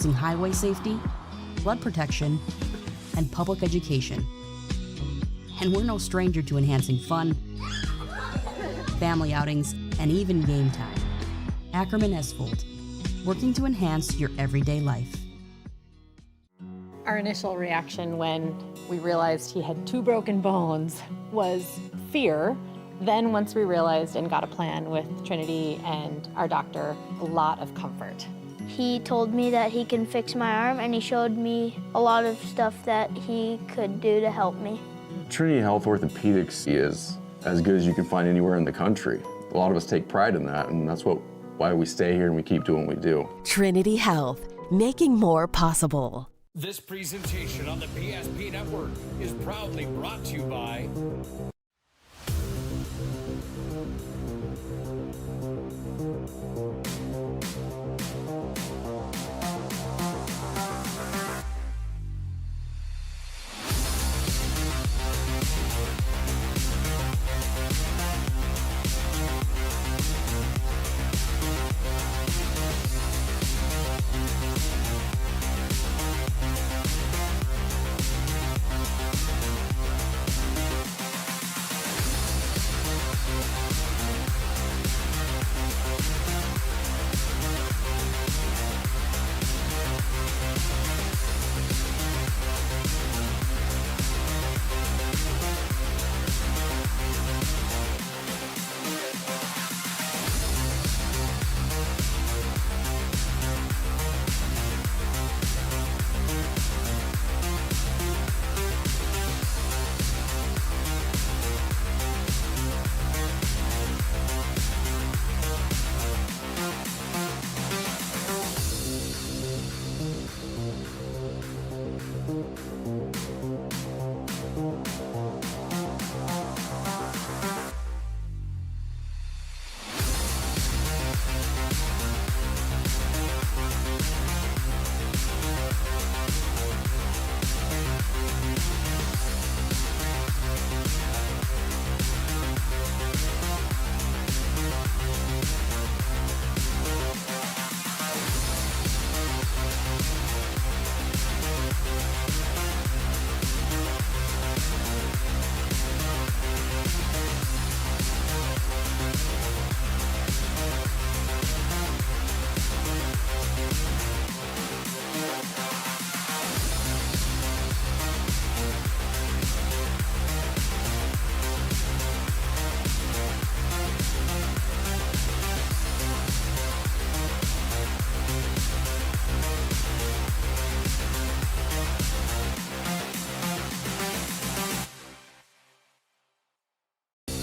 highway safety, flood protection, and public education. And we're no stranger to enhancing fun, family outings, and even game time. Ackerman Esfold, working to enhance your everyday life. Our initial reaction when we realized he had 2 broken bones was fear. Then once we realized and got a plan with Trinity and our doctor, a lot of comfort. He told me that he can fix my arm, and he showed me a lot of stuff that he could do to help me. Trinity Health Orthopedics is as good as you can find anywhere in the country. A lot of us take pride in that, and that's why we stay here and we keep doing what we do. Trinity Health, making more possible. This presentation on the PSP Network is proudly brought to you by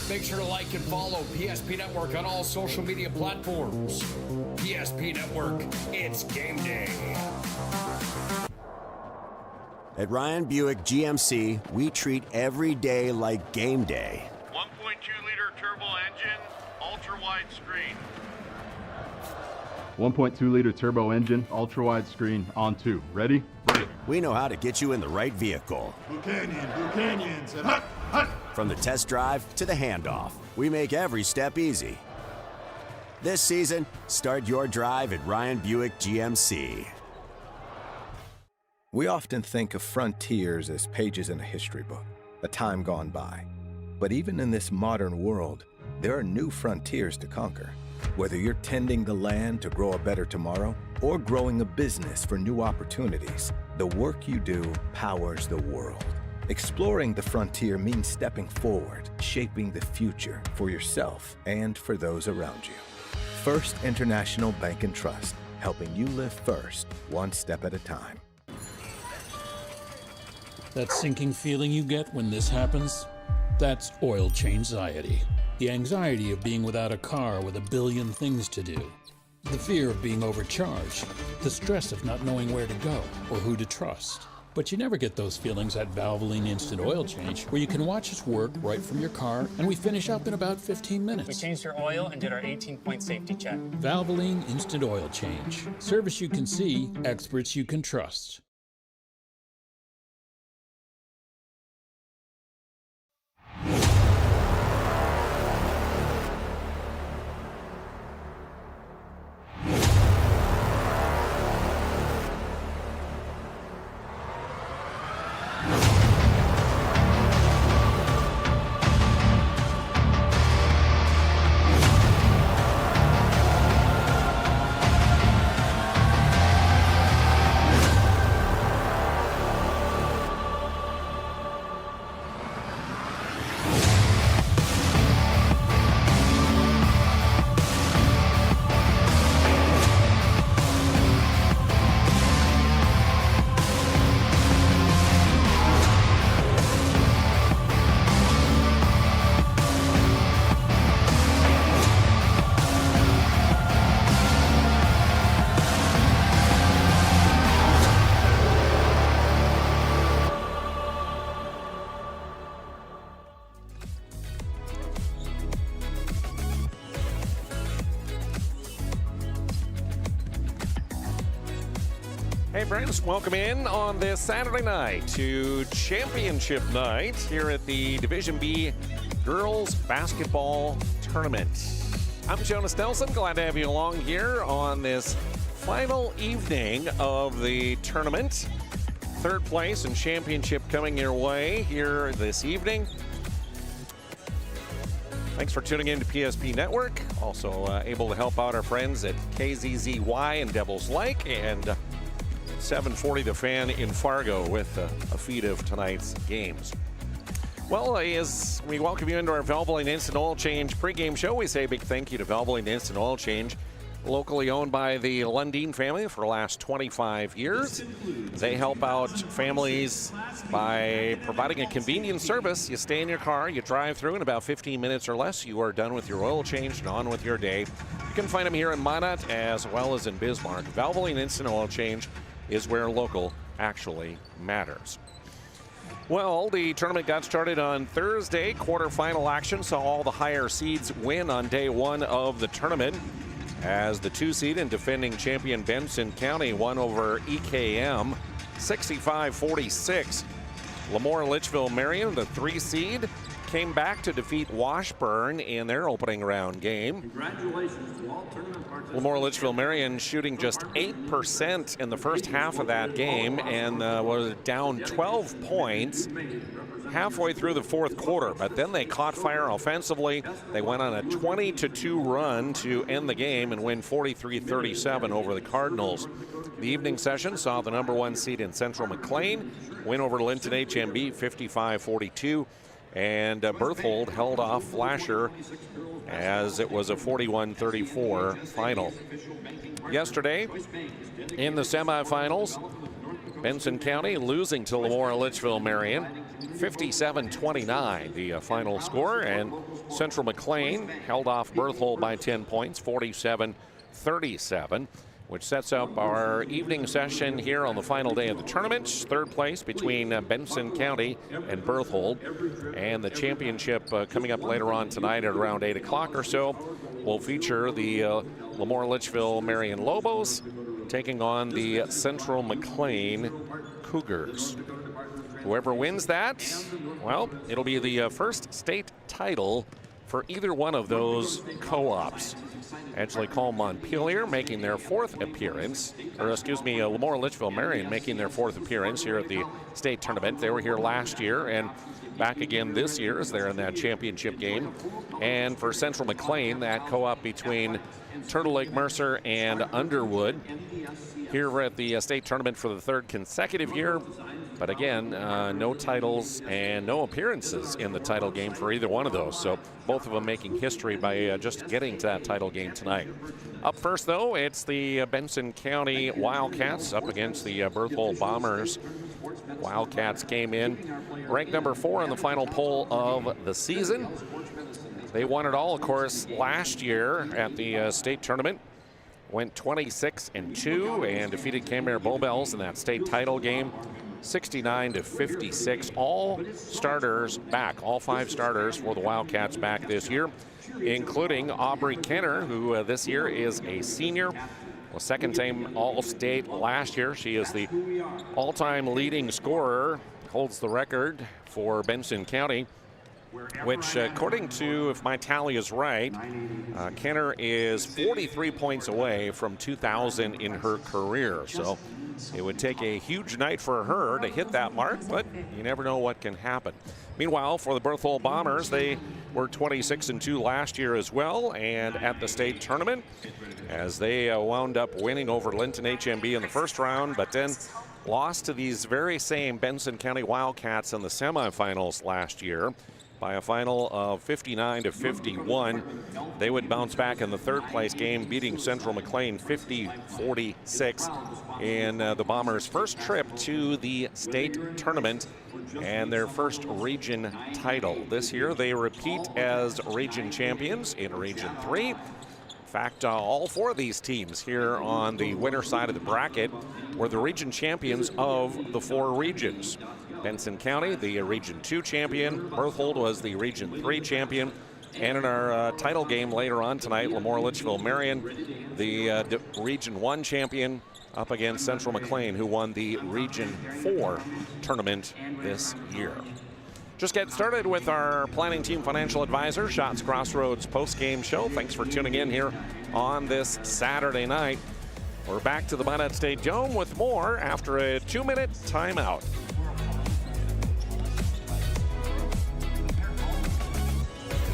Make sure to like and follow PSP Network on all social media platforms. PSP Network, it's game day. At Ryan Buick GMC, we treat every day like game day. 1.2-liter turbo engine, ultra-wide screen. 1.2-liter turbo engine, ultra-wide screen, on 2. Ready? Break. We know how to get you in the right vehicle. Blue Canyons, and hut, hut. From the test drive to the handoff, we make every step easy. This season, start your drive at Ryan Buick GMC. We often think of frontiers as pages in a history book, a time gone by. But even in this modern world, there are new frontiers to conquer. Whether you're tending the land to grow a better tomorrow or growing a business for new opportunities, the work you do powers the world. Exploring the frontier means stepping forward, shaping the future for yourself and for those around you. First International Bank and Trust, helping you live first, one step at a time. That sinking feeling you get when this happens? That's oil change-anxiety. The anxiety of being without a car with a billion things to do. The fear of being overcharged. The stress of not knowing where to go or who to trust. But you never get those feelings at Valvoline Instant Oil Change, where you can watch us work right from your car, and we finish up in about 15 minutes. We changed your oil and did our 18-point safety check. Valvoline Instant Oil Change. Service you can see, experts you can trust. Hey friends, welcome in on this Saturday night to championship night here at the Division B Girls Basketball Tournament. I'm Jonas Nelson, glad to have you along here on this final evening of the tournament. Third place and championship coming your way here this evening. Thanks for tuning in to PSP Network. Also able to help out our friends at KZZY in Devil's Lake and 740 The Fan in Fargo with a feed of tonight's games. Well, as we welcome you into our Valvoline Instant Oil Change pregame show, we say a big thank you to Valvoline Instant Oil Change, locally owned by the Lundeen family for the last 25 years. They help out families by providing a convenient service. You stay in your car, you drive through in about 15 minutes or less, you are done with your oil change and on with your day. You can find them here in Minot as well as in Bismarck. Valvoline Instant Oil Change is where local actually matters. Well, the tournament got started on Thursday. Quarterfinal action saw all the higher seeds win on day one of the tournament, as the 2 seed and defending champion Benson County won over EKM 65-46. Lemoore Litchfield Marion, the 3 seed, came back to defeat Washburn in their opening round game. Congratulations to all tournament participants. Lemoore Litchfield Marion shooting just 8% in the first half of that game and was down 12 points halfway through the fourth quarter, but then they caught fire offensively. They went on a 20-2 run to end the game and win 43-37 over the Cardinals. The evening session saw the number 1 seed in Central McLean win over Linton HMB 55-42. And Berthold held off Flasher as it was a 41-34 final. Yesterday, in the semifinals, Benson County losing to Lemoore Litchfield Marion, 57-29 the final score, and Central McLean held off Berthold by 10 points, 47-37. Which sets up our evening session here on the final day of the tournament. Third place between Benson County and Berthold. And the championship coming up later on tonight at around 8 o'clock or so will feature the Lemoore Litchfield Marion Lobos taking on the Central McLean Cougars. Whoever wins that, well, it'll be the first state title for either one of those co-ops. Edgeley Cole Montpelier making their 4th appearance, or excuse me, Lemoore Litchfield Marion making their 4th appearance here at the state tournament. They were here last year and back again this year as they're in that championship game. And for Central McLean, that co-op between Turtle Lake Mercer and Underwood here at the state tournament for the 3rd consecutive year. But again, no titles and no appearances in the title game for either one of those. So both of them making history by just getting to that title game tonight. Up first, though, it's the Benson County Wildcats up against the Berthold Bombers. Wildcats came in ranked number 4 in the final poll of the season. They won it all, of course, last year at the state tournament. Went 26-2 and defeated Canberra Bowbells in that state title game. 69-56. All starters back, all 5 starters for the Wildcats back this year, including Aubrey Kenner, who this year is a senior. Well, 2nd-team All-State last year. She is the all-time leading scorer, holds the record for Benson County, which, according to, if my tally is right, Kenner is 43 points away from 2,000 in her career. So it would take a huge night for her to hit that mark, but you never know what can happen. Meanwhile, for the Berthold Bombers, they were 26-2 last year as well, and at the state tournament, as they wound up winning over Linton HMB in the first round, but then lost to these very same Benson County Wildcats in the semifinals last year by a final of 59-51. They would bounce back in the 3rd place game, beating Central McLean 50-46 in the Bombers' first trip to the state tournament and their first region title. This year they repeat as region champions in Region 3. In fact, all 4 of these teams here on the winner side of the bracket were the region champions of the 4 regions. Benson County, the Region 2 champion. Berthold was the Region 3 champion. And in our title game later on tonight, Lemoore Litchfield Marion, the Region 1 champion, up against Central McLean, who won the Region 4 tournament this year. Just get started with our planning team financial advisor, Shots Crossroads post-game show. Thanks for tuning in here on this Saturday night. We're back to the MINOT State Dome with more after a 2-minute timeout.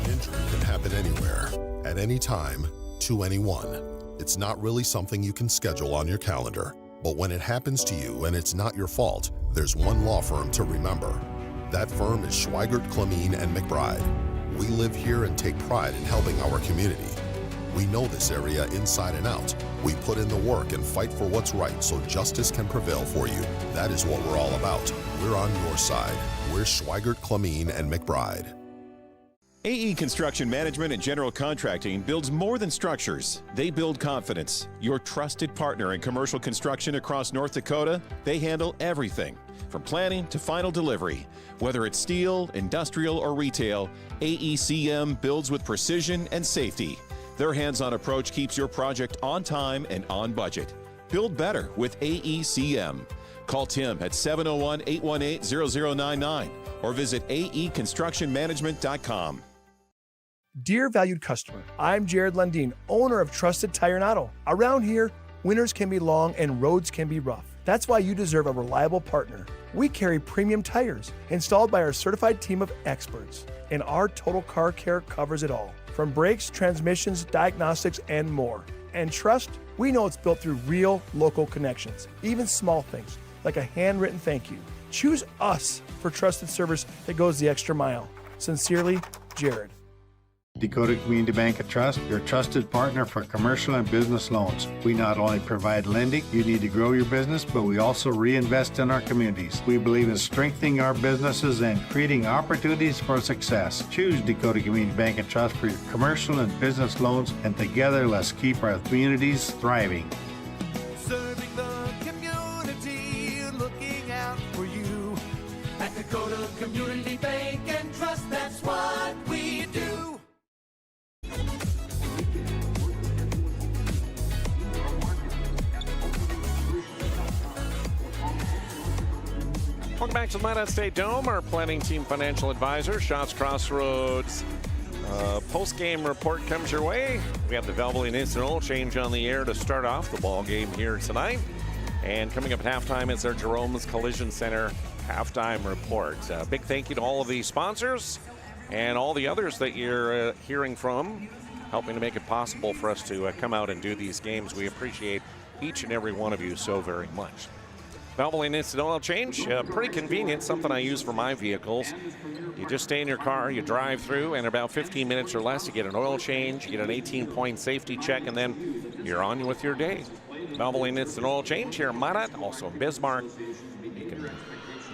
An injury can happen anywhere, at any time, to anyone. It's not really something you can schedule on your calendar, but when it happens to you and it's not your fault, there's one law firm to remember. That firm is Schweigert, Clemeen, and McBride. We live here and take pride in helping our community. We know this area inside and out. We put in the work and fight for what's right so justice can prevail for you. That is what we're all about. We're on your side. We're Schweigert, Clemeen, and McBride. AE Construction Management and General Contracting builds more than structures. They build confidence. Your trusted partner in commercial construction across North Dakota, they handle everything, from planning to final delivery. Whether it's steel, industrial, or retail, AECM builds with precision and safety. Their hands-on approach keeps your project on time and on budget. Build better with AECM. Call Tim at 701-818-0099 or visit aeconstructionmanagement.com. Dear valued customer, I'm Jared Lundeen, owner of Trusted Tire and Auto. Around here, winters can be long and roads can be rough. That's why you deserve a reliable partner. We carry premium tires installed by our certified team of experts, and our total car care covers it all. From brakes, transmissions, diagnostics, and more. And trust, we know it's built through real local connections, even small things, like a handwritten thank you. Choose us for trusted service that goes the extra mile. Sincerely, Jared. Dakota Community Bank and Trust, your trusted partner for commercial and business loans. We not only provide lending you need to grow your business, but we also reinvest in our communities. We believe in strengthening our businesses and creating opportunities for success. Choose Dakota Community Bank and Trust for your commercial and business loans, and together let's keep our communities thriving. Serving the community, looking out for you. At Dakota Community Bank and Trust, that's what we do. Welcome back to the MINOT State Dome. Our planning team financial advisor, Shots Crossroads post-game report comes your way. We have the Valvoline Instant Oil Change on the air to start off the ball game here tonight. And coming up at halftime, it's our Jerome's Collision Center halftime report. Big thank you to all of the sponsors and all the others that you're hearing from, helping to make it possible for us to come out and do these games. We appreciate each and every one of you so very much. Valvoline Instant Oil Change, pretty convenient, something I use for my vehicles. You just stay in your car, you drive through, and about 15 minutes or less, you get an oil change, you get an 18-point safety check, and then you're on with your day. Valvoline Instant Oil Change here in MINOT, also in Bismarck.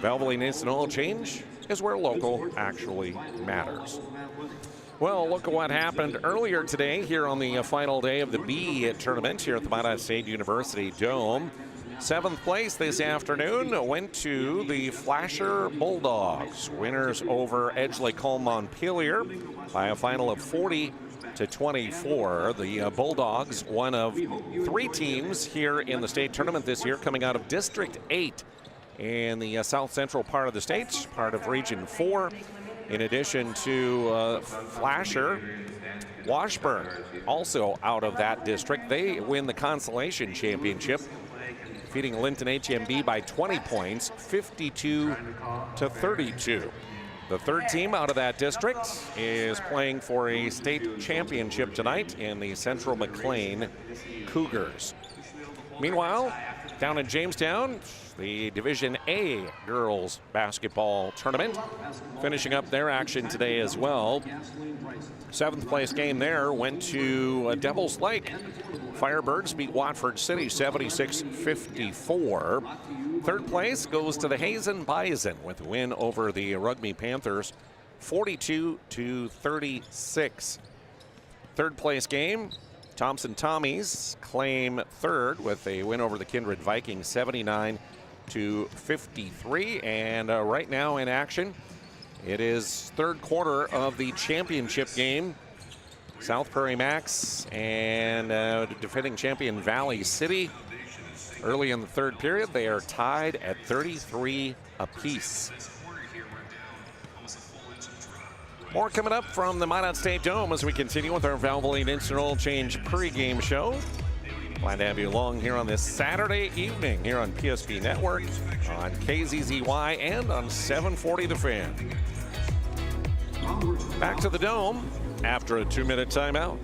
Valvoline Instant Oil Change is where local actually matters. Well, look at what happened earlier today here on the final day of the B tournament here at the MINOT State University Dome. 7th place this afternoon went to the Flasher Bulldogs. Winners over Edgeley Montpelier by a final of 40-24. The Bulldogs, one of 3 teams here in the state tournament this year, coming out of District 8 in the south central part of the state, part of Region 4. In addition to Flasher, Washburn also out of that district. They win the consolation championship, defeating Linton HMB by 20 points, 52-32. The third team out of that district is playing for a state championship tonight in the Central McLean Cougars. Meanwhile, down in Jamestown, the Division A girls basketball tournament finishing up their action today as well. 7th place game there went to Devil's Lake. Firebirds beat Watford City 76-54. 3rd place goes to the Hazen Bison with a win over the Rugby Panthers 42-36. 3rd place game, Thompson Tommies claim 3rd with a win over the Kindred Vikings 79-53. And right now in action, it is 3rd quarter of the championship game. South Prairie Max and defending champion Valley City. Early in the third period, they are tied at 33 apiece. More coming up from the Minot State Dome as we continue with our Valvoline Instant Oil Change pregame show. Glad to have you along here on this Saturday evening here on PSP Network, on KZZY, and on 740 The Fan. Back to the Dome after a 2-minute timeout.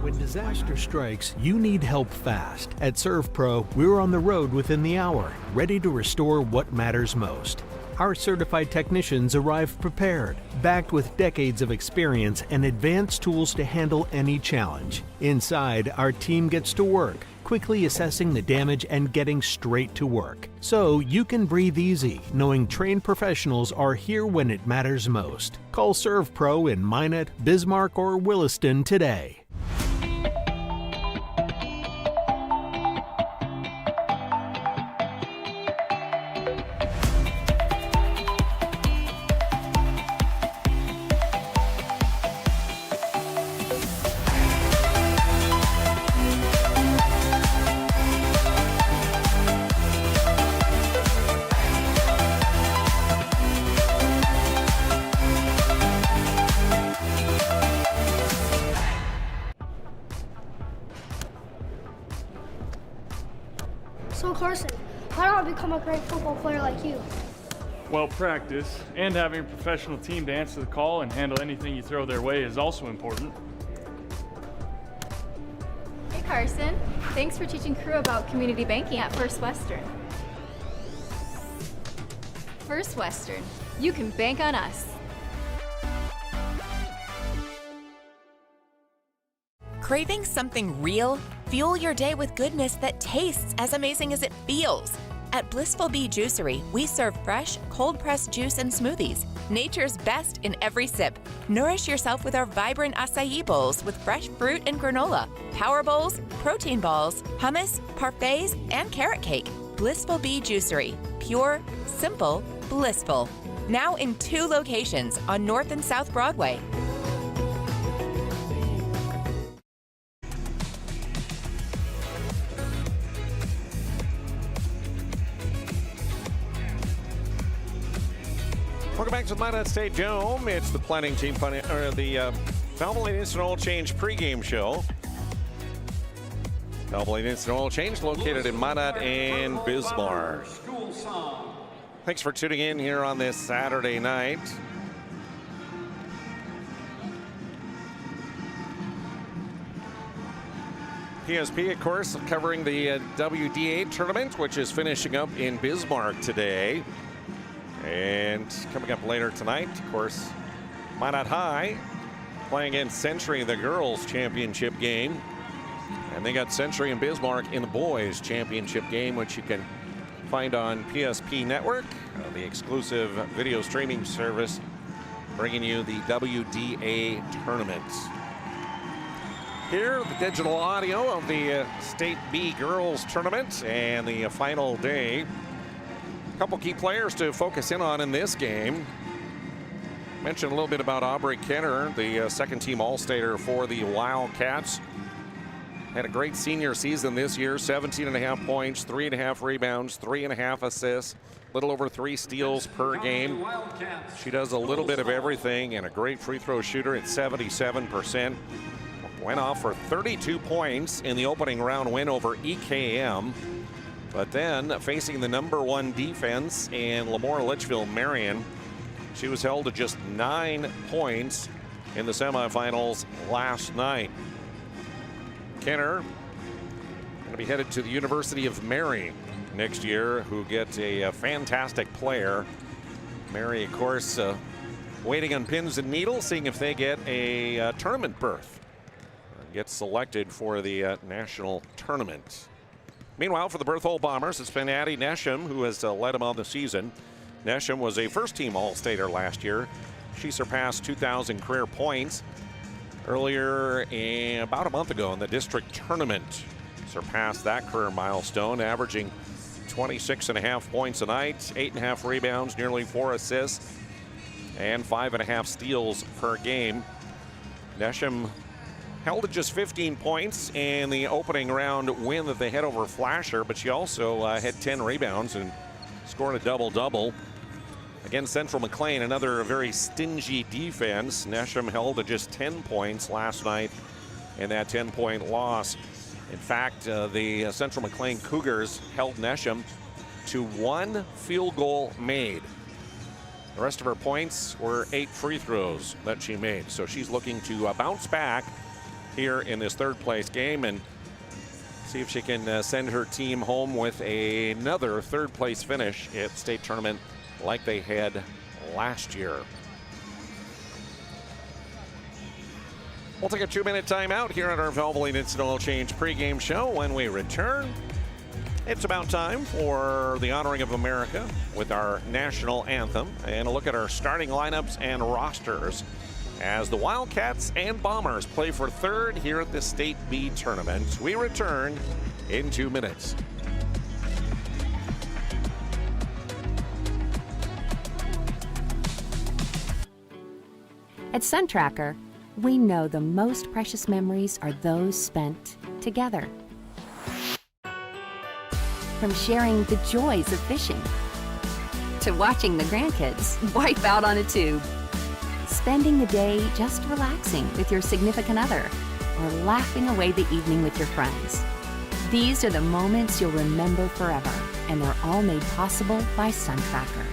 When disaster strikes, you need help fast. At ServePro, we're on the road within the hour, ready to restore what matters most. Our certified technicians arrive prepared, backed with decades of experience and advanced tools to handle any challenge. Inside, our team gets to work, quickly assessing the damage and getting straight to work. So you can breathe easy, knowing trained professionals are here when it matters most. Call ServePro in Minot, Bismarck, or Williston today. So Carson, how do I become a great football player like you? Well, practice and having a professional team to answer the call and handle anything you throw their way is also important. Hey Carson, thanks for teaching crew about community banking at First Western. First Western, you can bank on us. Craving something real? Fuel your day with goodness that tastes as amazing as it feels. At Blissful Bee Juicery, we serve fresh, cold-pressed juice and smoothies, nature's best in every sip. Nourish yourself with our vibrant acai bowls with fresh fruit and granola, power bowls, protein balls, hummus, parfaits, and carrot cake. Blissful Bee Juicery. Pure, simple, blissful. Now in 2 locations on North and South Broadway. Welcome back to the Minot State Dome. It's the planning team, the Valvoline Instant Oil Change pregame show. Valvoline Instant Oil Change located in Minot and Bismarck. Thanks for tuning in here on this Saturday night. PSP, of course, covering the WDA tournament, which is finishing up in Bismarck today. And coming up later tonight, of course, Minot High playing against Century, the girls' championship game. And they got Century and Bismarck in the boys' championship game, which you can find on PSP Network, the exclusive video streaming service bringing you the WDA tournament. Here, the digital audio of the State B girls tournament and the final day. A couple key players to focus in on in this game. Mentioned a little bit about Aubrey Kenner, the second-team All-Stater for the Wildcats. Had a great senior season this year, 17.5 points, 3.5 rebounds, 3.5 assists, a little over 3 steals per game. She does a little bit of everything and a great free throw shooter at 77%. Went off for 32 points in the opening round win over EKM. But then, facing the #1 defense in Lemoore Litchfield Marion, she was held to just 9 points in the semifinals last night. Kenner going to be headed to the University of Mary next year, who gets a fantastic player. Mary, of course, waiting on pins and needles, seeing if they get a tournament berth. Gets selected for the national tournament. Meanwhile, for the Berthold Bombers, it's been Addie Nesham who has led them on the season. Nesham was a first-team All-Stater last year. She surpassed 2,000 career points earlier, about a month ago in the district tournament. Surpassed that career milestone, averaging 26.5 points a night, 8.5 rebounds, nearly 4 assists, and 5.5 steals per game. Nesham held to just 15 points in the opening round win that they had over Flasher, but she also had 10 rebounds and scored a double-double. Against Central McLean, another very stingy defense. Nesham held to just 10 points last night in that 10-point loss. In fact, the Central McLean Cougars held Nesham to 1 field goal made. The rest of her points were 8 free throws that she made. So she's looking to bounce back here in this third-place game and see if she can send her team home with another third-place finish at state tournament like they had last year. We'll take a 2-minute timeout here at our Valvoline Instant Oil Change pregame show. When we return, it's about time for the honoring of America with our national anthem and a look at our starting lineups and rosters as the Wildcats and Bombers play for third here at the State B tournament. We return in 2 minutes. At SunTracker, we know the most precious memories are those spent together. From sharing the joys of fishing to watching the grandkids wipe out on a tube, spending the day just relaxing with your significant other, or laughing away the evening with your friends. These are the moments you'll remember forever, and they're all made possible by SunTracker.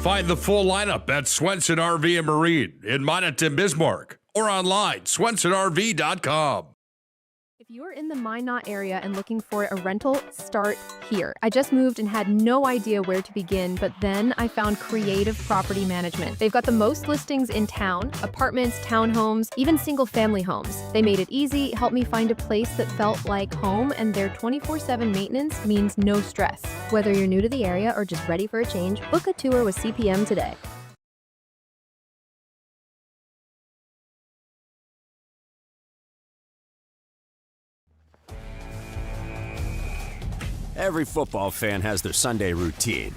Find the full lineup at Swenson RV and Marine in Minot and Bismarck or online, swensonrv.com. If you're in the MINOT area and looking for a rental, start here. I just moved and had no idea where to begin, but then I found Creative Property Management. They've got the most listings in town, apartments, townhomes, even single-family homes. They made it easy, helped me find a place that felt like home, and their 24/7 maintenance means no stress. Whether you're new to the area or just ready for a change, book a tour with CPM today. Every football fan has their Sunday routine.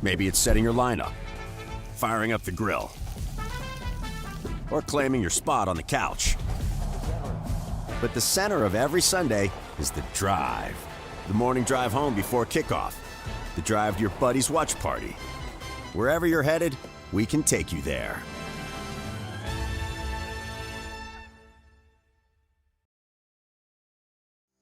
Maybe it's setting your lineup, firing up the grill, or claiming your spot on the couch. But the center of every Sunday is the drive. The morning drive home before kickoff. The drive to your buddy's watch party. Wherever you're headed, we can take you there.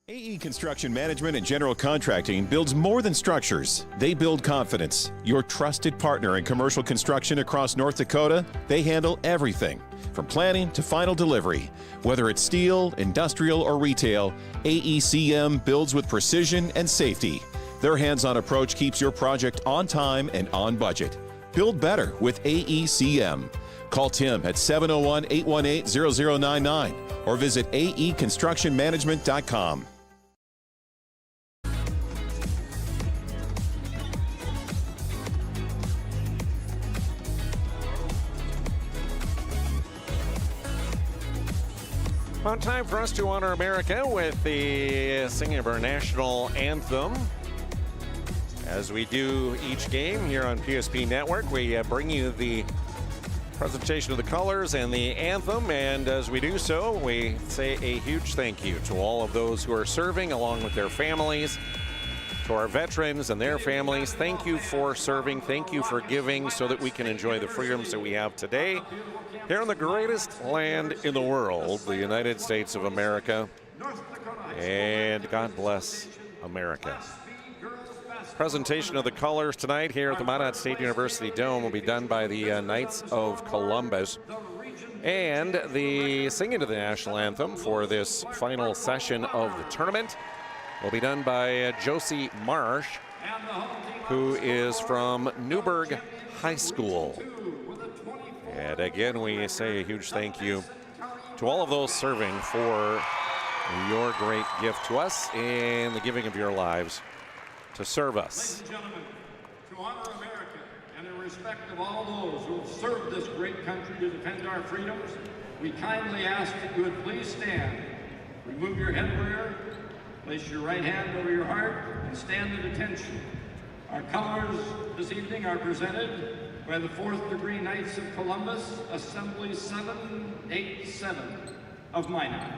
AE Construction Management and General Contracting builds more than structures. They build confidence. Your trusted partner in commercial construction across North Dakota, they handle everything from planning to final delivery. Whether it's steel, industrial, or retail, AECM builds with precision and safety. Their hands-on approach keeps your project on time and on budget. Build better with AECM. Call Tim at 701-818-0099 or visit aeconstructionmanagement.com. Well, time for us to honor America with the singing of our national anthem. As we do each game here on PSP Network, we bring you the presentation of the colors and the anthem, and as we do so, we say a huge thank you to all of those who are serving along with their families, to our veterans and their families. Thank you for serving, thank you for giving so that we can enjoy the freedoms that we have today here in the greatest land in the world, the United States of America, and God bless America. Presentation of the colors tonight here at the Minot State University Dome will be done by the Knights of Columbus. And the singing of the national anthem for this final session of the tournament will be done by Josie Marsh, who is from Newburgh High School. And again, we say a huge thank you to all of those serving for your great gift to us and the giving of your lives to serve us. Ladies and gentlemen, to honor America and in respect of all those who have served this great country to defend our freedoms, we kindly ask that you would please stand, remove your headwear, place your right hand over your heart, and stand at attention. Our colors this evening are presented by the 4th Degree Knights of Columbus, Assembly 787. of MINOT.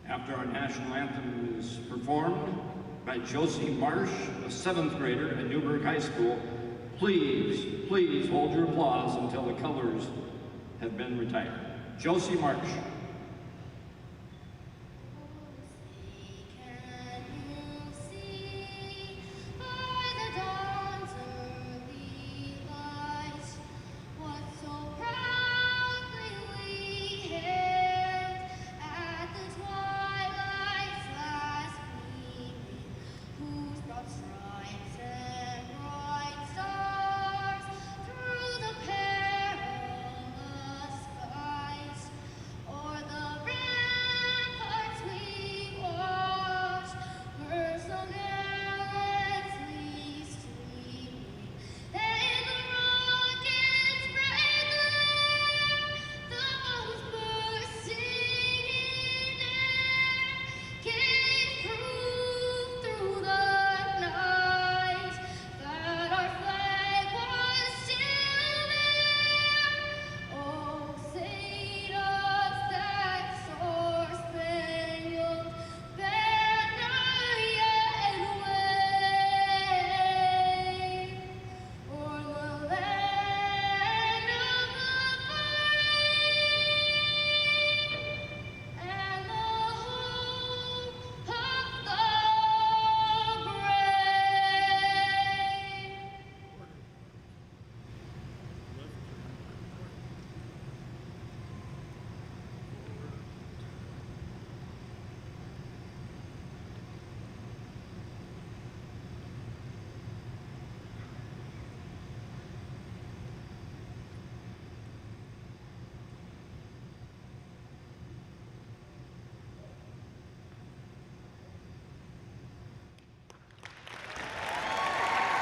After our national anthem is performed by Josie Marsh, a 7th grader at Newburgh High School, please hold your applause until the colors have been retired. Josie Marsh.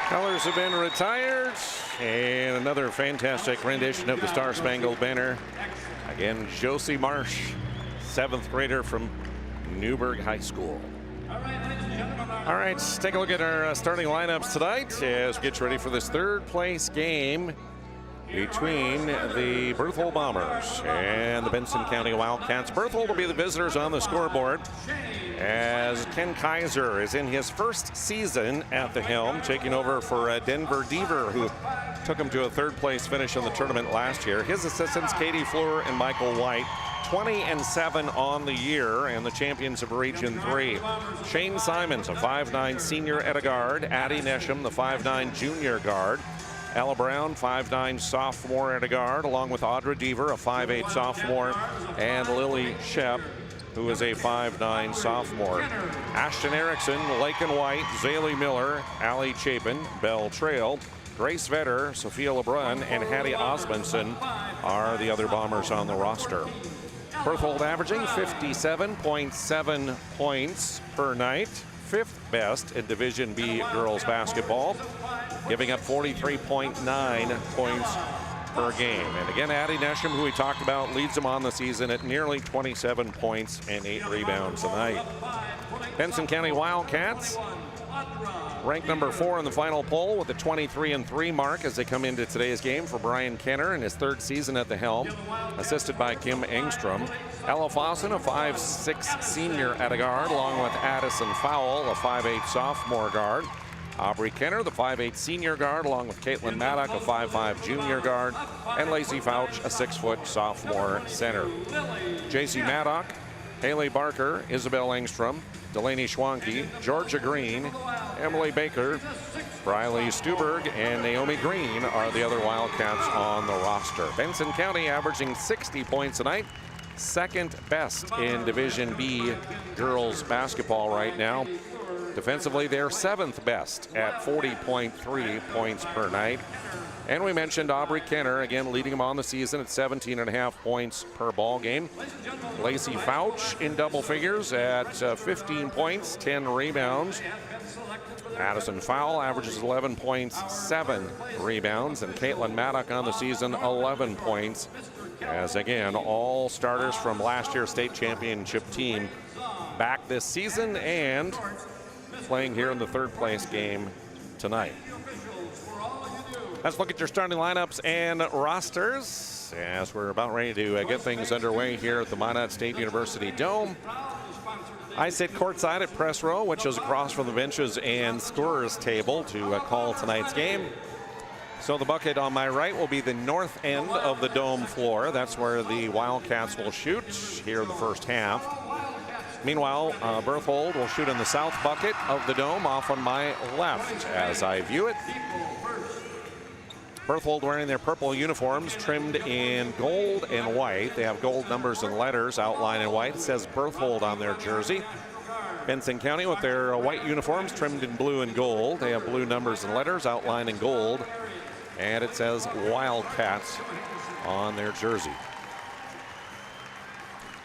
Colors have been retired, and another fantastic rendition of the Star Spangled Banner. Again, Josie Marsh, 7th grader from Newburgh High School. All right, let's take a look at our starting lineups tonight as we get ready for this 3rd place game between the Berthold Bombers and the Benson County Wildcats. Berthold will be the visitors on the scoreboard as Ken Kaiser is in his 1st season at the helm, taking over for Denver Deaver, who took him to a 3rd place finish in the tournament last year. His assistants, Katie Fleur and Michael White, 20-7 on the year, and the champions of Region 3. Shane Simons, a 5'9 senior at a guard. Addie Nesham, the 5'9 junior guard. Ella Brown, 5'9 sophomore at a guard, along with Audra Deaver, a 5'8 sophomore, and Lily Shep, who is a 5'9 sophomore. Ashton Erickson, Laken White, Zaylee Miller, Allie Chapin, Belle Trail, Grace Vetter, Sophia LeBrun, and Hattie Osmondson are the other Bombers on the roster. Berthold averaging 57.7 points per night, 5th best in Division B girls basketball, giving up 43.9 points per game. And again, Addie Nesham, who we talked about, leads them on the season at nearly 27 points and 8 rebounds a night. Benson County Wildcats ranked number 4 in the final poll with a 23-3 mark as they come into today's game for Brian Kenner in his 3rd season at the helm, assisted by Kim Engstrom. Ella Fossen, a 5'6 senior at a guard, along with Addison Fowle, a 5'8 sophomore guard. Aubrey Kenner, the 5'8 senior guard, along with Caitlin Maddock, a 5'5 junior guard, and Lacey Fouch, a 6' sophomore center. JC Maddock, Haley Barker, Isabel Engstrom, Delaney Schwanke, Georgia Green, Emily Baker, Briley Stuberg, and Naomi Green are the other Wildcats on the roster. Benson County averaging 60 points a night, 2nd best in Division B girls basketball right now. Defensively, they're 7th best at 40.3 points per night. And we mentioned Aubrey Kenner, again, leading them on the season at 17.5 points per ball game. Lacey Fouch in double figures at 15 points, 10 rebounds. Addison Fowle averages 11 points, 7 rebounds. And Caitlin Maddock on the season, 11 points. As again, all starters from last year's state championship team back this season and playing here in the 3rd place game tonight. Let's look at your starting lineups and rosters as we're about ready to get things underway here at the Minot State University Dome. I sit courtside at press row, which is across from the benches and scorers table to call tonight's game. So the bucket on my right will be the north end of the dome floor. That's where the Wildcats will shoot here in the first half. Meanwhile, Berthold will shoot in the south bucket of the dome off on my left as I view it. Berthold wearing their purple uniforms trimmed in gold and white. They have gold numbers and letters outlined in white. It says Berthold on their jersey. Benson County with their white uniforms trimmed in blue and gold. They have blue numbers and letters outlined in gold. And it says Wildcats on their jersey.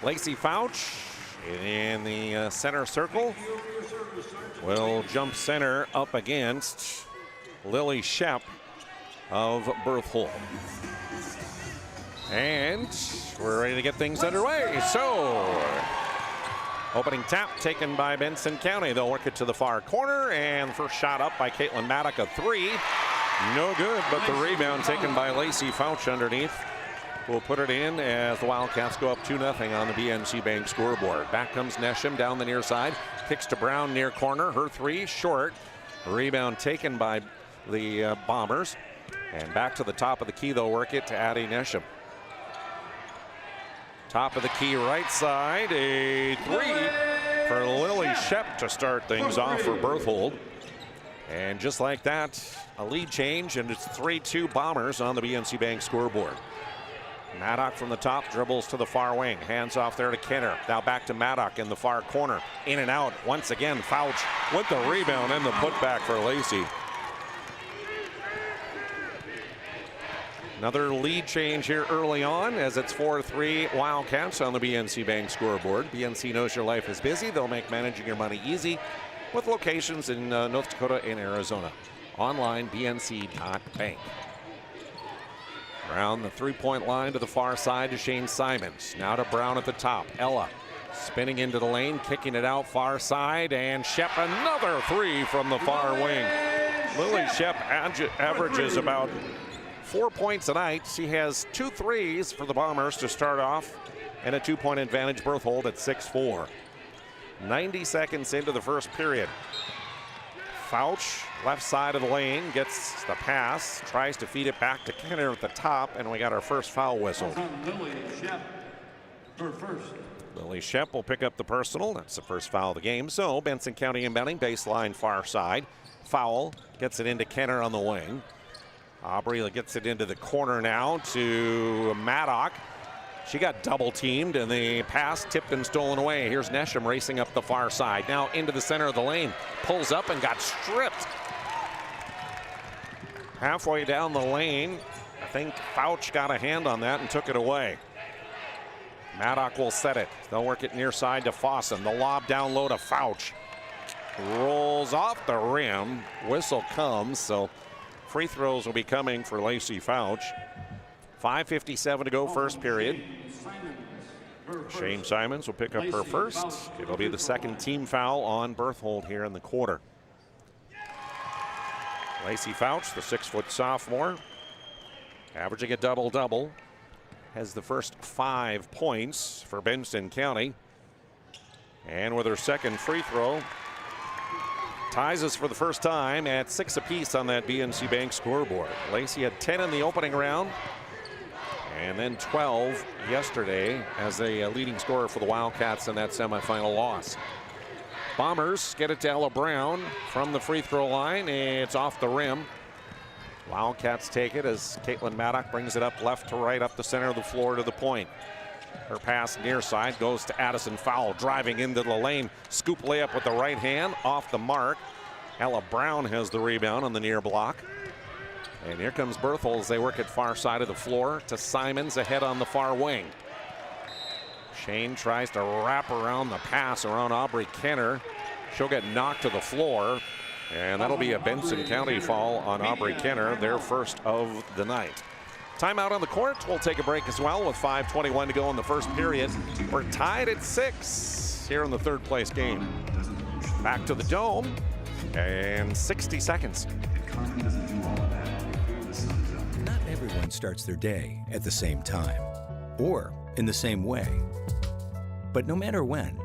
Lacey Fouch in the center circle will jump center up against Lily Shep of Berthold. And we're ready to get things underway. So, opening tap taken by Benson County. They'll work it to the far corner, and first shot up by Caitlin Maddock, a 3. No good, but the rebound taken by Lacey Fouch underneath will put it in as the Wildcats go up 2-0 on the BNC Bank scoreboard. Back comes Nesham down the near side, kicks to Brown near corner, her 3 short. Rebound taken by the Bombers. And back to the top of the key, they'll work it to Addie Nesham. Top of the key right side, a 3 for Lily Shep to start things off for Berthold. And just like that, a lead change, and it's 3-2 Bombers on the BNC Bank scoreboard. Maddock from the top dribbles to the far wing, hands off there to Kenner. Now back to Maddock in the far corner, in and out. Once again, Fouch with the rebound and the putback for Lacey. Another lead change here early on as it's 4-3 Wildcats on the BNC Bank scoreboard. BNC knows your life is busy. They'll make managing your money easy with locations in North Dakota and Arizona. Online, bnc.bank. Around the 3-point line to the far side to Shane Simons. Now to Brown at the top. Ella spinning into the lane, kicking it out far side, and Shep another 3 from the far wing. Lily Shep averages about 4 points a night. She has 2 threes for the Bombers to start off, and a 2-point advantage. Berthold at 6-4. 90 seconds into the first period. Fouch, left side of the lane, gets the pass, tries to feed it back to Kenner at the top, and we got our first foul whistle. Lily Shep, her first. Lily Shep will pick up the personal. That's the first foul of the game. So Benson County inbounding, baseline far side. Foul, gets it into Kenner on the wing. Aubrey gets it into the corner now to Maddock. She got double teamed, and the pass tipped and stolen away. Here's Nesham racing up the far side. Now into the center of the lane. Pulls up and got stripped. Halfway down the lane, I think Fouch got a hand on that and took it away. Maddock will set it. They'll work it near side to Fossen. The lob down low to Fouch. Rolls off the rim. Whistle comes, so free throws will be coming for Lacey Fouch. 5:57 to go, first period. Shane Simons will pick up her first. It'll be the second team foul on Berthold here in the quarter. Lacey Fouch, the 6-foot sophomore, averaging a double-double, has the first 5 points for Benson County. And with her second free throw, ties us for the first time at 6 apiece on that BNC Bank scoreboard. Lacey had 10 in the opening round, and then 12 yesterday as a leading scorer for the Wildcats in that semifinal loss. Bombers get it to Ella Brown from the free throw line. It's off the rim. Wildcats take it as Caitlin Maddock brings it up left to right up the center of the floor to the point. Her pass near side goes to Addison Fowl, driving into the lane. Scoop layup with the right hand, off the mark. Ella Brown has the rebound on the near block. And here comes Berthold as they work at far side of the floor to Simons ahead on the far wing. Shane tries to wrap around the pass around Aubrey Kenner. She'll get knocked to the floor. And that'll be a Benson County foul on Aubrey Kenner, their first of the night. Timeout on the court. We'll take a break as well with 5:21 to go in the first period. We're tied at 6 here in the third place game. Back to the Dome and 60 seconds. Not everyone starts their day at the same time or in the same way. But no matter when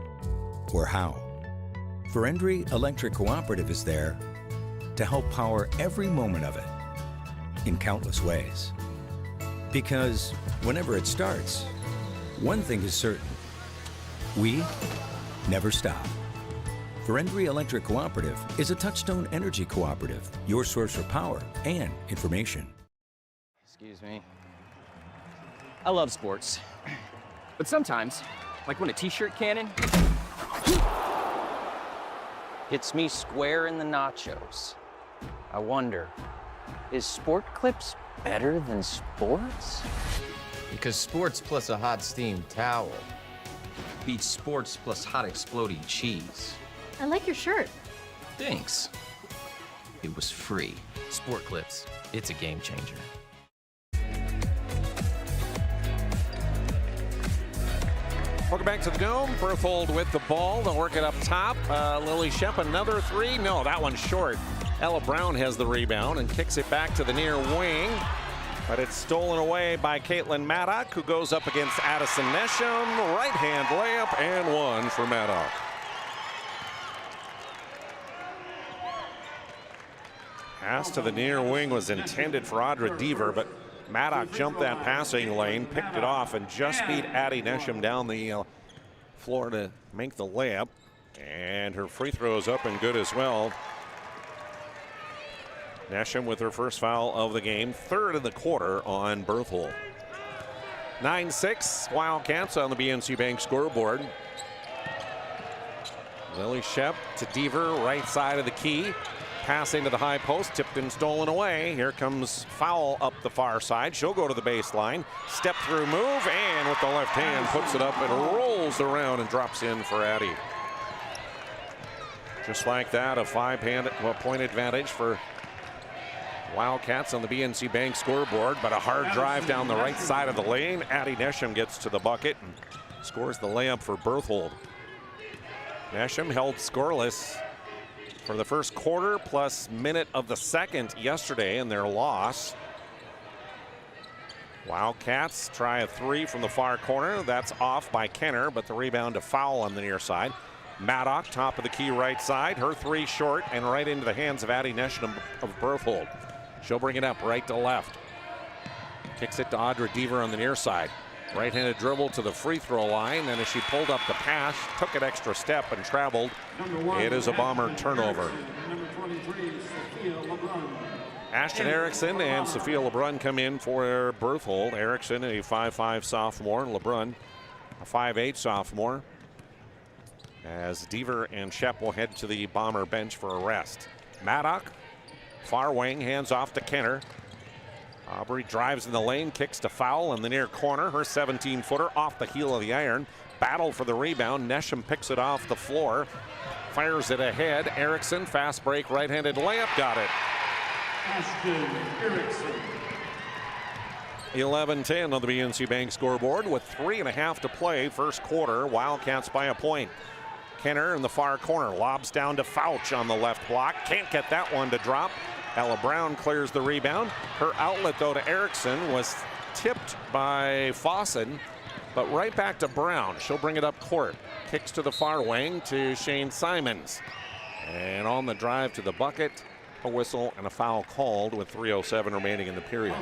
or how, Ferendry Electric Cooperative is there to help power every moment of it in countless ways. Because whenever it starts, one thing is certain: we never stop. Ferendry Electric Cooperative is a Touchstone Energy cooperative, your source for power and information. Excuse me. I love sports. But sometimes, like when a t-shirt cannon hits me square in the nachos, I wonder, is Sport Clips better than sports? Because sports plus a hot steamed towel beats sports plus hot exploding cheese. I like your shirt. Thanks. It was free. Sport Clips, it's a game changer. Welcome back to the Dome. Berthold with the ball. They'll work it up top. Lily Shep, another three. No, that one's short. Ella Brown has the rebound and kicks it back to the near wing. But it's stolen away by Caitlin Maddock, who goes up against Addison Nesham. Right-hand layup and one for Maddock. Pass to the near wing was intended for Audra Deaver, but Maddock jumped that passing lane, picked it off, and just beat Addie Nesham down the floor to make the layup. And her free throw is up and good as well. Nesham with her first foul of the game, third in the quarter on Berthold. 9-6 Wildcats on the BNC Bank scoreboard. Lily Shep to Deaver, right side of the key. Passing to the high post, tipped and stolen away. Here comes Fowl up the far side. She'll go to the baseline. Step through move, and with the left hand puts it up and rolls around and drops in for Addie. Just like that, a 5-point advantage for Wildcats on the BNC Bank scoreboard, but a hard drive down the right side of the lane. Addie Nesham gets to the bucket and scores the layup for Berthold. Nesham held scoreless for the first quarter plus minute of the second yesterday in their loss. Wildcats try a three from the far corner. That's off by Kenner, but the rebound to Foul on the near side. Maddock, top of the key right side. Her three short and right into the hands of Addie Nesham of Berthold. She'll bring it up right to left. Kicks it to Audra Deaver on the near side. Right-handed dribble to the free throw line, and as she pulled up the pass, took an extra step and traveled. It is a Bomber turnover. Ashton Erickson and Sophia LeBrun come in for Berthold. Erickson, a 5'5" sophomore, LeBrun, a 5'8" sophomore. As Deaver and Shep will head to the Bomber bench for a rest. Maddock, far wing, hands off to Kenner. Aubrey drives in the lane, kicks to Foul in the near corner. Her 17-footer off the heel of the iron. Battle for the rebound. Nesham picks it off the floor. Fires it ahead. Erickson, fast break, right-handed layup. Got it. Ashton Erickson. 11-10 on the BNC Bank scoreboard with 3.5 to play first quarter. Wildcats by a point. Kenner in the far corner. Lobs down to Fouch on the left block. Can't get that one to drop. Ella Brown clears the rebound. Her outlet, though, to Erickson was tipped by Fossen, but right back to Brown. She'll bring it up court. Kicks to the far wing to Shane Simons. And on the drive to the bucket, a whistle and a foul called with 3:07 remaining in the period.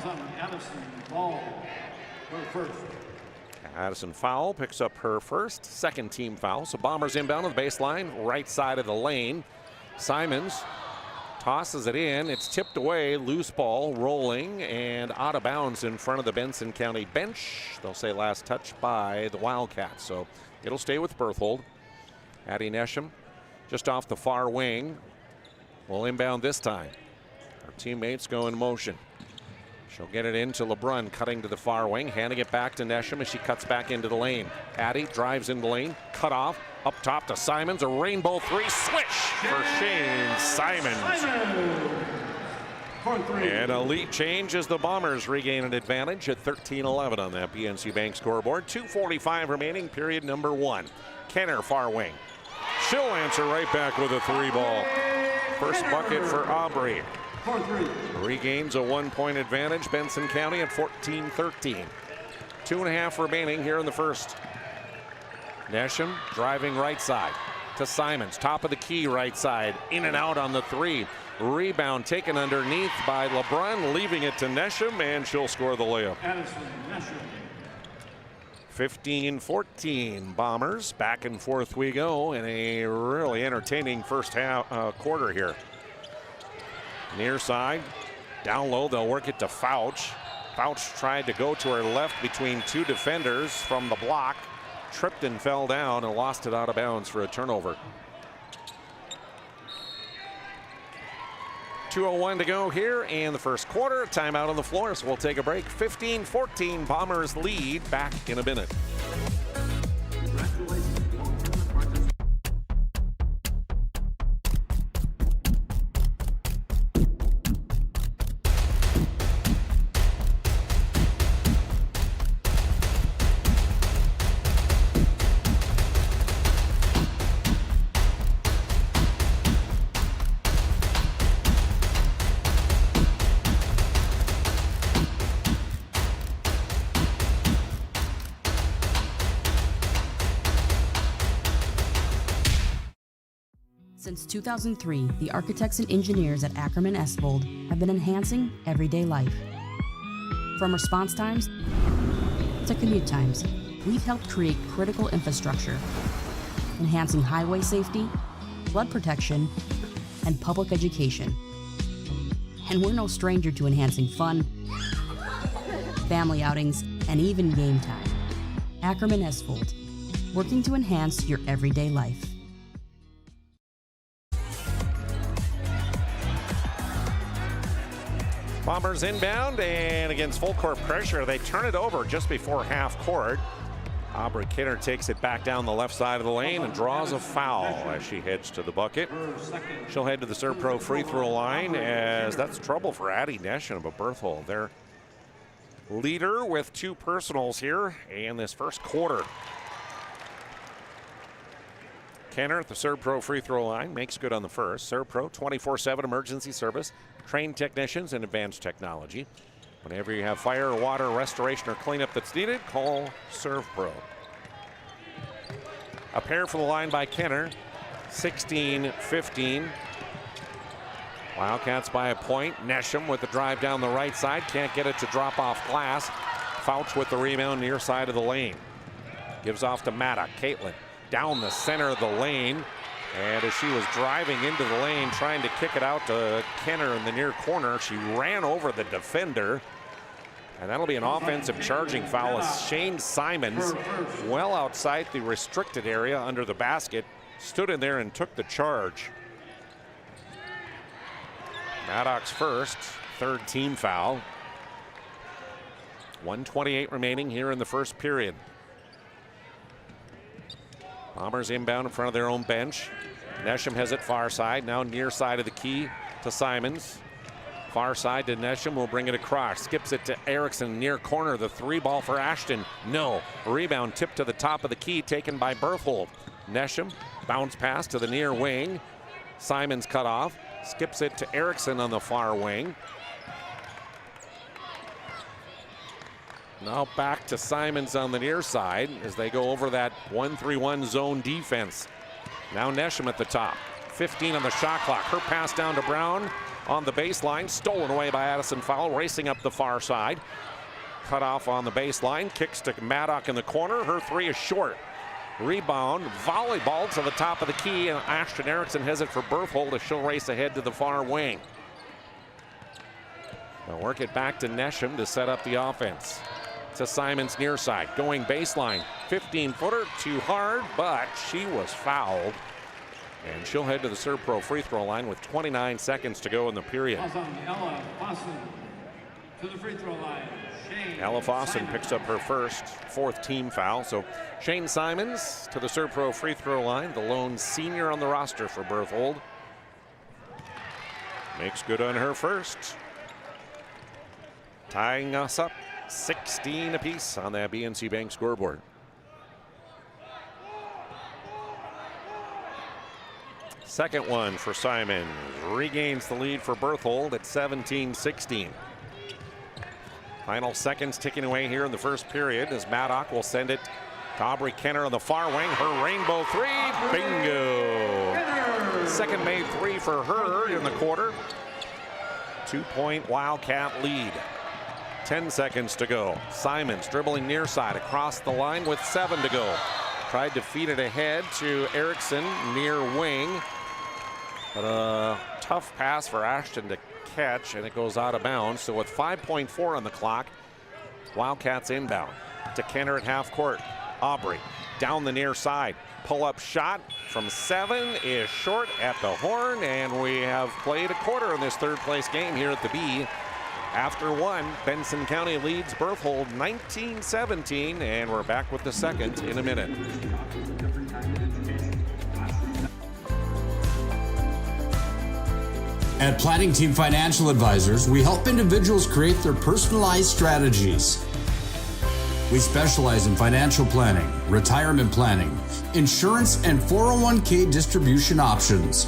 Addison Fowl picks up her first, second team foul. So Bombers inbound on the baseline, right side of the lane. Simons Tosses it in. It's tipped away. Loose ball rolling and out of bounds in front of the Benson County bench. They'll say last touch by the Wildcats. So it'll stay with Berthold. Addie Nesham just off the far wing. Will inbound this time. Our teammates go in motion. She'll get it into LeBrun, cutting to the far wing, handing it back to Nesham as she cuts back into the lane. Addie drives in the lane, cut off, up top to Simons, a rainbow three, swish for Shane Simons. And a lead change as the Bombers regain an advantage at 13-11 on that PNC Bank scoreboard. 2:45 remaining, period number 1. Kenner, far wing. She'll answer right back with a 3-ball. First bucket for Aubrey. Regains a 1-point advantage. Benson County at 14-13. 2.5 remaining here in the first. Nesham driving right side to Simons. Top of the key right side. In and out on the 3. Rebound taken underneath by LeBrun, leaving it to Nesham, and she'll score the layup. 15-14 Bombers. Back and forth we go in a really entertaining first half quarter here. Near side, down low, they'll work it to Fouch. Fouch tried to go to her left between 2 defenders from the block. Tripped and fell down and lost it out of bounds for a turnover. 2:01 to go here in the first quarter. Timeout on the floor, so we'll take a break. 15-14 Bombers lead. Back in a minute. Since 2003, the architects and engineers at Ackerman Espvold have been enhancing everyday life. From response times to commute times, we've helped create critical infrastructure, enhancing highway safety, flood protection, and public education. And we're no stranger to enhancing fun, family outings, and even game time. Ackerman Espvold, working to enhance your everyday life. Bombers inbound, and against full court pressure, they turn it over just before half court. Aubrey Kidder takes it back down the left side of the lane and draws a foul as she heads to the bucket. She'll head to the ServePro free throw line, as that's trouble for Addie Nesham of Berthold. Their leader with 2 personals here in this first quarter. Kenner at the ServePro free throw line makes good on the first. ServePro 24/7 emergency service, trained technicians and advanced technology. Whenever you have fire, water, restoration, or cleanup that's needed, call ServePro. A pair from the line by Kenner, 16-15. Wildcats by a point. Nesham with the drive down the right side, can't get it to drop off glass. Fouch with the rebound near side of the lane. Gives off to Maddock. Caitlin down the center of the lane, and as she was driving into the lane trying to kick it out to Kenner in the near corner, she ran over the defender, and that'll be an offensive charging foul as Shane Simons, well outside the restricted area under the basket, stood in there and took the charge. Maddock's first, 3rd team foul. 1:28 remaining here in the first period. Bombers inbound in front of their own bench. Nesham has it far side, now near side of the key to Simons. Far side to Nesham, will bring it across. Skips it to Erickson, near corner, the 3-ball for Ashton. No, rebound tipped to the top of the key, taken by Berthold. Nesham, bounce pass to the near wing. Simons cut off, skips it to Erickson on the far wing. Now back to Simons on the near side as they go over that 1-3-1 zone defense. Now Nesham at the top. 15 on the shot clock. Her pass down to Brown on the baseline. Stolen away by Addison Fowle, racing up the far side. Cut off on the baseline. Kicks to Maddock in the corner. Her 3 is short. Rebound, volleyball to the top of the key, and Ashton Erickson has it for Berthold as she'll race ahead to the far wing. They'll work it back to Nesham to set up the offense. To Simons near side, going baseline, 15-footer, too hard, but she was fouled. And she'll head to the ServePro free throw line with 29 seconds to go in the period. Ella Fossen to the free throw line. Ella Fossen picks up her first, 4th team foul. So Shane Simons to the ServePro free throw line, the lone senior on the roster for Berthold. Makes good on her first. Tying us up 16 apiece on that BNC Bank scoreboard. Second one for Simon. Regains the lead for Berthold at 17-16. Final seconds ticking away here in the first period as Maddock will send it to Aubrey Kenner on the far wing. Her rainbow three. Bingo. Second made three for her in the quarter. 2-point Wildcat lead. 10 seconds to go. Simons dribbling near side across the line with 7 to go. Tried to feed it ahead to Erickson near wing. But a tough pass for Ashton to catch, and it goes out of bounds. So with 5.4 on the clock, Wildcats inbound to Kenner at half court. Aubrey down the near side. Pull-up shot from 7 is short at the horn, and we have played a quarter in this third-place game here at the B. After 1, Benson County leads Berthold 19-17, and we're back with the second in a minute. At Planning Team Financial Advisors, we help individuals create their personalized strategies. We specialize in financial planning, retirement planning, insurance, and 401k distribution options.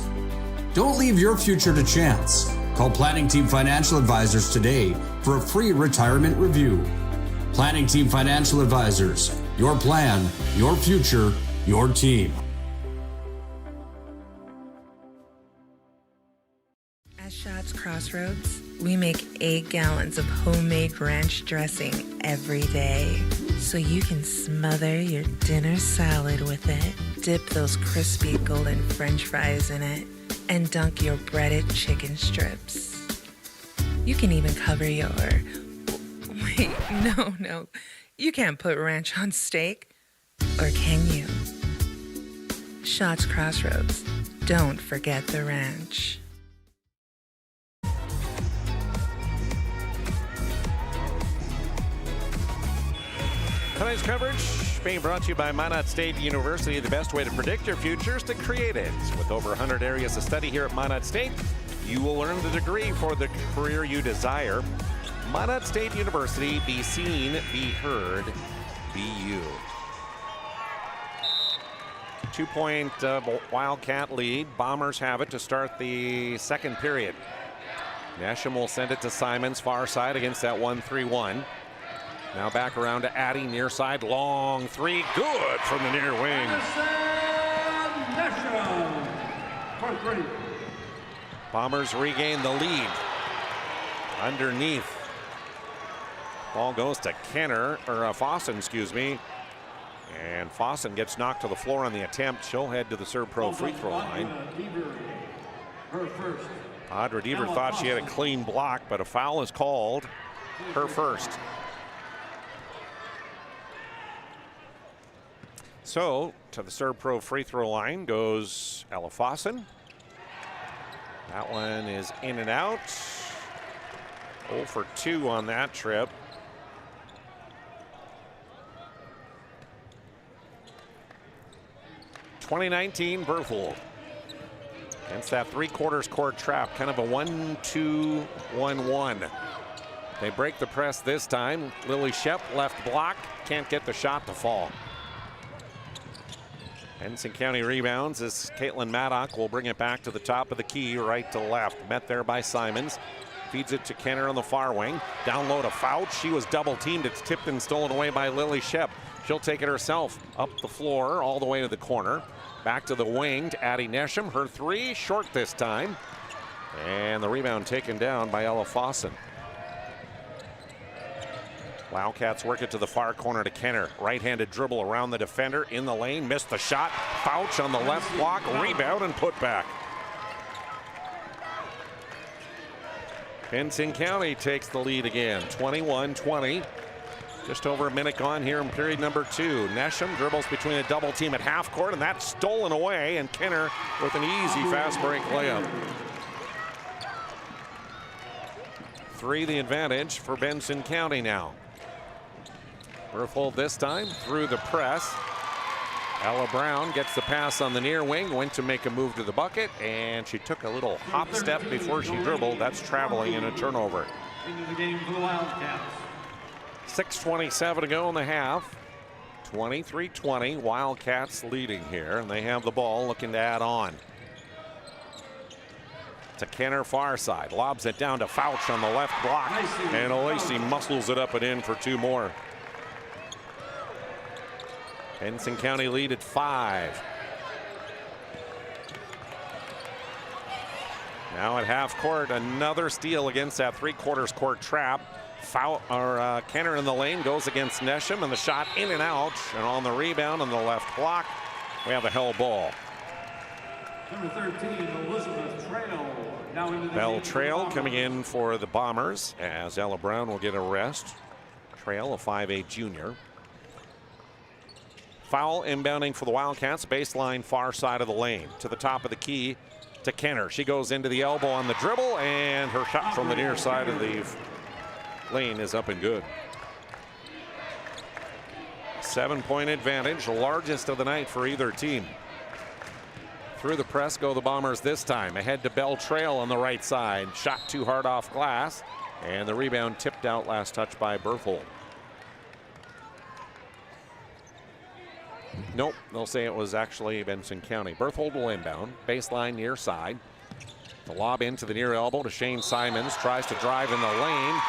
Don't leave your future to chance. Call Planning Team Financial Advisors today for a free retirement review. Planning Team Financial Advisors, your plan, your future, your team. At Schatz Crossroads, we make 8 gallons of homemade ranch dressing every day, so you can smother your dinner salad with it, dip those crispy golden French fries in it, and dunk your breaded chicken strips. You can even cover your... Wait, no. You can't put ranch on steak. Or can you? Schatz Crossroads. Don't forget the ranch. Tonight's coverage being brought to you by MINOT State University. The best way to predict your future is to create it. With over 100 areas to study here at MINOT State, you will earn the degree for the career you desire. MINOT State University, be seen, be heard, be you. 2-point Wildcat lead. Bombers have it to start the second period. Nesham will send it to Simons, far side against that 1-3-1. Now back around to Addy, near side, long three, good from the near wing. Bombers regain the lead. Underneath. Ball goes to Kenner, or Fossen, excuse me. And Fossen gets knocked to the floor on the attempt. She'll head to the ServePro free throw line. Audra Deaver thought she had a clean block, but a foul is called. Her first. So to the ServePro free throw line goes Ella Fossen. That one is in and out. 0 for 2 on that trip. '19 Berthold. Against that 3/4 court trap, kind of a 1-2-1-1. They break the press this time. Lily Shep left block, can't get the shot to fall. Benson County rebounds as Caitlin Maddock will bring it back to the top of the key, right to left. Met there by Simons. Feeds it to Kenner on the far wing. Down low to Fouch. She was double teamed. It's tipped and stolen away by Lily Shep. She'll take it herself up the floor all the way to the corner. Back to the wing to Addie Nesham. Her three, short this time. And the rebound taken down by Ella Fossen. Wildcats work it to the far corner to Kenner. Right-handed dribble around the defender in the lane. Missed the shot. Fouch on the left block. Rebound and put back. Benson County takes the lead again. 21-20. Just over a minute gone here in period number 2. Nesham dribbles between a double team at half court, and that's stolen away. And Kenner with an easy fast break layup. 3 the advantage for Benson County now. Berthold this time through the press. Ella Brown gets the pass on the near wing, went to make a move to the bucket, and she took a little hop step before she dribbled. That's traveling and a turnover. Into the game for the Wildcats. 6:27 to go in the half. 23-20. Wildcats leading here, and they have the ball looking to add on. To Kenner far side. Lobs it down to Fouch on the left block. And Lacey muscles it up and in for 2 more. Benson County lead at 5. Now at half court, another steal against that 3/4 court trap. Kenner in the lane goes against Nesham, and the shot in and out. And on the rebound on the left block, we have a hell ball. Number 13, Elizabeth Trail. Now into the Bell Trail coming in for the Bombers, as Ella Brown will get a rest. Trail, a 5'8" junior. Foul inbounding for the Wildcats, baseline far side of the lane. To the top of the key to Kenner. She goes into the elbow on the dribble, and her shot from the near side of the lane is up and good. 7-point advantage, the largest of the night for either team. Through the press go the Bombers this time. Ahead to Bell Trail on the right side. Shot too hard off glass, and the rebound tipped out last touch by Berthold. Nope, they'll say it was actually Benson County. Berthold will inbound, baseline near side. The lob into the near elbow to Shane Simons, tries to drive in the lane,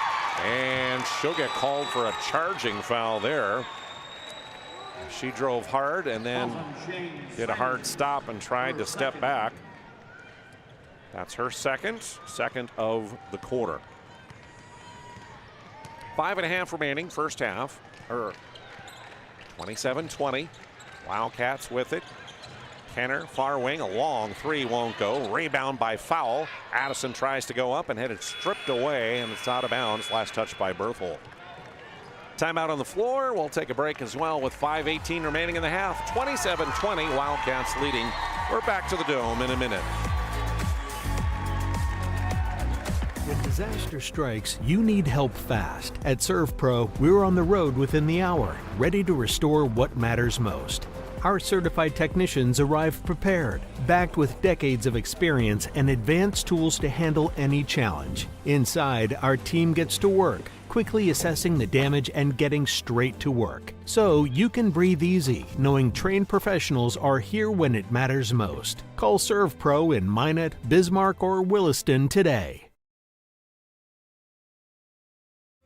and she'll get called for a charging foul there. She drove hard and then did a hard stop and tried to step back. That's her second of the quarter. 5.5 remaining, first half, or 27-20. Wildcats with it. Kenner, far wing, a long 3 won't go. Rebound by Foul. Addison tries to go up and had it stripped away, and it's out of bounds. Last touch by Berthold. Timeout on the floor. We'll take a break as well with 5:18 remaining in the half. 27-20, Wildcats leading. We're back to the Dome in a minute. When disaster strikes, you need help fast. At ServePro, we're on the road within the hour, ready to restore what matters most. Our certified technicians arrive prepared, backed with decades of experience and advanced tools to handle any challenge. Inside, our team gets to work, quickly assessing the damage and getting straight to work. So you can breathe easy, knowing trained professionals are here when it matters most. Call ServePro in Minot, Bismarck, or Williston today.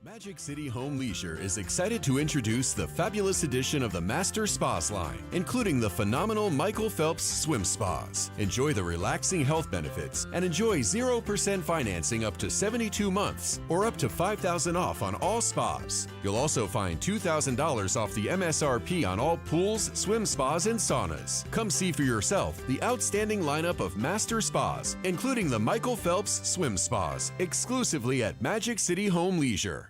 Magic City Home Leisure is excited to introduce the fabulous addition of the Master Spas line, including the phenomenal Michael Phelps Swim Spas. Enjoy the relaxing health benefits and enjoy 0% financing up to 72 months or up to $5,000 off on all spas. You'll also find $2,000 off the MSRP on all pools, swim spas, and saunas. Come see for yourself the outstanding lineup of Master Spas, including the Michael Phelps Swim Spas, exclusively at Magic City Home Leisure.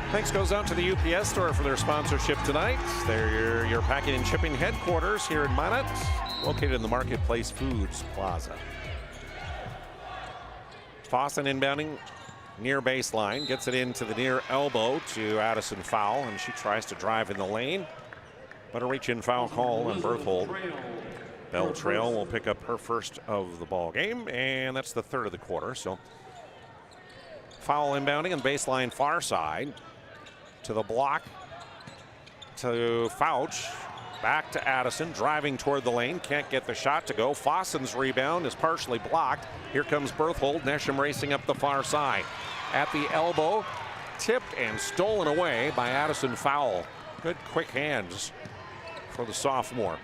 Thanks goes out to the UPS store for their sponsorship tonight. They're your packing and shipping headquarters here in Minot, located in the Marketplace Foods Plaza. Fossen inbounding near baseline, gets it into the near elbow to Addison Foul, and she tries to drive in the lane, but a reach-in foul call on Berthold. Bell Trail will pick up her first of the ball game, and that's the third of the quarter. So foul inbounding on baseline far side. To the block, to Fouch, back to Addison, driving toward the lane, can't get the shot to go. Fossen's rebound is partially blocked. Here comes Berthold, Nesham racing up the far side. At the elbow, tipped and stolen away by Addison Foul. Good quick hands for the sophomore.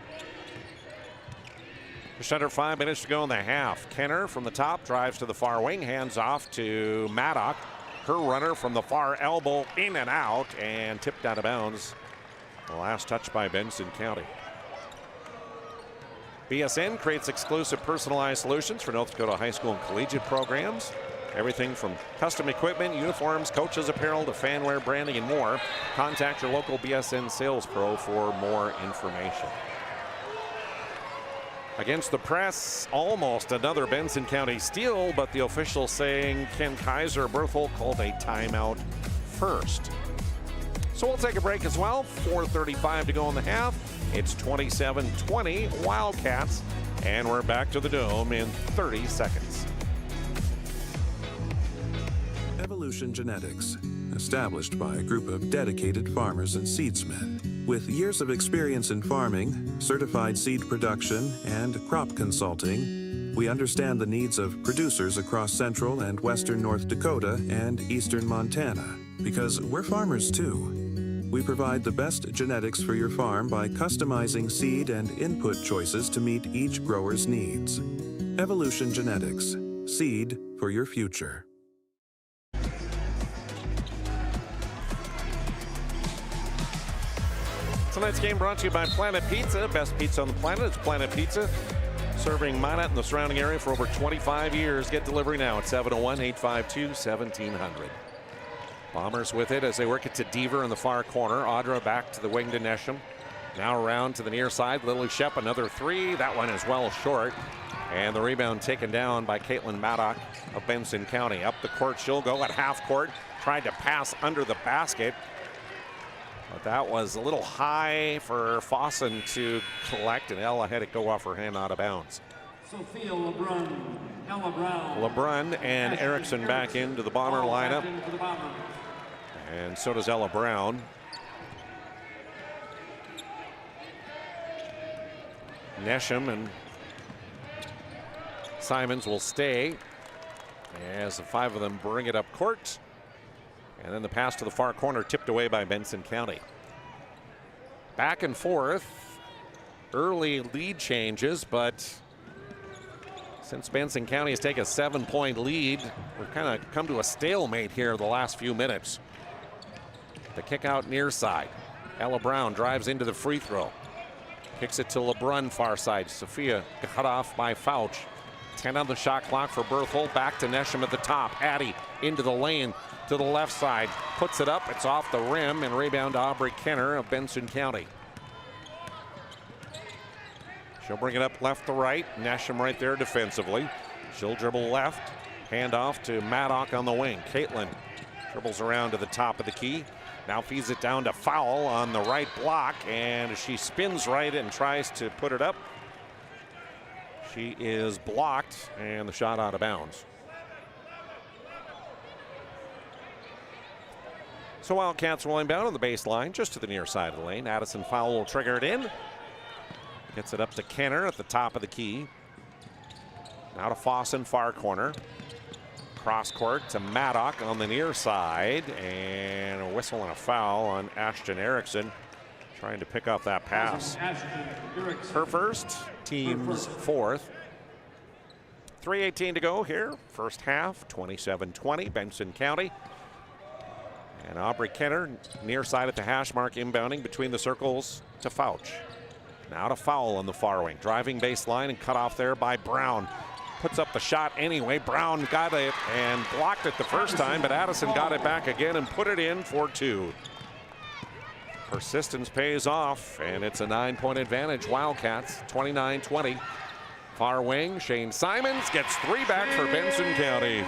Just under 5 minutes to go in the half. Kenner from the top drives to the far wing, hands off to Maddock. Her runner from the far elbow, in and out, and tipped out of bounds. The last touch by Benson County. BSN creates exclusive personalized solutions for North Dakota high school and collegiate programs. Everything from custom equipment, uniforms, coaches apparel to fanwear, branding, and more. Contact your local BSN sales pro for more information. Against the press, almost another Benson County steal, but the official saying Ken Kaiser Berthold called a timeout first. So we'll take a break as well. 4:35 to go in the half. It's 27-20 Wildcats, and we're back to the Dome in 30 seconds. Evolution Genetics, established by a group of dedicated farmers and seedsmen. With years of experience in farming, certified seed production, and crop consulting, we understand the needs of producers across central and western North Dakota and eastern Montana, because we're farmers too. We provide the best genetics for your farm by customizing seed and input choices to meet each grower's needs. Evolution Genetics, seed for your future. Tonight's game brought to you by Planet Pizza. Best pizza on the planet. It's Planet Pizza. Serving Minot and the surrounding area for over 25 years. Get delivery now at 701-852-1700. Bombers with it as they work it to Deaver in the far corner. Audra back to the wing to Nesham. Now around to the near side. Lily Shep, another three. That one is well short. And the rebound taken down by Caitlin Maddock of Benson County. Up the court, she'll go at half court. Tried to pass under the basket. But that was a little high for Fossen to collect, and Ella had it go off her hand out of bounds. Sophia LeBrun, Ella Brown. LeBrun and Erickson back into the Bomber lineup. And so does Ella Brown. Nesham and Simons will stay as the five of them bring it up court. And then the pass to the far corner tipped away by Benson County. Back and forth. Early lead changes, but since Benson County has taken a 7-point lead, we've kind of come to a stalemate here the last few minutes. The kick out near side. Ella Brown drives into the free throw. Kicks it to LeBrun far side. Sophia cut off by Fouch. 10 on the shot clock for Berthold. Back to Nesham at the top. Addy into the lane to the left side. Puts it up. It's off the rim and rebound to Aubrey Kenner of Benson County. She'll bring it up left to right. Nesham right there defensively. She'll dribble left. Hand off to Maddock on the wing. Caitlin dribbles around to the top of the key. Now feeds it down to Foul on the right block, and she spins right and tries to put it up. She is blocked, and the shot out of bounds. So Wildcats will inbound on the baseline, just to the near side of the lane. Addison Foul will trigger it in. Gets it up to Kenner at the top of the key. Now to Fossen, far corner. Cross court to Maddock on the near side, and a whistle and a foul on Ashton Erickson, trying to pick up that pass. Her first, team's fourth. 3:18 to go here, first half, 27-20, Benson County. And Aubrey Kenner, near side at the hash mark, inbounding between the circles to Fouch. Now to Foul on the far wing, driving baseline and cut off there by Brown. Puts up the shot anyway. Brown got it and blocked it the first time, but Addison got it back again and put it in for two. Persistence pays off, and it's a 9-point advantage. Wildcats, 29-20. Far wing, Shane Simons gets three back for Benson County.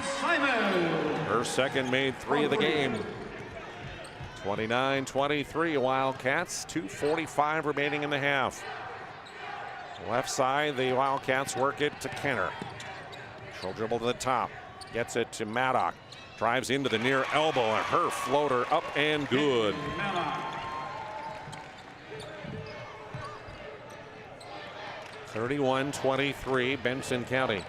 Her second made three of the game. 29-23 Wildcats, 2:45 remaining in the half. Left side, the Wildcats work it to Kenner. She'll dribble to the top, gets it to Maddock, drives into the near elbow, and her floater up and good. 31-23 Benson County.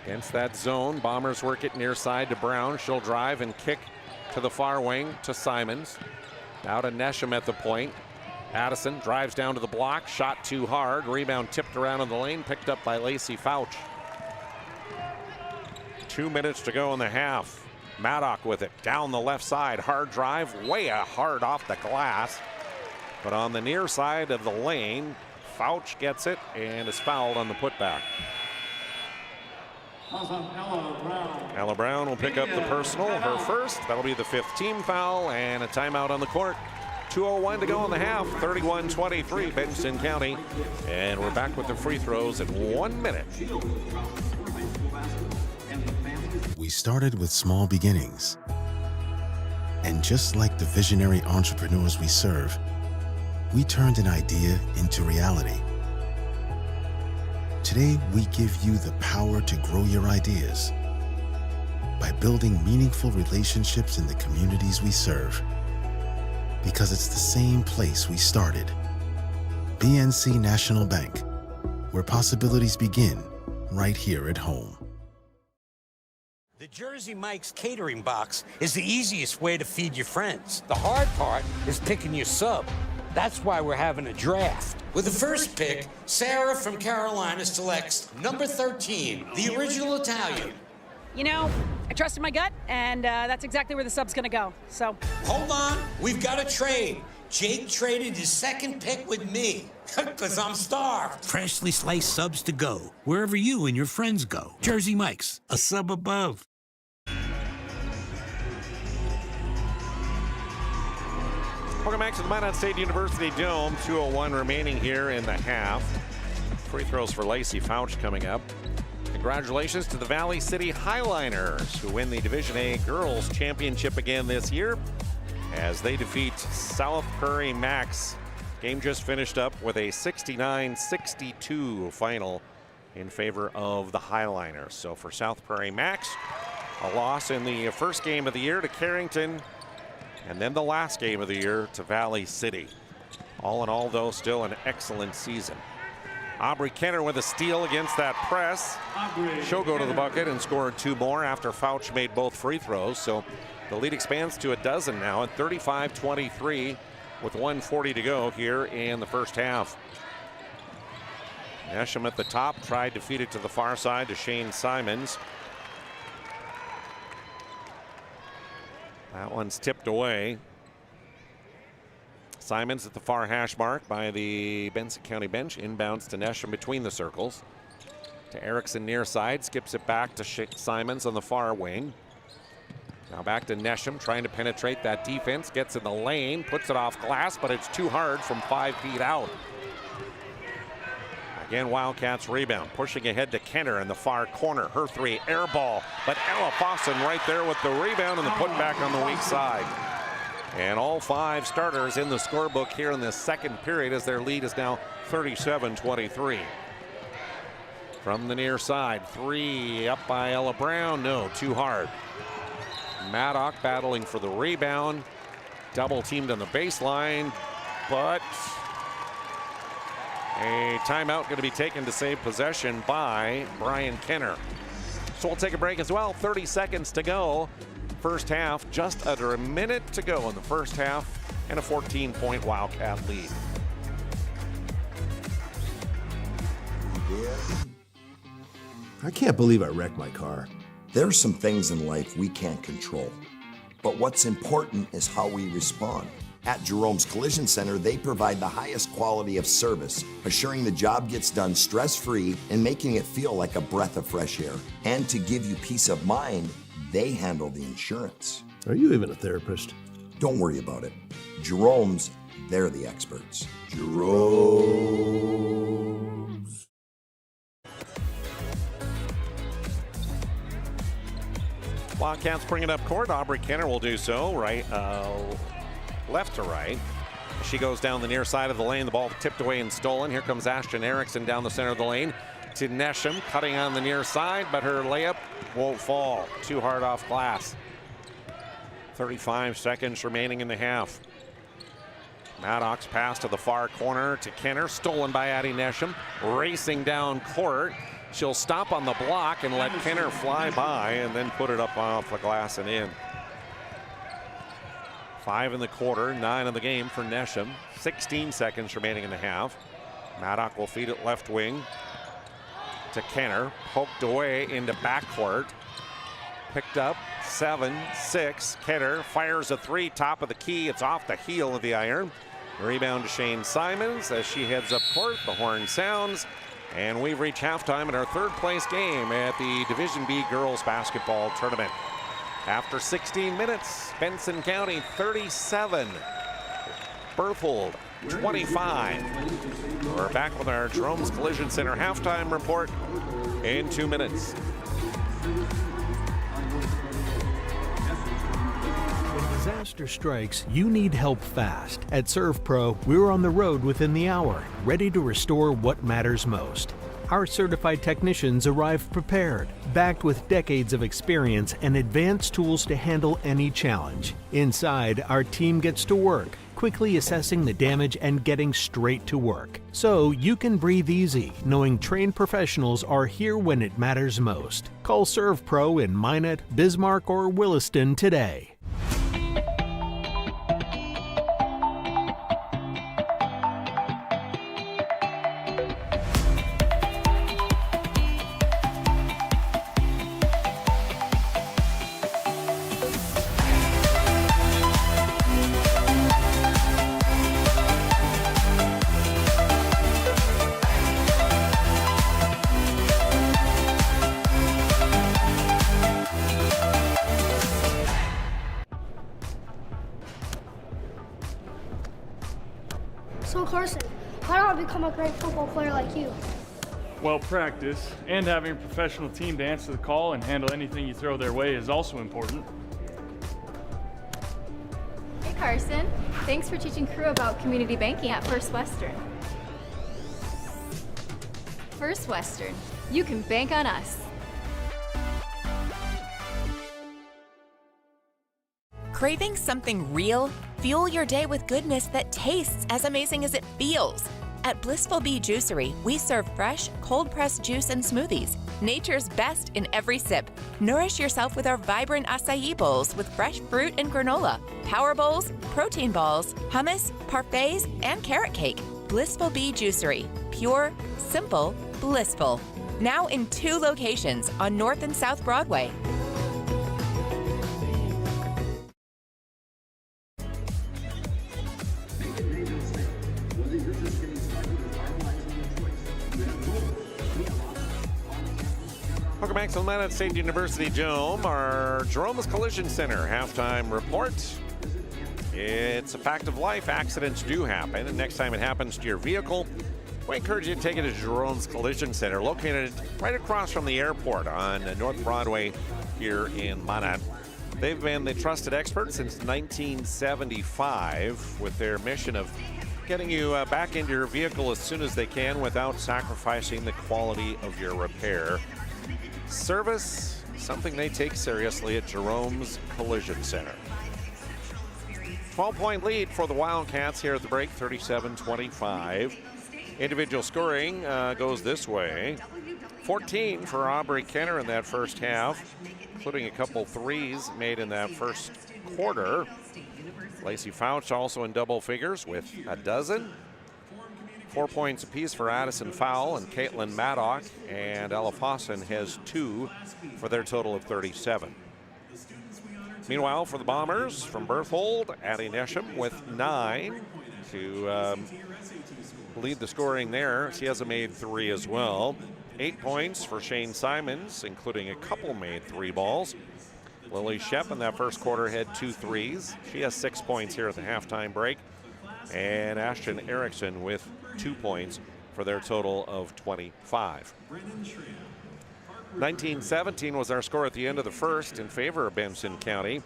Against that zone, Bombers work it near side to Brown. She'll drive and kick to the far wing to Simons. Now to Nesham at the point. Addison drives down to the block, shot too hard, rebound tipped around in the lane, picked up by Lacey Fouch. 2 minutes to go in the half. Maddock with it down the left side, hard drive, way hard off the glass. But on the near side of the lane, Fouch gets it and is fouled on the putback. Ella Brown will pick up the personal, her first. That'll be the 5th team foul and a timeout on the court. 2:01 to go in the half, 31-23 Benson County. And we're back with the free throws in 1 minute. We started with small beginnings. And just like the visionary entrepreneurs we serve, we turned an idea into reality. Today, we give you the power to grow your ideas by building meaningful relationships in the communities we serve. Because it's the same place we started. BNC National Bank, where possibilities begin right here at home. The Jersey Mike's catering box is the easiest way to feed your friends. The hard part is picking your sub. That's why we're having a draft. With the first pick, Sarah from Carolina selects number 13, the original Italian. You know, I trusted my gut, and that's exactly where the sub's gonna go, so. Hold on, we've got a trade. Jake traded his second pick with me, because I'm starved. Freshly sliced subs to go, wherever you and your friends go. Jersey Mike's, a sub above. Welcome back to the Minot State University Dome. 2:01 remaining here in the half. Free throws for Lacey Fouch coming up. Congratulations to the Valley City Highliners, who win the Division A Girls Championship again this year as they defeat South Prairie Max. Game just finished up with a 69-62 final in favor of the Highliners. So for South Prairie Max, a loss in the first game of the year to Carrington, and then the last game of the year to Valley City. All in all, though, still an excellent season. Aubrey Kenner with a steal against that press. She'll go to the bucket and score 2 more after Fouch made both free throws. So the lead expands to a dozen now at 35-23 with 1:40 to go here in the first half. Nesham at the top, tried to feed it to the far side to Shane Simons. That one's tipped away. Simons at the far hash mark by the Benson County bench. Inbounds to Nesham between the circles. To Erickson near side. Skips it back to Simons on the far wing. Now back to Nesham trying to penetrate that defense. Gets in the lane. Puts it off glass, but it's too hard from 5 feet out. Again, Wildcats rebound. Pushing ahead to Kenner in the far corner. Her 3, air ball. But Ella Fossen right there with the rebound and the putback on the weak side. And all 5 starters in the scorebook here in the second period as their lead is now 37-23. From the near side, 3 up by Ella Brown. No, too hard. Maddock battling for the rebound. Double teamed on the baseline, but a timeout going to be taken to save possession by Brian Kenner. So we'll take a break as well. 30 seconds to go. First half, just under a minute to go in the first half, and a 14-point Wildcat lead. I can't believe I wrecked my car. There are some things in life we can't control, but what's important is how we respond. At Jerome's Collision Center, they provide the highest quality of service, assuring the job gets done stress-free and making it feel like a breath of fresh air. And to give you peace of mind, they handle the insurance. Are you even a therapist? Don't worry about it. Jerome's, they're the experts. Jerome's. Wildcats bring it up court. Aubrey Kenner will do so. Left to right. She goes down the near side of the lane. The ball tipped away and stolen. Here comes Ashton Erickson down the center of the lane to Nesham, cutting on the near side, but her layup won't fall. Too hard off glass. 35 seconds remaining in the half. Maddock's pass to the far corner to Kenner, stolen by Addie Nesham, racing down court. She'll stop on the block and let Kenner fly by and then put it up off the glass and in. 5 in the quarter, 9 in the game for Nesham. 16 seconds remaining in the half. Maddock will feed it left wing to Kenner. Poked away into backcourt. Picked up 7-6. Kenner fires a three, top of the key. It's off the heel of the iron. Rebound to Shane Simons as she heads up court. The horn sounds. And we've reached halftime in our third place game at the Division B Girls Basketball Tournament. After 16 minutes, Benson County 37, Berthold 25. We're back with our Jerome's Collision Center halftime report in 2 minutes. When disaster strikes, you need help fast. At ServePro, we're on the road within the hour, ready to restore what matters most. Our certified technicians arrive prepared, backed with decades of experience and advanced tools to handle any challenge. Inside, our team gets to work, quickly assessing the damage and getting straight to work. So you can breathe easy, knowing trained professionals are here when it matters most. Call ServePro in Minot, Bismarck, or Williston today. So Carson, how do I become a great football player like you? Well, practice and having a professional team to answer the call and handle anything you throw their way is also important. Hey Carson, thanks for teaching crew about community banking at First Western. First Western, you can bank on us. Craving something real? Fuel your day with goodness that tastes as amazing as it feels. At Blissful Bee Juicery, we serve fresh, cold-pressed juice and smoothies, nature's best in every sip. Nourish yourself with our vibrant acai bowls with fresh fruit and granola, power bowls, protein balls, hummus, parfaits, and carrot cake. Blissful Bee Juicery. Pure, simple, blissful. Now in 2 locations on North and South Broadway. Welcome back to the Minot State University Dome, our Jerome's Collision Center halftime report. It's a fact of life. Accidents do happen, and next time it happens to your vehicle, we encourage you to take it to Jerome's Collision Center, located right across from the airport on North Broadway here in Minot. They've been the trusted expert since 1975 with their mission of getting you back into your vehicle as soon as they can without sacrificing the quality of your repair. Service, something they take seriously at Jerome's Collision Center. 12-point lead for the Wildcats here at the break, 37-25. Individual scoring goes this way. 14 for Aubrey Kenner in that first half, including a couple threes made in that first quarter. Lacey Fouch also in double figures with a dozen. 4 points apiece for Addison Fowle and Caitlin Maddock, and Ella Fossen has 2 for their total of 37. Meanwhile, for the Bombers, from Berthold, Addie Nesham with 9 to lead the scoring there. She has a made 3 as well. 8 points for Shane Simons, including a couple made 3 balls. Lily Shep in that first quarter had 2 threes. She has 6 points here at the halftime break. And Ashton Erickson with 2 points for their total of 25. 19-17 was our score at the end of the first in favor of Benson County.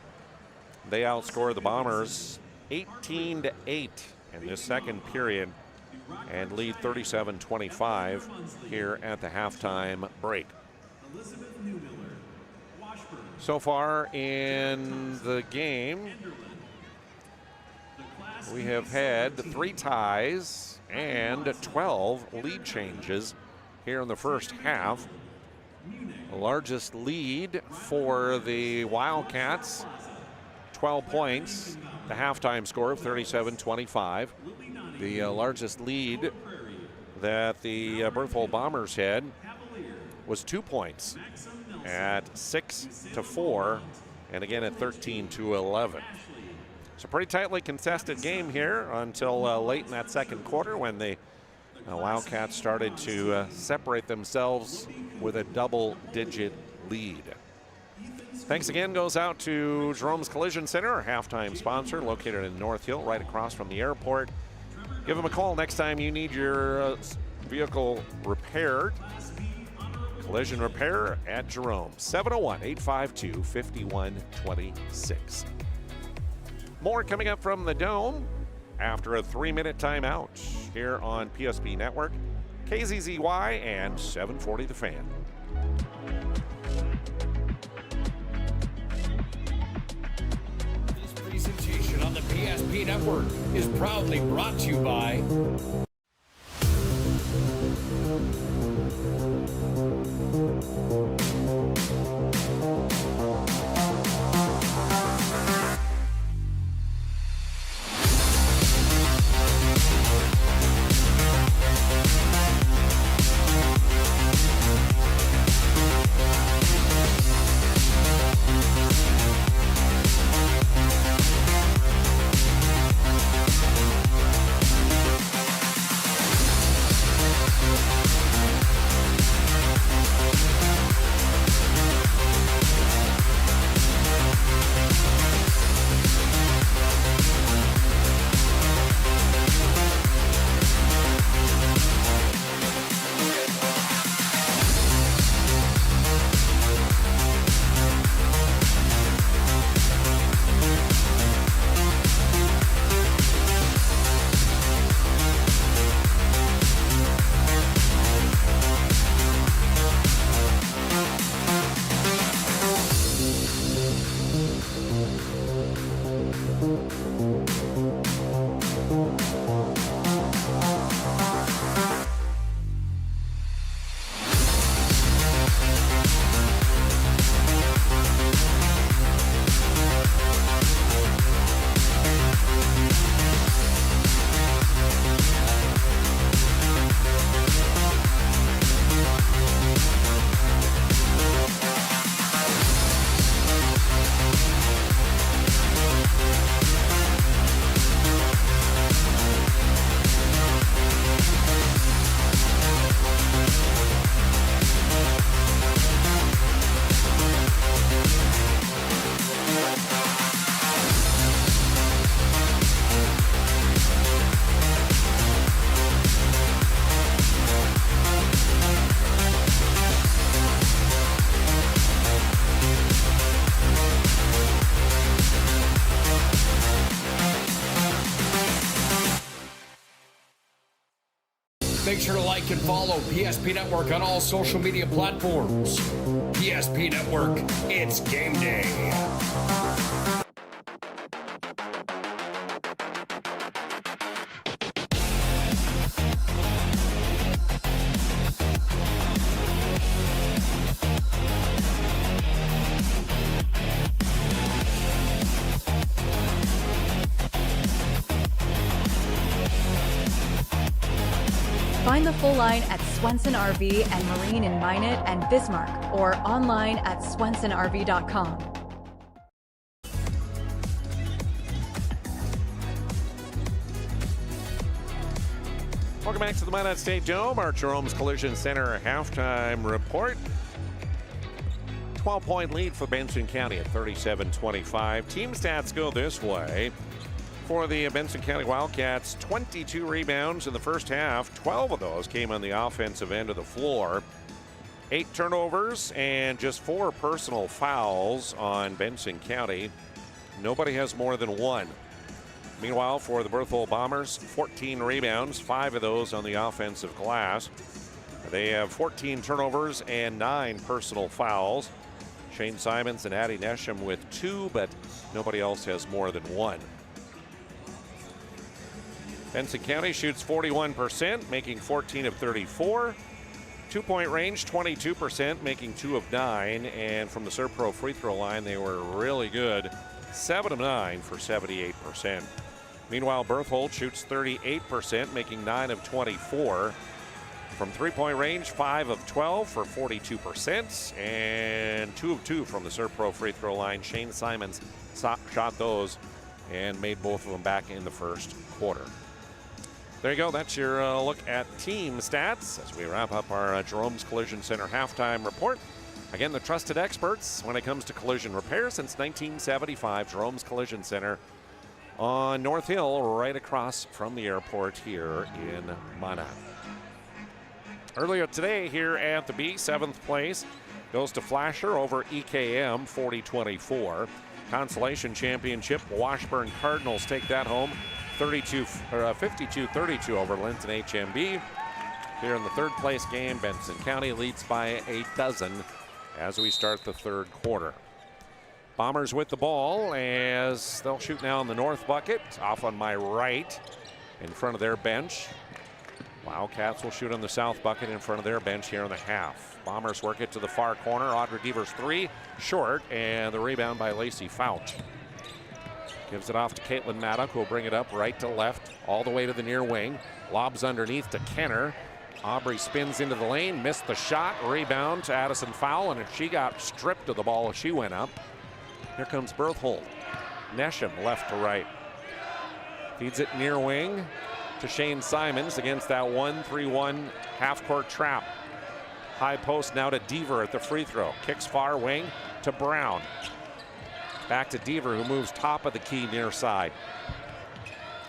They outscored the Bombers 18-8 in this second period and lead 37-25 here at the halftime break. So far in the game, we have had 3 ties and 12 lead changes here in the first half. The largest lead for the Wildcats, 12 points. The halftime score of 37-25. The largest lead that the Berthold Bombers had was 2 points at 6-4, and again at 13-11. It's a pretty tightly contested game here until late in that second quarter when the Wildcats started to separate themselves with a double-digit lead. Thanks again goes out to Jerome's Collision Center, our halftime sponsor, located in North Hill, right across from the airport. Give them a call next time you need your vehicle repaired. Collision repair at Jerome, 701-852-5126. More coming up from the Dome after a 3-minute timeout here on PSP Network, KZZY, and 740 The Fan. This presentation on the PSP Network is proudly brought to you by Make sure to like and follow PSP Network on all social media platforms. PSP Network, it's game day. Find the full line at Swenson RV and Marine in Minot and Bismarck, or online at swensonrv.com. Welcome back to the Minot State Dome, our Jerome's Collision Center halftime report. 12-point lead for Benson County at 37-25. Team stats go this way. For the Benson County Wildcats, 22 rebounds in the first half. 12 of those came on the offensive end of the floor. 8 turnovers and just 4 personal fouls on Benson County. Nobody has more than 1. Meanwhile, for the Berthold Bombers, 14 rebounds, 5 of those on the offensive glass. They have 14 turnovers and 9 personal fouls. Shane Simons and Addie Nesham with 2, but nobody else has more than 1. Benson County shoots 41%, making 14 of 34. 2-point range, 22%, making 2 of 9. And from the ServePro free throw line, they were really good, 7 of 9 for 78%. Meanwhile, Berthold shoots 38%, making 9 of 24. From three-point range, 5 of 12 for 42%, and 2 of 2 from the ServePro free throw line. Shane Simons shot those and made both of them back in the first quarter. There you go. That's your look at team stats as we wrap up our Jerome's Collision Center halftime report. Again, the trusted experts when it comes to collision repair since 1975. Jerome's Collision Center on North Hill, right across from the airport here in MINOT. Earlier today here at the B, 7th place goes to Flasher over EKM, 40-24. Consolation Championship, Washburn Cardinals take that home, 52-32 over Linton HMB. Here in the third place game, Benson County leads by a dozen as we start the third quarter. Bombers with the ball as they'll shoot now in the north bucket, off on my right in front of their bench. Wildcats will shoot on the south bucket in front of their bench here in the half. Bombers work it to the far corner. Audrey Devers 3, short, and the rebound by Lacey Fouch. Gives it off to Caitlin Maddock, who will bring it up right to left, all the way to the near wing. Lobs underneath to Kenner. Aubrey spins into the lane, missed the shot. Rebound to Addison Fowle, and she got stripped of the ball as she went up. Here comes Berthold. Nesham left to right. Feeds it near wing to Shane Simons against that 1-3-1 half-court trap. High post now to Deaver at the free throw. Kicks far wing to Brown. Back to Deaver, who moves top of the key near side.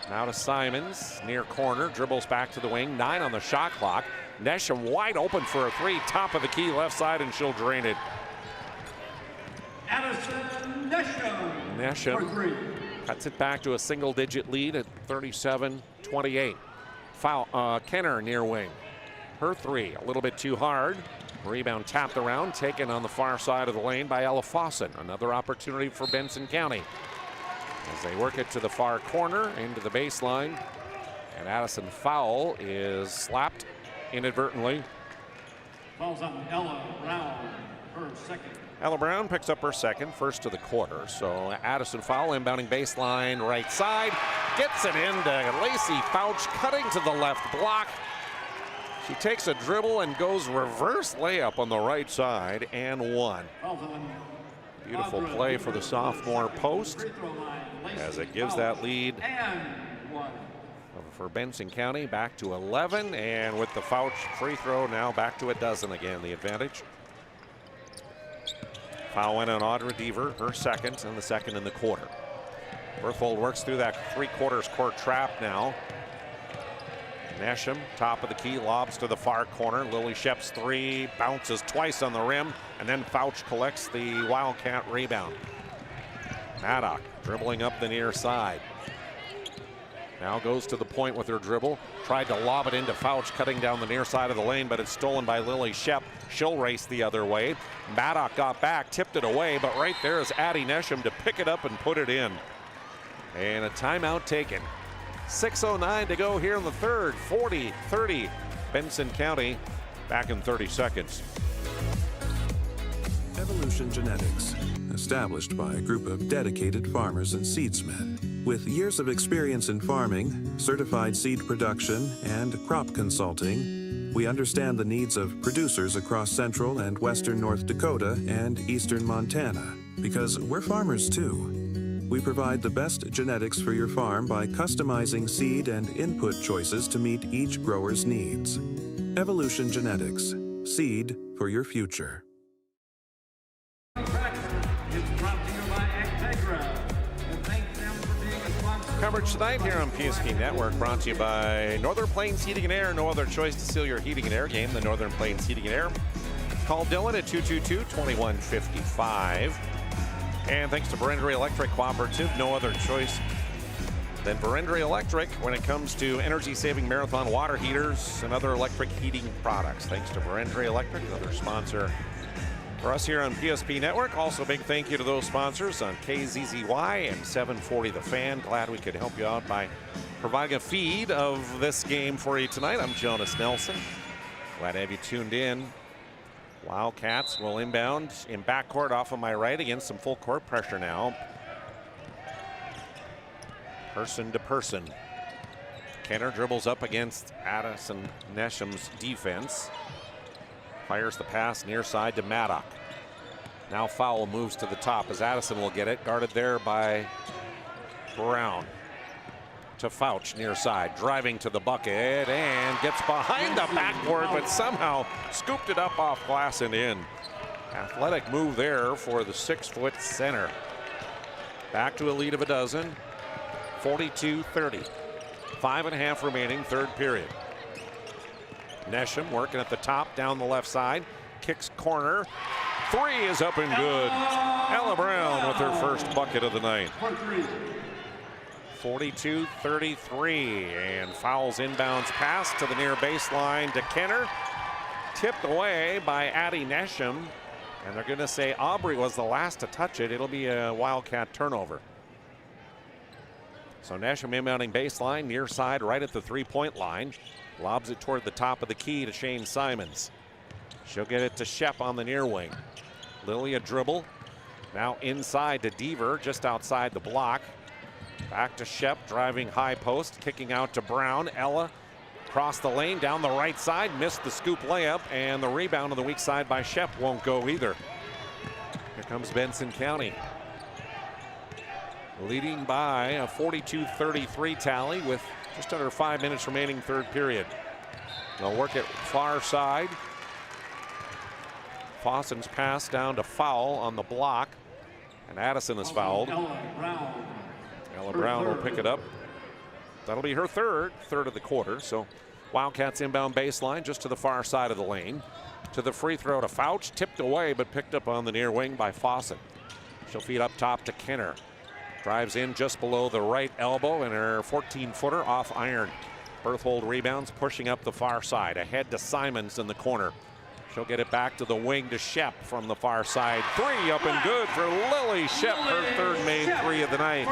Now to Simons, near corner, dribbles back to the wing. 9 on the shot clock. Nesham wide open for a 3, top of the key left side, and she'll drain it. Addison Nesham. Nesham cuts it back to a single-digit lead at 37-28. Kenner near wing. Her 3, a little bit too hard. Rebound tapped around, taken on the far side of the lane by Ella Fawcett. Another opportunity for Benson County as they work it to the far corner into the baseline. And Addison Fowle is slapped inadvertently. Fouls on Ella Brown, her second. Ella Brown picks up her second, first of the quarter. So Addison Fowle inbounding baseline right side. Gets it into Lacey Fouch, cutting to the left block. She takes a dribble and goes reverse layup on the right side and one. Beautiful play for the sophomore post as it gives that lead for Benson County back to 11, and with the Fouch free throw now back to a dozen again, the advantage. Foul went on Audrey Deaver, her second, and the second in the quarter. Berthold works through that three-quarters court trap now. Nesham, top of the key, lobs to the far corner. Lily Shep's 3 bounces twice on the rim, and then Fouch collects the Wildcat rebound. Maddock dribbling up the near side. Now goes to the point with her dribble. Tried to lob it into Fouch, cutting down the near side of the lane, but it's stolen by Lily Shep. She'll race the other way. Maddock got back, tipped it away, but right there is Addie Nesham to pick it up and put it in. And a timeout taken. 6:09 to go here in the third. 40-30 Benson County. Back in 30 seconds. Evolution Genetics, established by a group of dedicated farmers and seedsmen. With years of experience in farming, certified seed production, and crop consulting, we understand the needs of producers across central and western North Dakota and eastern Montana, because we're farmers too. We provide the best genetics for your farm by customizing seed and input choices to meet each grower's needs. Evolution Genetics, seed for your future. Coverage tonight here on PSP Network brought to you by Northern Plains Heating and Air. No other choice to seal your heating and air game than Northern Plains Heating and Air. Call Dylan at 222-2155. And thanks to Berendry Electric Cooperative, no other choice than Berendry Electric when it comes to energy-saving Marathon water heaters and other electric heating products. Thanks to Berendry Electric, another sponsor for us here on PSP Network. Also, big thank you to those sponsors on KZZY and 740 The Fan. Glad we could help you out by providing a feed of this game for you tonight. I'm Jonas Nelson. Glad to have you tuned in. Wildcats will inbound in backcourt off of my right against some full court pressure now. Person to person. Kenner dribbles up against Addison Nesham's defense. Fires the pass near side to Maddock. Now foul moves to the top as Addison will get it. Guarded there by Brown. To Fouch near side. Driving to the bucket and gets behind the backboard, but somehow scooped it up off glass and in. Athletic move there for the 6-foot center. Back to a lead of a dozen. 42-30. 5.5 remaining, third period. Nesham working at the top, down the left side. Kicks corner. Three is up and good. Ella Brown with her first bucket of the night. 42-33. And fouls inbounds pass to the near baseline to Kenner. Tipped away by Addie Nesham. And they're going to say Aubrey was the last to touch it. It'll be a Wildcat turnover. So Nesham inbounding baseline, near side, right at the three-point line. Lobs it toward the top of the key to Shane Simons. She'll get it to Shep on the near wing. Lily a dribble. Now inside to Deaver, just outside the block. Back to Shep, driving high post, kicking out to Brown. Ella across the lane, down the right side, missed the scoop layup, and the rebound on the weak side by Shep won't go either. Here comes Benson County, leading by a 42-33 tally with just under 5 minutes remaining, third period. They'll work it far side. Fawson's pass down to Foul on the block, and Addison is fouled. Ella Brown will pick it up. That'll be her third of the quarter. So Wildcats inbound baseline just to the far side of the lane. To the free throw to Fouch, tipped away but picked up on the near wing by Fawcett. She'll feed up top to Kenner. Drives in just below the right elbow and her 14-footer off iron. Berthold rebounds, pushing up the far side. Ahead to Simons in the corner. She'll get it back to the wing to Shep from the far side. Three up and good for Lily Shep, her third made three of the night.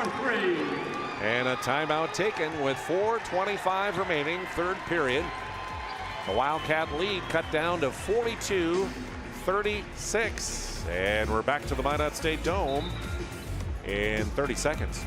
And a timeout taken with 4:25 remaining, third period. The Wildcat lead cut down to 42-36. And we're back to the Minot State Dome in 30 seconds.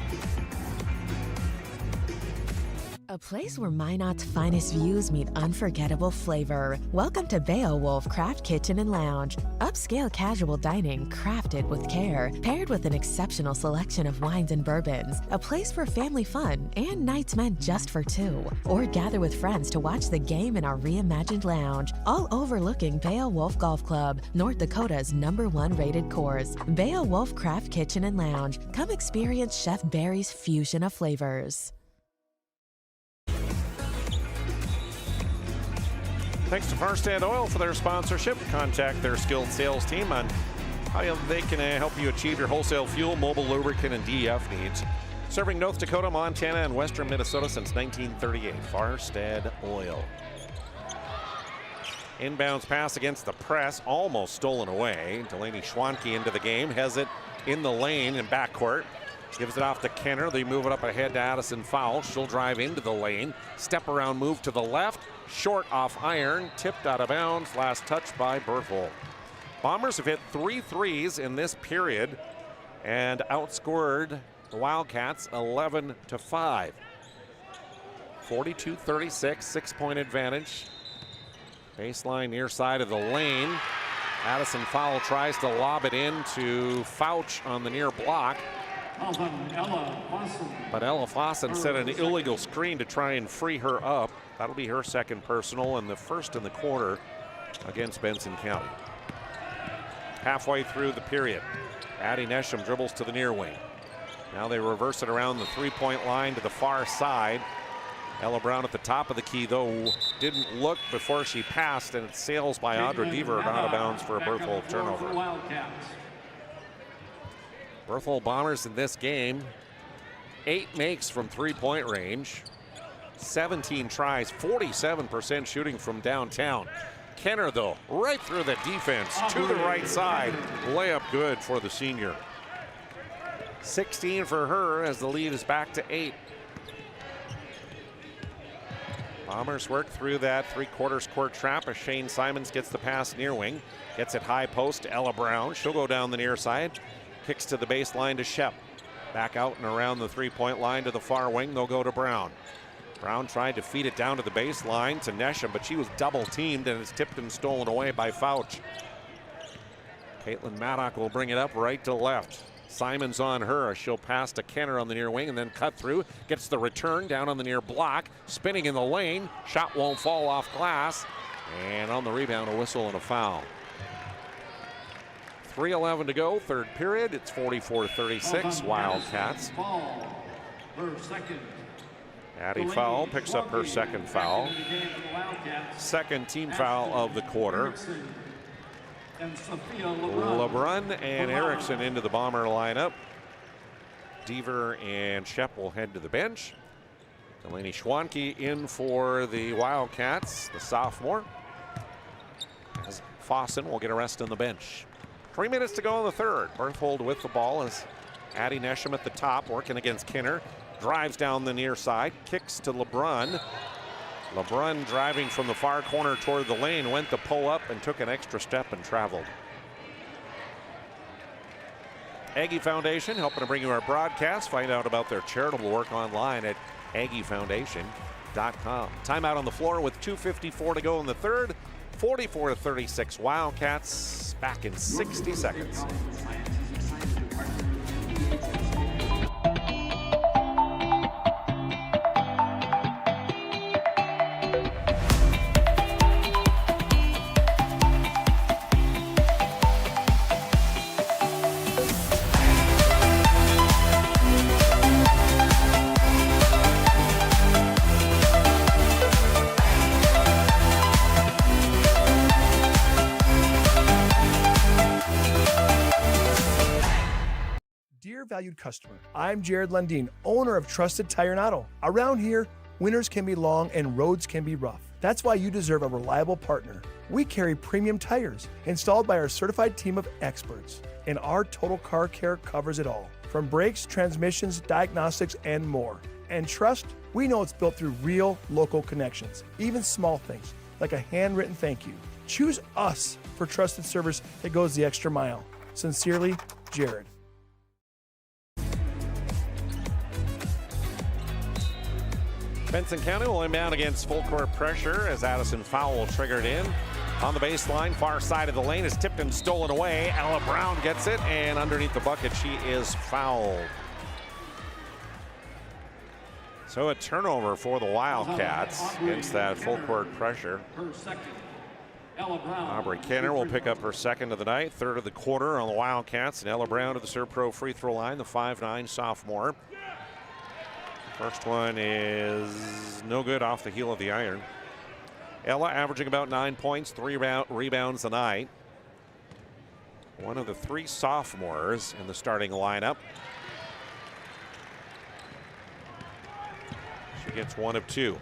A place where Minot's finest views meet unforgettable flavor. Welcome to Beowulf Craft Kitchen and Lounge. Upscale casual dining crafted with care, paired with an exceptional selection of wines and bourbons. A place for family fun and nights meant just for two. Or gather with friends to watch the game in our reimagined lounge, all overlooking Beowulf Golf Club, North Dakota's #1 rated course. Beowulf Craft Kitchen and Lounge. Come experience Chef Barry's fusion of flavors. Thanks to Far Stand Oil for their sponsorship. Contact their skilled sales team on how they can help you achieve your wholesale fuel, mobile lubricant, and DEF needs. Serving North Dakota, Montana, and western Minnesota since 1938. Farstad Oil. Inbounds pass against the press, almost stolen away. Delaney Schwanke into the game, has it in the lane and backcourt. Gives it off to Kenner. They move it up ahead to Addison Foul. She'll drive into the lane. Step around move to the left. Short off iron. Tipped out of bounds. Last touch by Berthold. Bombers have hit 3 threes in this period and outscored the Wildcats 11-5. 42-36, 6-point advantage. Baseline near side of the lane. Addison Foul tries to lob it in to Fouch on the near block. But Ella Fossen set an illegal screen to try and free her up. That'll be her second personal and the first in the quarter against Benson County. Halfway through the period, Addie Nesham dribbles to the near wing. Now they reverse it around the three-point line to the far side. Ella Brown at the top of the key, though, didn't look before she passed, and it sails by Audra Deaver and out of bounds for a Berthold turnover. Berthold Bombers in this game, 8 makes from three-point range, 17 tries, 47% shooting from downtown. Kenner, though, right through the defense to the right side. Layup good for the senior. 16 for her as the lead is back to 8. Bombers work through that three-quarters court trap as Shane Simons gets the pass near wing. Gets it high post to Ella Brown. She'll go down the near side. Kicks to the baseline to Shep. Back out and around the three-point line to the far wing. They'll go to Brown. Brown tried to feed it down to the baseline to Nesham, but she was double-teamed and is tipped and stolen away by Fouch. Caitlin Maddock will bring it up right to left. Simons on her. She'll pass to Kenner on the near wing and then cut through. Gets the return down on the near block. Spinning in the lane. Shot won't fall off glass. And on the rebound, a whistle and a foul. 3:11 to go, third period. It's 44-36, Wildcats. Addie Fowl picks up her second foul. Second team foul of the quarter. LeBrun and Erickson into the Bomber lineup. Deaver and Shep will head to the bench. Delaney Schwanke in for the Wildcats, the sophomore. As Fossen will get a rest on the bench. 3 minutes to go in the third. Berthold with the ball as Addie Nesham at the top, working against Kinner. Drives down the near side, kicks to LeBrun. LeBrun driving from the far corner toward the lane, went to pull up and took an extra step and traveled. Aggie Foundation helping to bring you our broadcast. Find out about their charitable work online at aggiefoundation.com. Timeout on the floor with 2:54 to go in the third. 44-36 Wildcats. Back in 60 seconds. Valued customer. I'm Jared Lundeen, owner of Trusted Tire and Auto. Around here, winters can be long and roads can be rough. That's why you deserve a reliable partner. We carry premium tires installed by our certified team of experts, and our total car care covers it all, from brakes, transmissions, diagnostics, and more. And trust, we know it's built through real local connections, even small things like a handwritten thank you. Choose us for trusted service that goes the extra mile. Sincerely, Jared. Benson County will inbound against full court pressure as Addison Fowle triggered in. On the baseline, far side of the lane is tipped and stolen away. Ella Brown gets it, and underneath the bucket, she is fouled. So a turnover for the Wildcats against that full court pressure. Aubrey Kenner will pick up her second of the night, third of the quarter on the Wildcats, and Ella Brown to the ServePro free throw line, the 5'9" sophomore. First one is no good off the heel of the iron. Ella averaging about 9 points, 3 rebounds a night. One of the 3 sophomores in the starting lineup. She gets 1 of 2.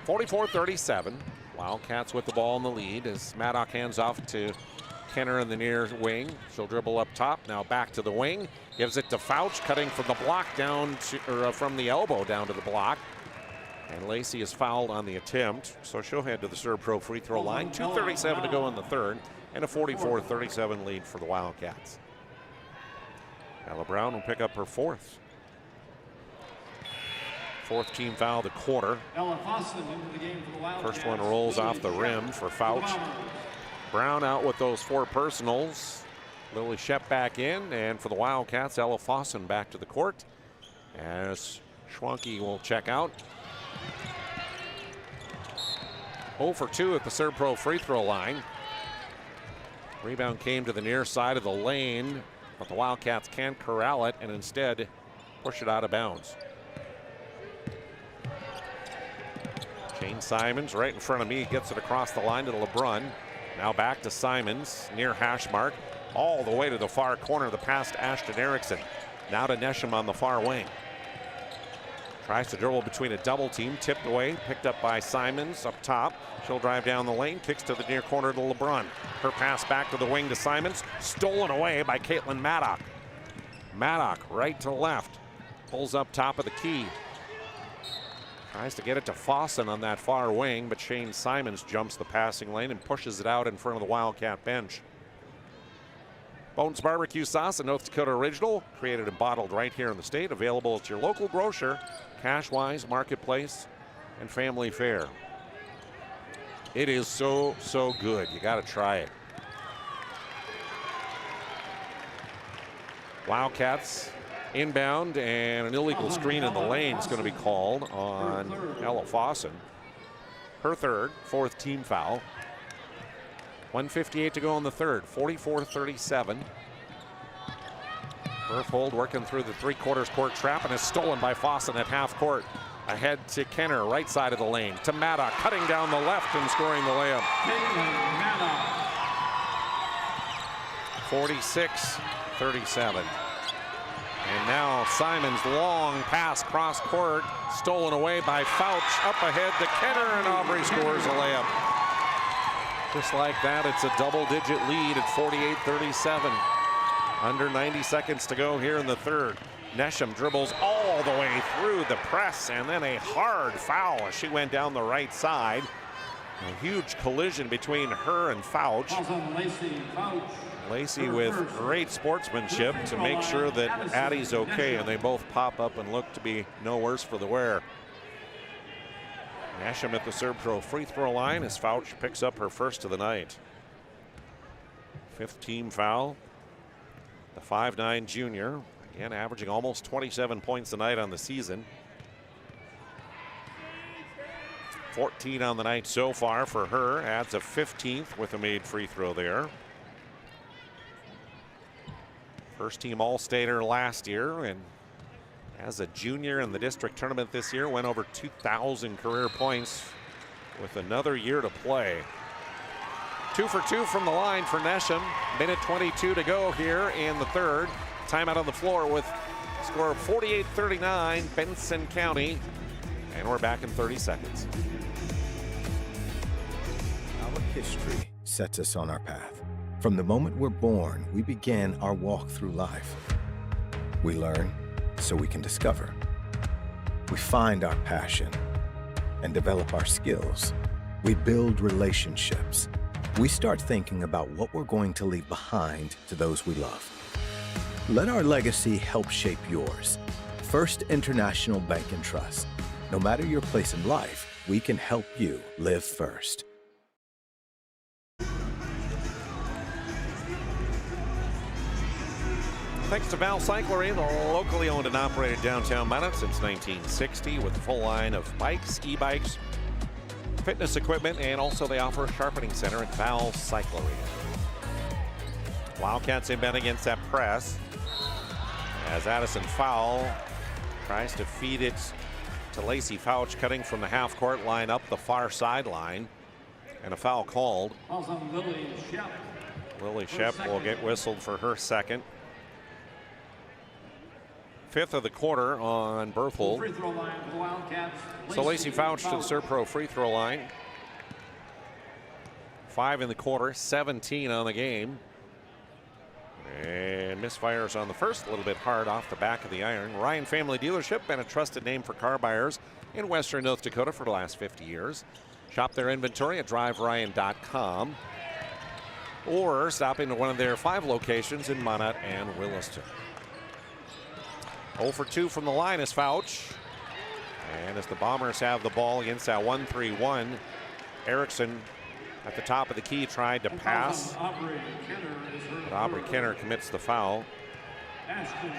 44-37. Wildcats with the ball in the lead as Maddock hands off to Kenner in the near wing. She'll dribble up top, now back to the wing. Gives it to Fouch, cutting from the block down to, or from the elbow down to the block. And Lacey is fouled on the attempt, so she'll head to the ServePro free throw line. 2:37 to go in the third, and a 44-37 lead for the Wildcats. Ella Brown will pick up her fourth. Fourth team foul of the quarter. First one rolls off the rim for Fouch. Brown out with those 4 personals. Lily Shep back in, and for the Wildcats, Ella Fossen back to the court as Schwanke will check out. 0 for 2 at the ServePro free throw line. Rebound came to the near side of the lane, but the Wildcats can't corral it and instead push it out of bounds. Jane Simons right in front of me gets it across the line to LeBrun. Now back to Simons near hash mark. All the way to the far corner, the pass to Ashton Erickson. Now to Nesham on the far wing. Tries to dribble between a double team, tipped away, picked up by Simons up top. She'll drive down the lane, kicks to the near corner to LeBrun. Her pass back to the wing to Simons, stolen away by Caitlin Maddock. Maddock right to left, pulls up top of the key. Tries to get it to Fossen on that far wing, but Shane Simons jumps the passing lane and pushes it out in front of the Wildcat bench. Bones barbecue sauce, a North Dakota original, created and bottled right here in the state. Available at your local grocer, Cashwise, Marketplace, and Family Fare. It is so, so good. You got to try it. Wildcats inbound, and an illegal screen in the lane is going to be called on Ella Fossen. Her third, fourth team foul. 1:58 to go in the third, 44-37. Berthold working through the three-quarters court trap and is stolen by Fossen at half court. Ahead to Kenner, right side of the lane. To Maddox, cutting down the left and scoring the layup. 46-37. And now Simon's long pass cross court, stolen away by Fouch. Up ahead to Kenner, and Aubrey scores a layup. Just like that, it's a double-digit lead at 48-37. Under 90 seconds to go here in the third. Nesham dribbles all the way through the press, and then a hard foul as she went down the right side. A huge collision between her and Fouch. Lacey with great sportsmanship to make sure that Addie's okay, and they both pop up and look to be no worse for the wear. Nasham at the ServePro free throw line as Fouch picks up her first of the night. Fifth team foul. The 5'9" junior, again averaging almost 27 points a night on the season. 14 on the night so far for her, adds a 15th with a made free throw there. First team All-Stater last year, and as a junior in the district tournament this year, went over 2,000 career points with another year to play. 2 for 2 from the line for Nesham. Minute 22 to go here in the third. Timeout on the floor with a score of 48-39, Benson County. And we're back in 30 seconds. Our history sets us on our path. From the moment we're born, we begin our walk through life. We learn so we can discover. We find our passion and develop our skills. We build relationships. We start thinking about what we're going to leave behind to those we love. Let our legacy help shape yours. First International Bank and Trust. No matter your place in life, we can help you live first. Thanks to Val Cyclery, the locally owned and operated downtown Minot since 1960, with a full line of bikes, e-bikes, fitness equipment, and also they offer a sharpening center at Val Cyclery. Wildcats inbound against that press as Addison Fowl tries to feed it to Lacey Fouch, cutting from the half-court line up the far sideline, and a foul called. Lily Shep will get whistled for her second. Fifth of the quarter on Berthold. So Lacey Fouch to the ServePro free throw line. 5 in the quarter, 17 on the game. And misfires on the first, a little bit hard off the back of the iron. Ryan Family Dealership, been a trusted name for car buyers in Western North Dakota for the last 50 years. Shop their inventory at driveryan.com or stop into one of their 5 locations in Minot and Williston. 0 for 2 from the line is Fouch. And as the Bombers have the ball against that 1-3-1, Erickson at the top of the key tried to pass, but Aubrey Kenner commits the foul,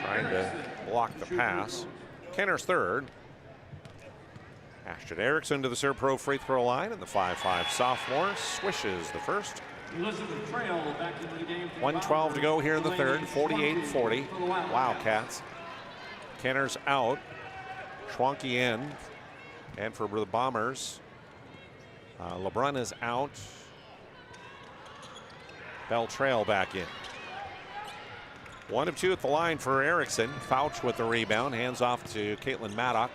trying to block the pass. Kenner's third. Ashton Erickson to the ServePro free throw line, and the 5'5" sophomore swishes the first. 1:12 to go here in the third, 48-40, Wildcats. Kenner's out, Schwanke in, and for the Bombers, LeBrun is out, Beltrail back in. 1 of 2 at the line for Erickson. Fouch with the rebound, hands off to Caitlin Maddock.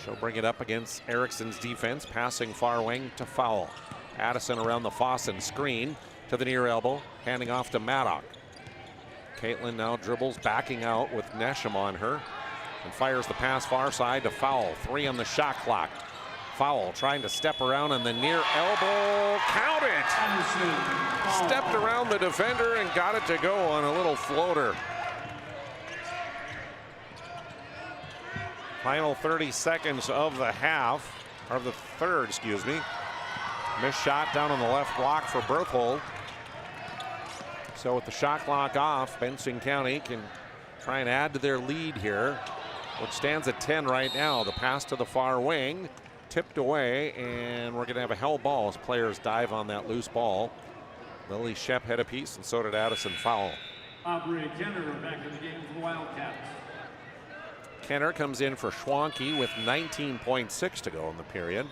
She'll bring it up against Erickson's defense, passing far wing to Fowl. Addison around the Fossen screen to the near elbow, handing off to Maddock. Caitlin now dribbles, backing out with Nesham on her, and fires the pass far side to Fowl. 3 on the shot clock. Foul trying to step around on the near elbow. Count it! Stepped around the defender and got it to go on a little floater. Final 30 seconds of the half, or the third, excuse me. Missed shot down on the left block for Berthold. So with the shot clock off, Benson County can try and add to their lead here, which stands at 10 right now. The pass to the far wing, tipped away, and we're going to have a hell ball as players dive on that loose ball. Lily Shep had a piece, and so did Addison Fowl. Aubrey Kenner back in the game for the Wildcats. Kenner comes in for Schwanke with 19.6 to go in the period.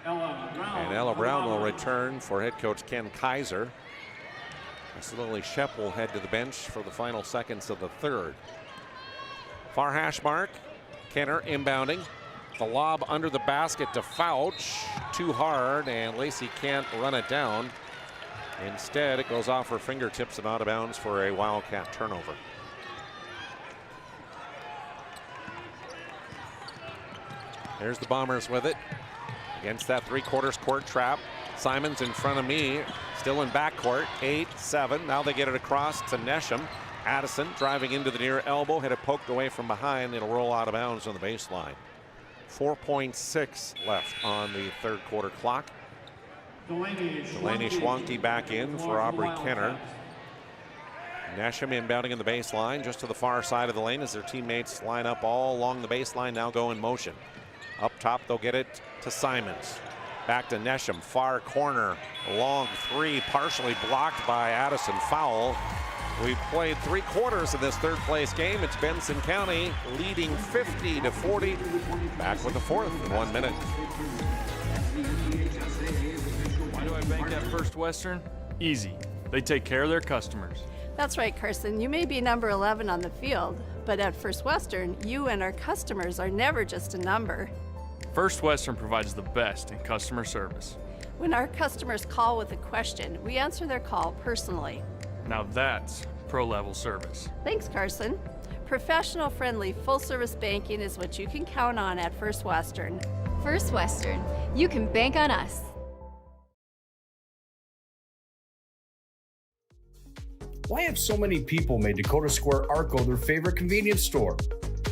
And Ella Brown will return for head coach Ken Kaiser. As Lily Shep will head to the bench for the final seconds of the third. Far hash mark, Kenner inbounding. The lob under the basket to Fouch, too hard, and Lacey can't run it down. Instead, it goes off her fingertips and out of bounds for a Wildcat turnover. There's the Bombers with it. Against that three-quarters court trap. Simons in front of me, still in backcourt, 8-7. Now they get it across to Nesham. Addison driving into the near elbow, had it poked away from behind. It'll roll out of bounds on the baseline. 4.6 left on the third quarter clock. Delaney Schwanke back in for Aubrey Kenner. Nesham inbounding in the baseline, just to the far side of the lane as their teammates line up all along the baseline, now go in motion. Up top, they'll get it to Simons. Back to Nesham, far corner, long three, partially blocked by Addison Fowl. We've played 3 quarters of this third place game. It's Benson County leading 50-40. Back with the fourth in 1 minute. Why do I bank at First Western? Easy. They take care of their customers. That's right, Carson. You may be number 11 on the field, but at First Western, you and our customers are never just a number. First Western provides the best in customer service. When our customers call with a question, we answer their call personally. Now that's pro-level service. Thanks, Carson. Professional, friendly, full-service banking is what you can count on at First Western. First Western, you can bank on us. Why have so many people made Dakota Square Arco their favorite convenience store?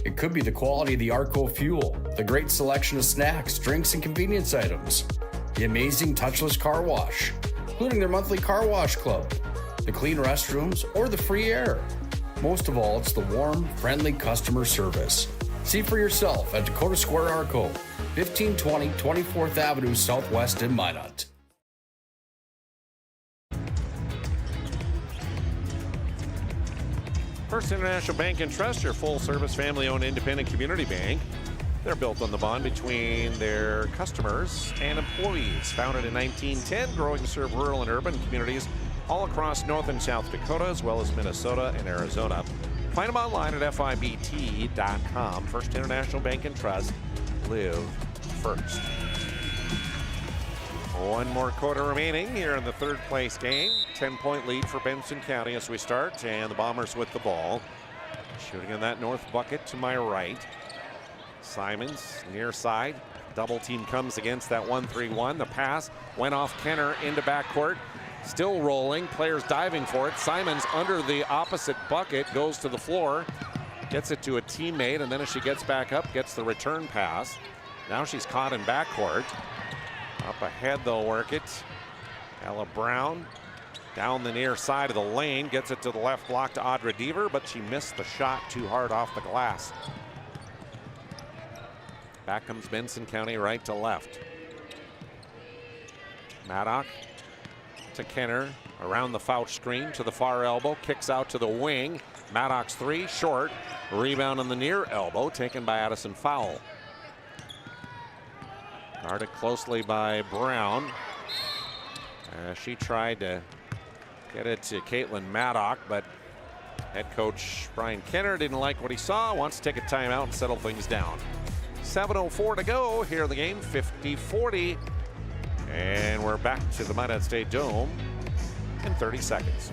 It could be the quality of the Arco fuel, the great selection of snacks, drinks, and convenience items, the amazing touchless car wash, including their monthly car wash club, the clean restrooms, or the free air. Most of all, it's the warm, friendly customer service. See for yourself at Dakota Square Arco, 1520 24th Avenue Southwest in Minot. First International Bank and Trust, your full-service, family-owned, independent community bank. They're built on the bond between their customers and employees. Founded in 1910, growing to serve rural and urban communities all across North and South Dakota, as well as Minnesota and Arizona. Find them online at FIBT.com. First International Bank and Trust. Live first. 1 more quarter remaining here in the third place game. 10-point lead for Benson County as we start, and the Bombers with the ball. Shooting in that north bucket to my right. Simons near side. Double team comes against that 1-3-1. The pass went off Kenner into backcourt. Still rolling, players diving for it. Simons under the opposite bucket, goes to the floor, gets it to a teammate, and then as she gets back up, gets the return pass. Now she's caught in backcourt. Up ahead, they'll work it. Ella Brown down the near side of the lane, gets it to the left block to Audra Deaver, but she missed the shot too hard off the glass. Back comes Benson County right to left. Maddock to Kenner, around the foul screen to the far elbow, kicks out to the wing. Maddock's three, short. Rebound on the near elbow, taken by Addison Fowl. Guarded closely by Brown. She tried to get it to Caitlin Maddock, but head coach Brian Kenner didn't like what he saw, wants to take a timeout and settle things down. 7:04 to go here in the game, 50-40. And we're back to the Minot State Dome in 30 seconds.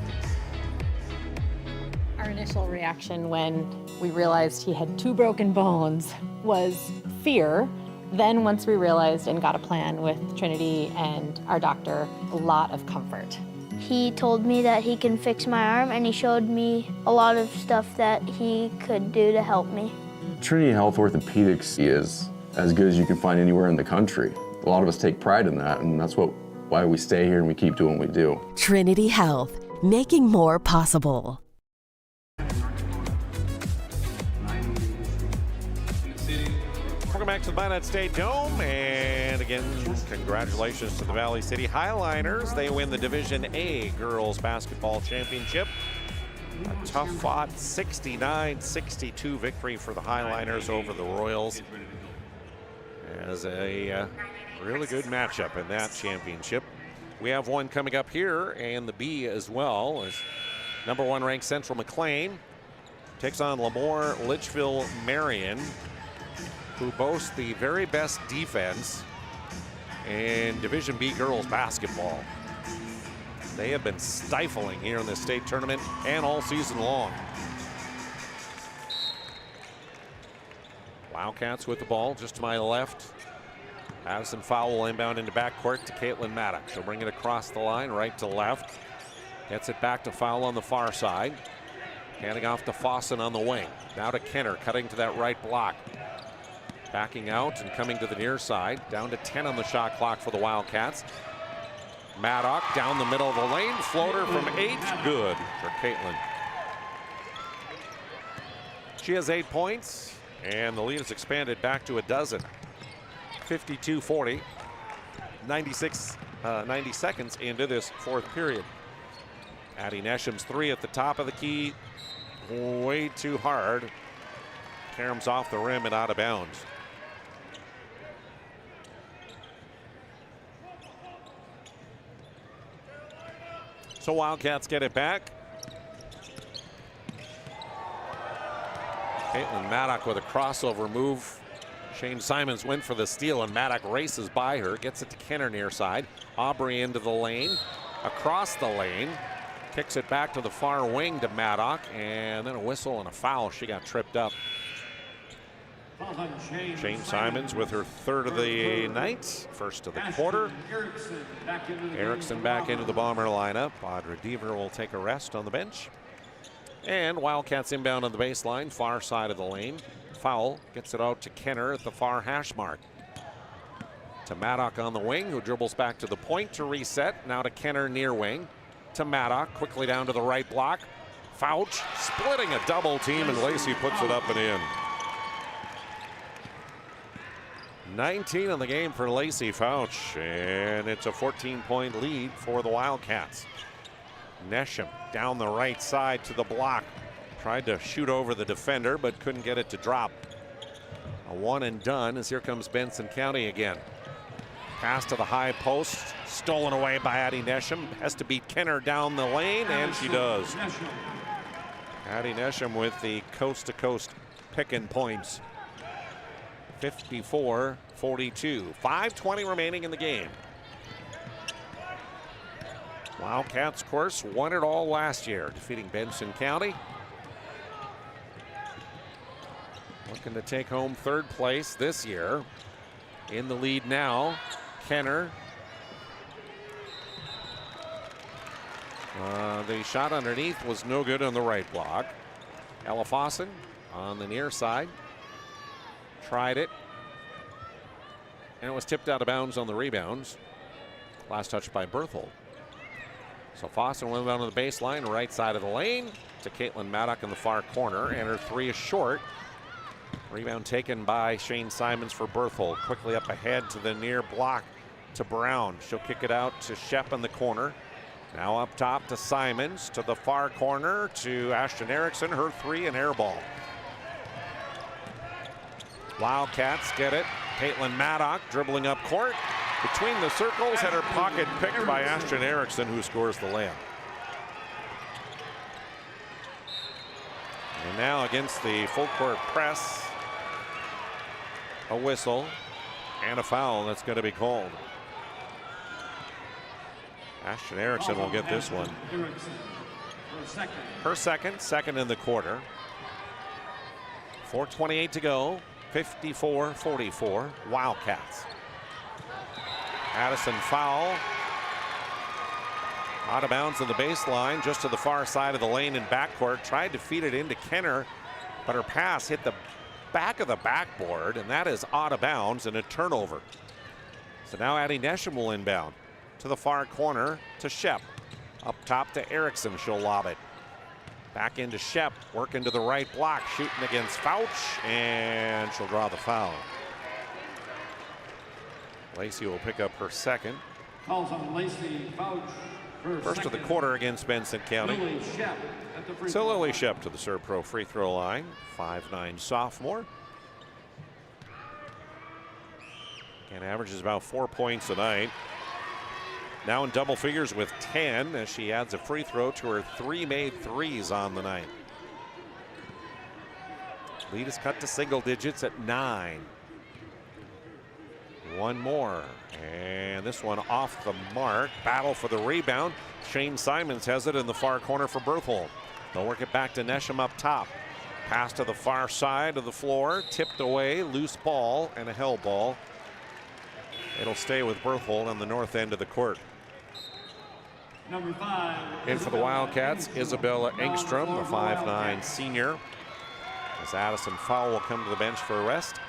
Our initial reaction when we realized he had 2 broken bones was fear. Then once we realized and got a plan with Trinity and our doctor, a lot of comfort. He told me that he can fix my arm, and he showed me a lot of stuff that he could do to help me. Trinity Health Orthopedics is as good as you can find anywhere in the country. A lot of us take pride in that, and that's why we stay here and we keep doing what we do. Trinity Health, making more possible. Welcome back to the MINOT State Dome, and again, congratulations to the Valley City Highliners. They win the Division A Girls Basketball Championship. A tough-fought 69-62 victory for the Highliners over the Royals. As a really good matchup in that championship. We have one coming up here, and the B as well, as number 1 ranked Central McLean takes on Lemoore Litchfield Marion, who boasts the very best defense in Division B girls basketball. They have been stifling here in the state tournament and all season long. Wildcats with the ball just to my left. Addison Fowle inbound into backcourt to Caitlin Maddock. She'll bring it across the line, right to left. Gets it back to Fowle on the far side. Handing off to Fossen on the wing. Now to Kenner, cutting to that right block. Backing out and coming to the near side. Down to 10 on the shot clock for the Wildcats. Maddock down the middle of the lane. Floater from 8. Good for Caitlin. She has 8 points, and the lead has expanded back to a dozen. 52-40. 90 seconds into this fourth period. Addie Nesham's 3 at the top of the key. Way too hard. Caroms off the rim and out of bounds. So Wildcats get it back. Caitlin Maddock with a crossover move. Shane Simons went for the steal, and Maddock races by her, gets it to Kenner near side. Aubrey into the lane, across the lane, kicks it back to the far wing to Maddock, and then a whistle and a foul. She got tripped up. Shane Simons with her 3rd of the night, first of the quarter. Erickson back into the Bomber lineup. Audra Deaver will take a rest on the bench. And Wildcats inbound on the baseline, far side of the lane. Foul gets it out to Kenner at the far hash mark. To Maddock on the wing, who dribbles back to the point to reset. Now to Kenner near wing. To Maddock, quickly down to the right block. Fouch splitting a double team, and Lacey puts it up and in. 19 on the game for Lacey Fouch, and it's a 14-point lead for the Wildcats. Nesham down the right side to the block. Tried to shoot over the defender, but couldn't get it to drop. A one and done as here comes Benson County again. Pass to the high post, stolen away by Addie Nesham. Has to beat Kenner down the lane, and she does. Addie Nesham with the coast-to-coast picking points. 54-42. 5:20 remaining in the game. Wildcats, of course, won it all last year, defeating Benson County. Looking to take home 3rd place this year. In the lead now, Kenner. The shot underneath was no good on the right block. Ella Fossen on the near side. Tried it. And it was tipped out of bounds on the rebounds. Last touch by Berthold. So Fossen went down to the baseline, right side of the lane, to Caitlin Maddock in the far corner, and her 3 is short. Rebound taken by Shane Simons for Berthold. Quickly up ahead to the near block to Brown. She'll kick it out to Shep in the corner. Now up top to Simons, to the far corner to Ashton Erickson, her 3 and air ball. Wildcats get it. Caitlin Maddock dribbling up court. Between the circles, had her pocket picked by Ashton Erickson, who scores the layup. And now against the full court press, a whistle and a foul that's going to be called. Ashton Erickson will get this one. Her second in the quarter. 4:28 to go. 54-44, Wildcats. Addison foul. Out of bounds on the baseline, just to the far side of the lane in backcourt. Tried to feed it into Kenner, but her pass hit the back of the backboard, and that is out of bounds and a turnover. So now Addie Nesham will inbound to the far corner to Shep. Up top to Erickson, she'll lob it. Back into Shep, working to the right block, shooting against Fouch, and she'll draw the foul. Lacey will pick up her second. Calls on Lacey Fouch. First of the quarter against Benson County. Lily Shep at the free So throw Lily line. Shep to the ServePro free throw line. 5'9" sophomore. And averages about 4 points a night. Now in double figures with 10 as she adds a free throw to her 3 made threes on the night. Lead is cut to single digits at 9. One more, and this one off the mark. Battle for the rebound. Shane Simons has it in the far corner for Berthold. They'll work it back to Nesham up top. Pass to the far side of the floor, tipped away, loose ball, and a held ball. It'll stay with Berthold on the north end of the court. Number 5. In for the Wildcats, Isabella Engstrom, the 5'9" senior. As Addison Fowl will come to the bench for a rest.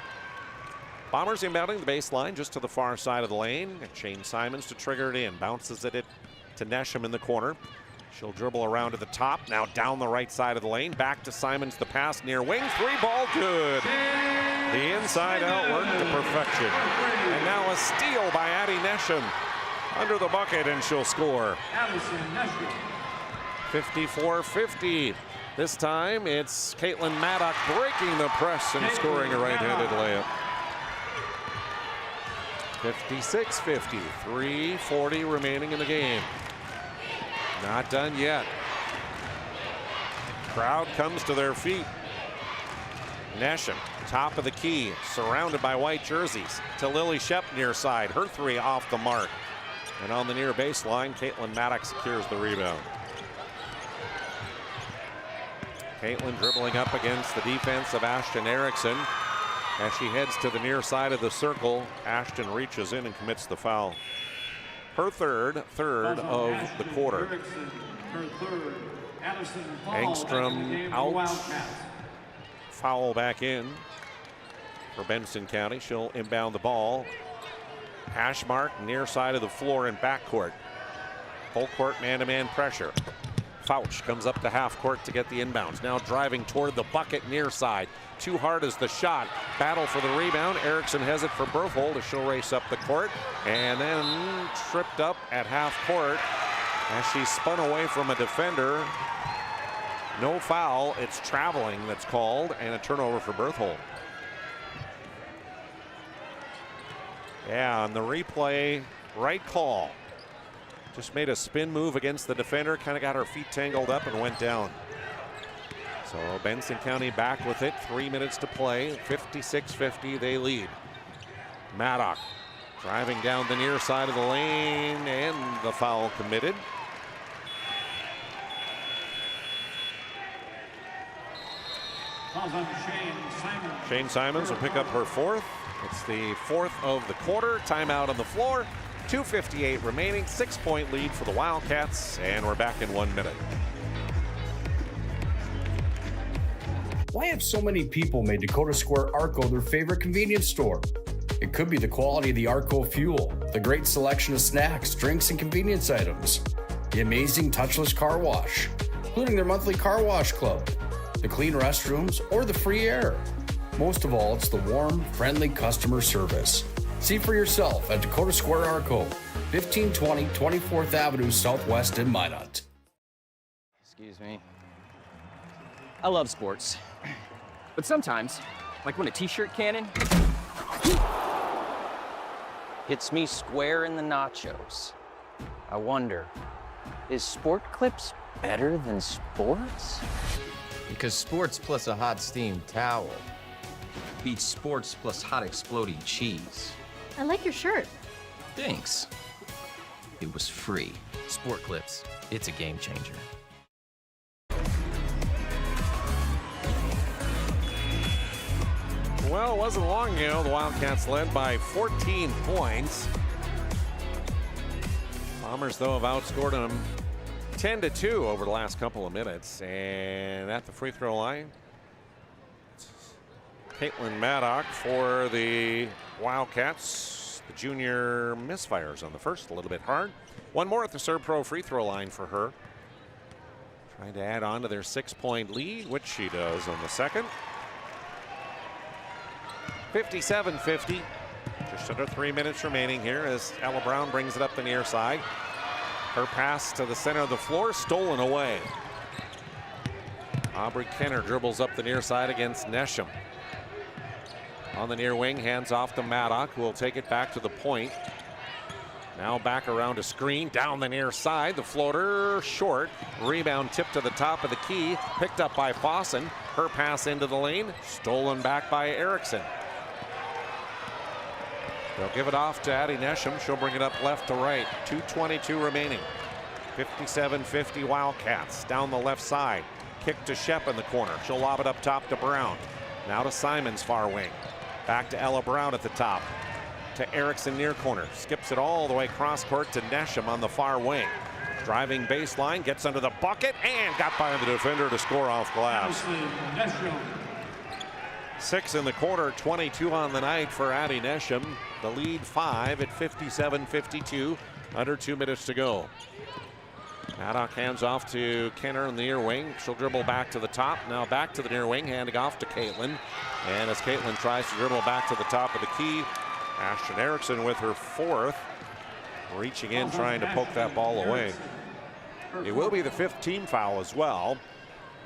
Bombers inbounding the baseline just to the far side of the lane. And Shane Simons to trigger it in. Bounces it to Nesham in the corner. She'll dribble around to the top. Now down the right side of the lane. Back to Simons, the pass near wing. 3 ball good. The inside out work to perfection. And now a steal by Addie Nesham. Under the bucket, and she'll score. 54-50. This time it's Caitlin Maddock breaking the press and scoring a right-handed layup. 56-50, 3:40 remaining in the game. Not done yet. Crowd comes to their feet. Nesham, top of the key, surrounded by white jerseys, to Lily Shep near side. Her 3 off the mark. And on the near baseline, Caitlin Maddox secures the rebound. Caitlin dribbling up against the defense of Ashton Erickson. As she heads to the near side of the circle, Ashton reaches in and commits the foul. Her third of the quarter. Engstrom out. Foul back in for Benson County. She'll inbound the ball. Hash mark near side of the floor in backcourt. Full court man-to-man pressure. Fouch comes up to half court to get the inbounds. Now driving toward the bucket near side. Too hard is the shot. Battle for the rebound. Erickson has it for Berthold as she'll race up the court. And then tripped up at half court as she spun away from a defender. No foul. It's traveling that's called, and a turnover for Berthold. Yeah, on the replay, right call. Just made a spin move against the defender, kind of got her feet tangled up and went down. So Benson County back with it, 3 minutes to play, 56-50, they lead. Maddock driving down the near side of the lane, and the foul committed. Shane Simons will pick up her 4th. It's the 4th of the quarter. Timeout on the floor. 2:58 remaining. 6-point lead for the Wildcats, and we're back in 1 minute. Why have so many people made Dakota Square Arco their favorite convenience store? It could be the quality of the Arco fuel, the great selection of snacks, drinks, and convenience items, the amazing touchless car wash, including their monthly car wash club, the clean restrooms, or the free air. Most of all, it's the warm, friendly customer service. See for yourself at Dakota Square Arco, 1520 24th Avenue Southwest in Minot. Excuse me. I love sports. But sometimes, like when a t-shirt cannon hits me square in the nachos, I wonder, is Sport Clips better than sports? Because sports plus a hot steamed towel beats sports plus hot exploding cheese. I like your shirt. Thanks. It was free. Sport Clips, it's a game changer. Well, it wasn't long ago. The Wildcats led by 14 points. Bombers, though, have outscored them 10-2 over the last couple of minutes. And at the free throw line, Caitlin Maddock for the Wildcats. The junior misfires on the first, a little bit hard. One more at the ServePro free throw line for her. Trying to add on to their 6-point lead, which she does on the second. 57-50. Just under 3 minutes remaining here as Ella Brown brings it up the near side. Her pass to the center of the floor, stolen away. Aubrey Kenner dribbles up the near side against Nesham. On the near wing, hands off to Maddock, who will take it back to the point. Now back around a screen, down the near side. The floater short. Rebound tipped to the top of the key. Picked up by Fossen. Her pass into the lane. Stolen back by Erickson. They'll give it off to Addie Nesham. She'll bring it up left to right. 2:22 remaining. 57-50 Wildcats. Down the left side. Kick to Shep in the corner. She'll lob it up top to Brown. Now to Simons far wing. Back to Ella Brown at the top. To Erickson near corner. Skips it all the way cross court to Nesham on the far wing. Driving baseline. Gets under the bucket and got by the defender to score off glass. 6 in the quarter, 22 on the night for Addie Nesham. The lead 5 at 57-52. Under 2 minutes to go. Maddock hands off to Kenner in the near wing. She'll dribble back to the top. Now back to the near wing, handing off to Caitlin. And as Caitlin tries to dribble back to the top of the key, Ashton Erickson with her 4th. Reaching in, trying to poke that ball away. It will be the 5th team foul as well.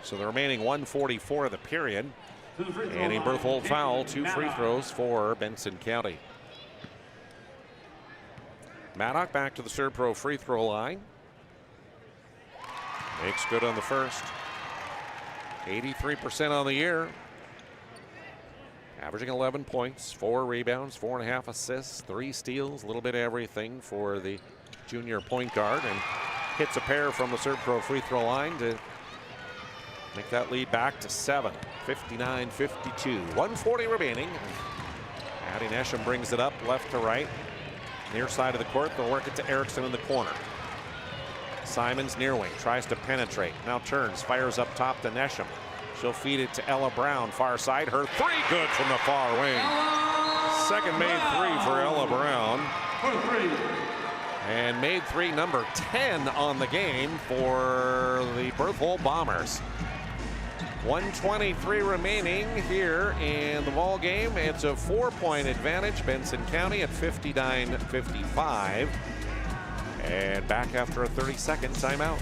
So the remaining 1:44 of the period. And a Berthold foul, 2 free throws for Benson County. Maddock back to the ServePro free throw line. Makes good on the first. 83% on the year. Averaging 11 points, 4 rebounds, 4.5 assists, 3 steals, a little bit of everything for the junior point guard, and hits a pair from the ServePro free throw line to make that lead back to 7. 59-52. 1:40 remaining. Addie Nesham brings it up left to right. Near side of the court, they'll work it to Erickson in the corner. Simons near wing, tries to penetrate. Now turns, fires up top to Nesham. She'll feed it to Ella Brown, far side. Her 3 good from the far wing. Second made 3 for Ella Brown. And made 3, number 10 on the game for the Berthold Bombers. 1:23 remaining here in the ball game. It's a 4-point advantage. Benson County at 59-55. And back after a 30-second timeout.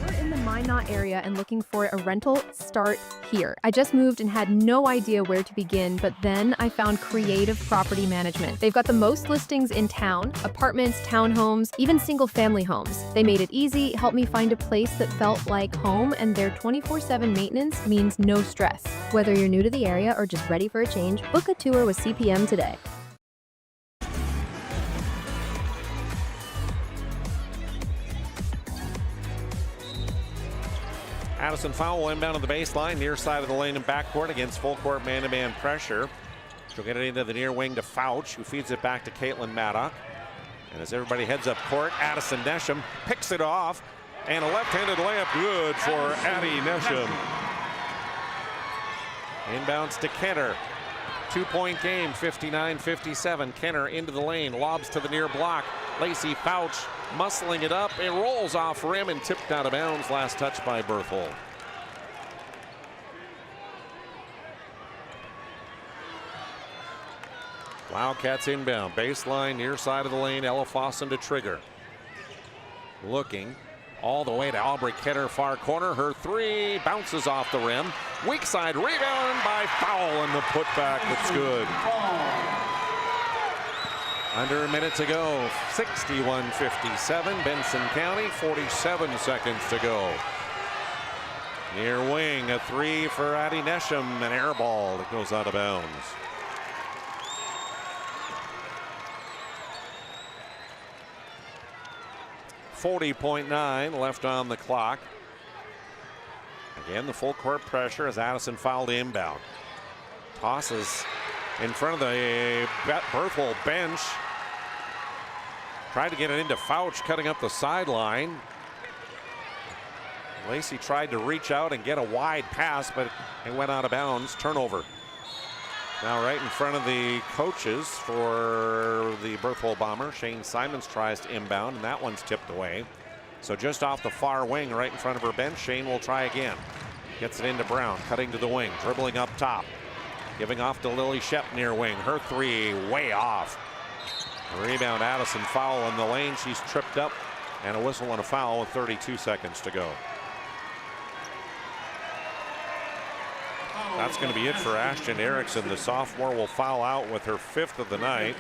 We're in the MINOT area and looking for a rental. Start here. I just moved and had no idea where to begin, but then I found Creative Property Management. They've got the most listings in town: apartments, townhomes, even single-family homes. They made it easy, helped me find a place that felt like home, and their 24/7 maintenance means no stress. Whether you're new to the area or just ready for a change, book a tour with CPM today. Addison Fowle inbound on the baseline, near side of the lane and backcourt against full court man-to-man pressure. She'll get it into the near wing to Fouch, who feeds it back to Caitlin Maddock. And as everybody heads up court, Addison Nesham picks it off, and a left-handed layup good for Addie Nesham. Inbounds to Kenner. 2-point game, 59-57. Kenner into the lane, lobs to the near block. Lacey Fouch muscling it up. It rolls off rim and tipped out of bounds. Last touch by Berthold. Wildcats inbound. Baseline, near side of the lane. Ella Fossen to trigger. Looking all the way to Aubrey Kenner, far corner. Her 3 bounces off the rim. Weak side rebound by Fowle, and the putback that's good. Under a minute to go. 61-57. Benson County, 47 seconds to go. Near wing, a 3 for Addie Nesham, an air ball that goes out of bounds. .9 left on the clock. Again, the full court pressure as Addison fouled inbound. Tosses in front of the Berthold bench. Tried to get it into Fouch, cutting up the sideline. Lacey tried to reach out and get a wide pass, but it went out of bounds. Turnover. Now right in front of the coaches for the Berthold Bomber. Shane Simons tries to inbound, and that one's tipped away. So just off the far wing, right in front of her bench, Shane will try again. Gets it into Brown, cutting to the wing, dribbling up top. Giving off to Lily Shep near wing. Her three way off. Rebound, Addison, foul in the lane. She's tripped up, and a whistle and a foul with 32 seconds to go. That's going to be it for Ashton Erickson. The sophomore will foul out with her 5th of the night.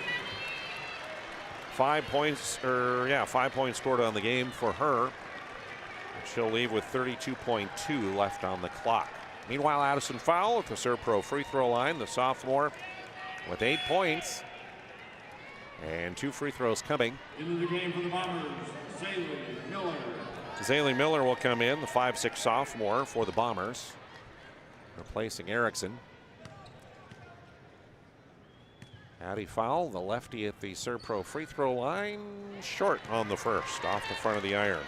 5 points, 5 points scored on the game for her. She'll leave with 32.2 left on the clock. Meanwhile, Addison Fowl at the ServePro free throw line. The sophomore with 8 points and 2 free throws coming. Into the game for the Bombers, Zaylee Miller. Zaylee Miller will come in, the 5'6" sophomore for the Bombers, replacing Erickson. Addie Fowl, the lefty at the ServePro free throw line, short on the first, off the front of the iron.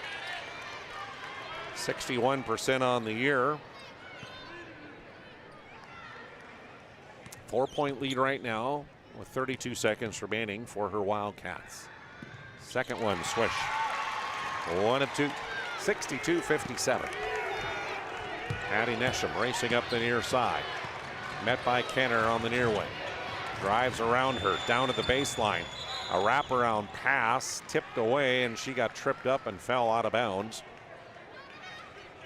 61% on the year. 4-point lead right now with 32 seconds remaining for her Wildcats. Second one, swish. 1 of 2, 62-57. Addie Nesham racing up the near side. Met by Kenner on the near wing. Drives around her, down to the baseline. A wraparound pass, tipped away, and she got tripped up and fell out of bounds.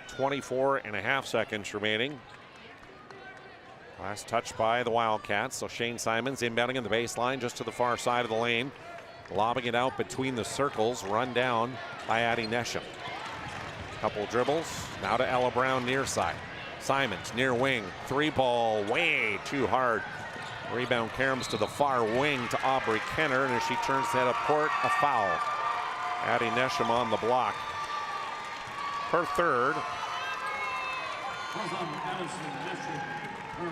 24.5 seconds remaining. Last touch by the Wildcats. So Shane Simons inbounding in the baseline just to the far side of the lane. Lobbing it out between the circles. Run down by Addie Nesham. Couple dribbles. Now to Ella Brown near side. Simons near wing. 3-ball way too hard. Rebound caroms to the far wing to Aubrey Kenner. And as she turns to head up court, a foul. Addie Nesham on the block. Her third.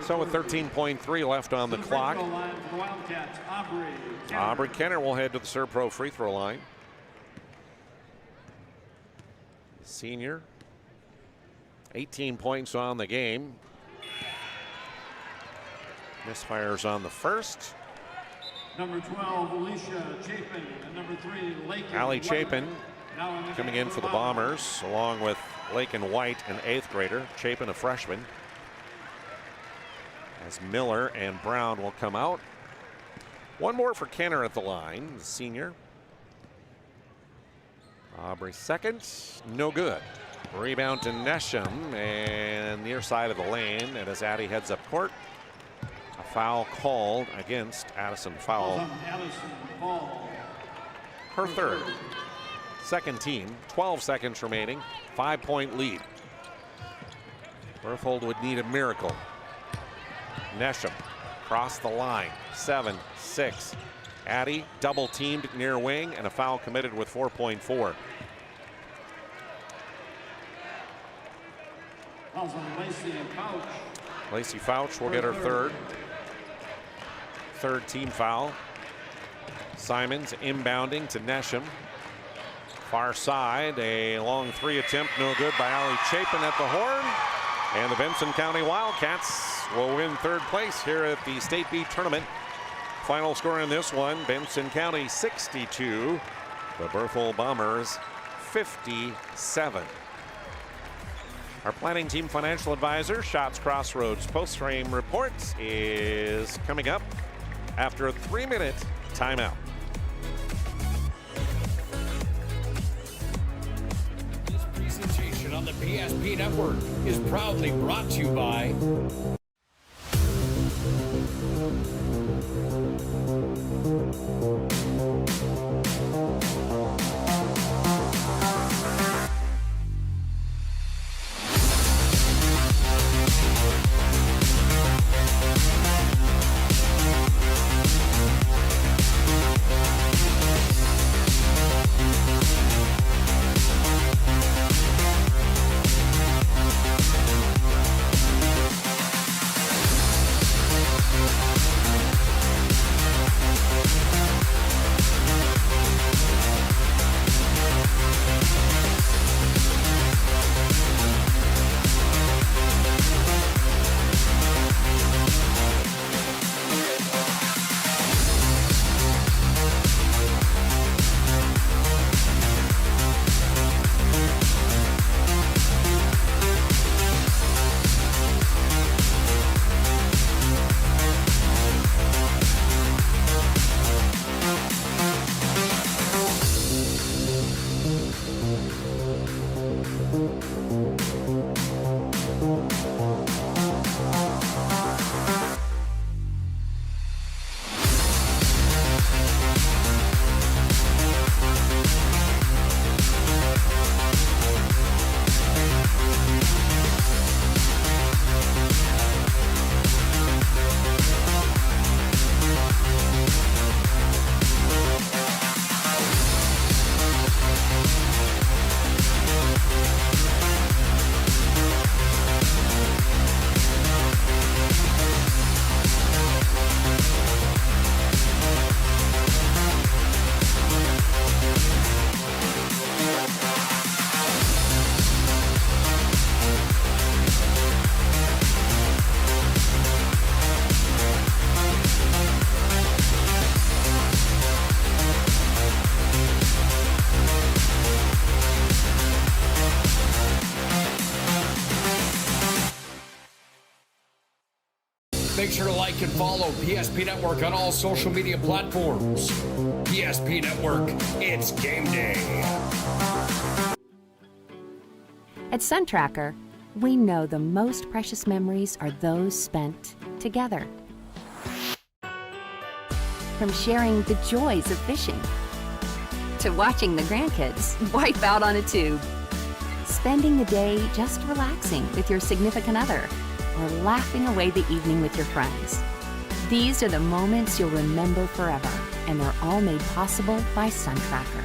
So with 13.3 left on the clock, Aubrey Kenner will head to the ServePro free throw line. Senior, 18 points on the game. Misfires on the first. Number 12, Alicia Chapin, and number 3, Lakin. Allie Chapin coming in for the Bombers, along with Lakin White, an 8th grader. Chapin, a freshman. As Miller and Brown will come out. One more for Kenner at the line, the senior. Aubrey second, no good. Rebound to Nesham and near side of the lane. And as Addie heads up court, a foul called against Addison Fowl. Her third. Second team, 12 seconds remaining, 5-point lead. Berthold would need a miracle. Nesham across the line, 7-6. Addie double teamed near wing and a foul committed with 4.4. Lacey Fouch will get her third team foul. Simons inbounding to Nesham. Far side, a long 3 attempt, no good by Allie Chapin at the horn. And the Benson County Wildcats will win 3rd place here at the State B tournament. Final score in this one, Benson County 62, the Berthold Bombers 57. Our planning team financial advisor, Shots Crossroads post-frame reports, is coming up after a 3-minute timeout. This presentation on the PSP Network is proudly brought to you by Make sure to like and follow PSP Network on all social media platforms. PSP Network, it's game day. At SunTracker, we know the most precious memories are those spent together. From sharing the joys of fishing to watching the grandkids wipe out on a tube, spending the day just relaxing with your significant other, or laughing away the evening with your friends. These are the moments you'll remember forever, and they're all made possible by SunTracker.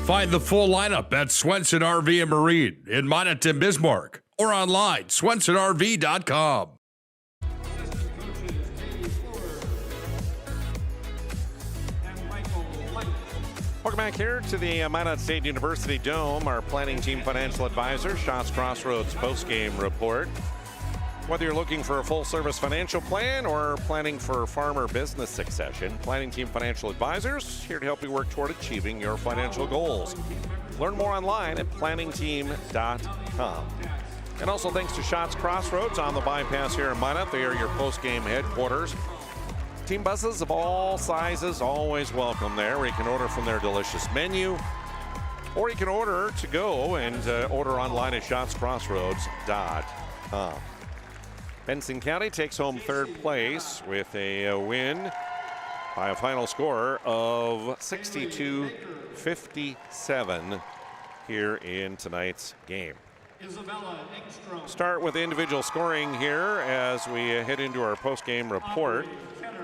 Find the full lineup at Swenson RV and Marine in MINOT and Bismarck or online, swensonrv.com. Welcome back here to the Minot State University Dome. Our planning team financial advisor, Shots Crossroads postgame report. Whether you're looking for a full-service financial plan or planning for farmer business succession, Planning Team Financial Advisors here to help you work toward achieving your financial goals. Learn more online at planningteam.com. And also thanks to Shots Crossroads on the bypass here in Minot. They are your post-game headquarters. Team buses of all sizes always welcome there, where you can order from their delicious menu, or you can order to go and order online at shotscrossroads.com. Benson County takes home third place with a win by a final score of 62-57 here in tonight's game. Start with individual scoring here as we head into our post-game report.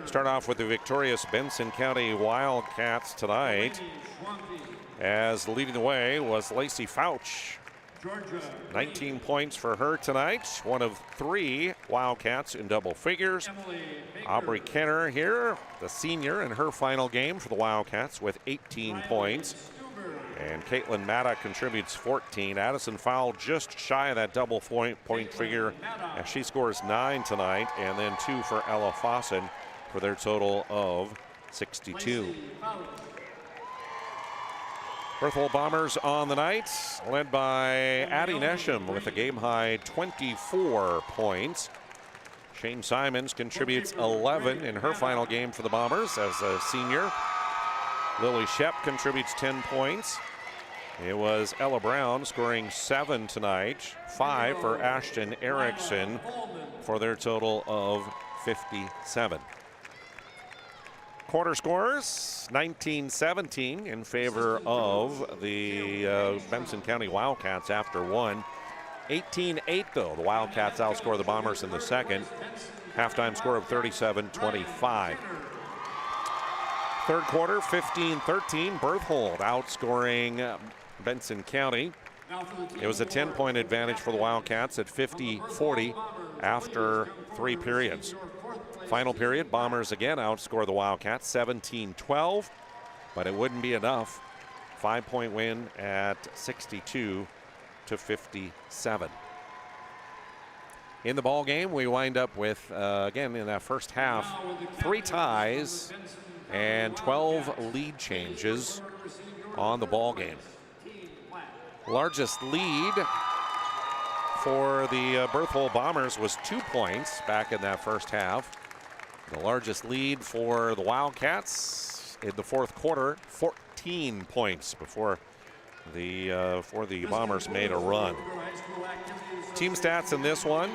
Start off with the victorious Benson County Wildcats tonight, as leading the way was Lacey Fouch. 19 points for her tonight, one of 3 Wildcats in double figures. Aubrey Kenner here, the senior, in her final game for the Wildcats with 18 points. And Caitlin Matta contributes 14. Addison Fowle just shy of that double point figure as she scores 9 tonight, and then 2 for Ella Fossen for their total of 62. Berthold Bombers on the night, led by Addie Nesham with a game-high 24 points. Shane Simons contributes 11 in her final game for the Bombers as a senior. Lily Shep contributes 10 points. It was Ella Brown scoring 7 tonight, 5 for Ashton Erickson for their total of 57. Quarter scores, 19-17 in favor of the Benson County Wildcats after one. 18-8 though, the Wildcats outscore the Bombers in the second. Halftime score of 37-25. Third quarter, 15-13, Berthold outscoring Benson County. It was a 10-point advantage for the Wildcats at 50-40 after 3 periods. Final period, Bombers again outscore the Wildcats 17-12, but it wouldn't be enough. 5-point win at 62-57. In the ball game, we wind up with, again, in that first half, 3 ties and 12 lead changes on the ball game. Largest lead for the Berthold Bombers was 2 points back in that first half. The largest lead for the Wildcats in the fourth quarter, 14 points before the Bombers made a run. Team stats in this one: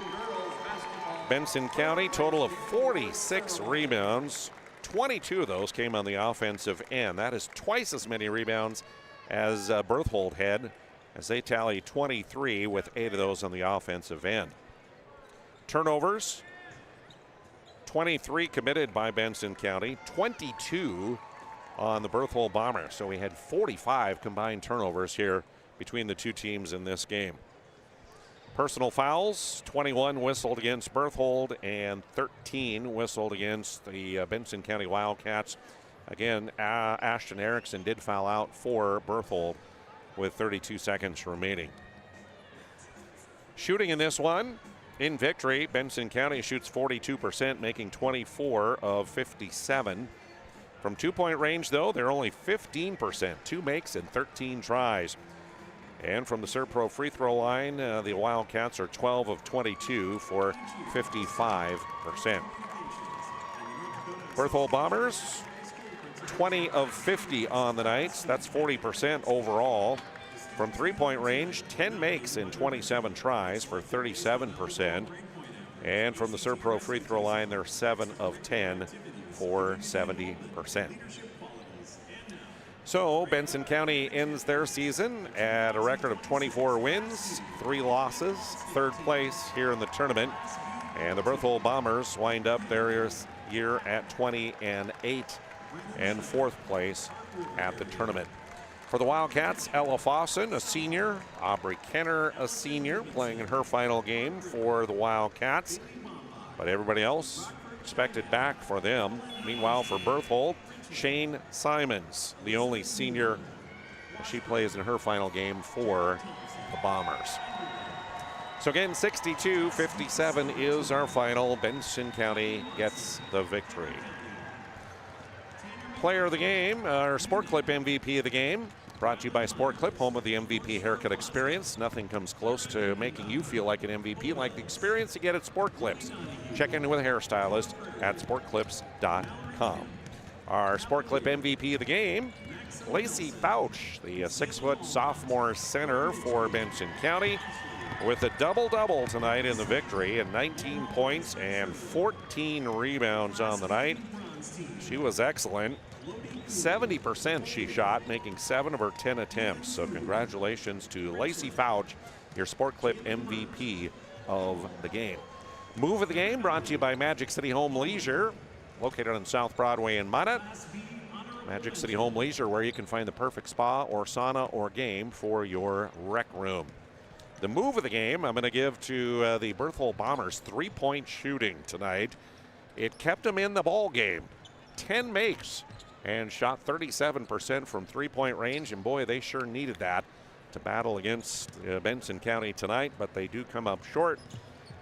Benson County, total of 46 rebounds. 22 of those came on the offensive end. That is twice as many rebounds as Berthold had, as they tally 23 with 8 of those on the offensive end. Turnovers: 23 committed by Benson County, 22 on the Berthold Bombers. So we had 45 combined turnovers here between the two teams in this game. Personal fouls: 21 whistled against Berthold and 13 whistled against the Benson County Wildcats. Again, Ashton Erickson did foul out for Berthold with 32 seconds remaining. Shooting in this one: in victory, Benson County shoots 42%, making 24 of 57. From 2-point range, though, they're only 15%, 2 makes and 13 tries. And from the ServePro free throw line, the Wildcats are 12 of 22 for 55%. Berthold Bombers, 20 of 50 on the night. That's 40% overall. From three-point range, 10 makes in 27 tries for 37%. And from the ServePro free throw line, they're 7 of 10 for 70%. So Benson County ends their season at a record of 24 wins, 3 losses, third place here in the tournament. And the Berthold Bombers wind up their year at 20-8 and fourth place at the tournament. For the Wildcats, Ella Fossen, a senior, Aubrey Kenner, a senior, playing in her final game for the Wildcats. But everybody else expected back for them. Meanwhile, for Berthold, Shane Simons, the only senior. She plays in her final game for the Bombers. So again, 62-57 is our final. Benson County gets the victory. Player of the game, our Sport Clip MVP of the game, brought to you by Sport Clip, home of the MVP haircut experience. Nothing comes close to making you feel like an MVP like the experience you get at Sport Clips. Check in with a hairstylist at sportclips.com. Our Sport Clip MVP of the game, Lacey Fouch, the 6-foot sophomore center for Benson County, with a double-double tonight in the victory, and 19 points and 14 rebounds on the night. She was excellent. 70% she shot, making 7 of her 10 attempts. So congratulations to Lacey Fouch, your Sport Clip MVP of the game. Move of the game brought to you by Magic City Home Leisure, located on South Broadway in Minot. Magic City Home Leisure, where you can find the perfect spa or sauna or game for your rec room. The move of the game I'm going to give to the Berthold Bombers' three-point shooting tonight. It kept them in the ball game. 10 makes and shot 37% from three-point range, and boy, they sure needed that to battle against Benson County tonight, but they do come up short.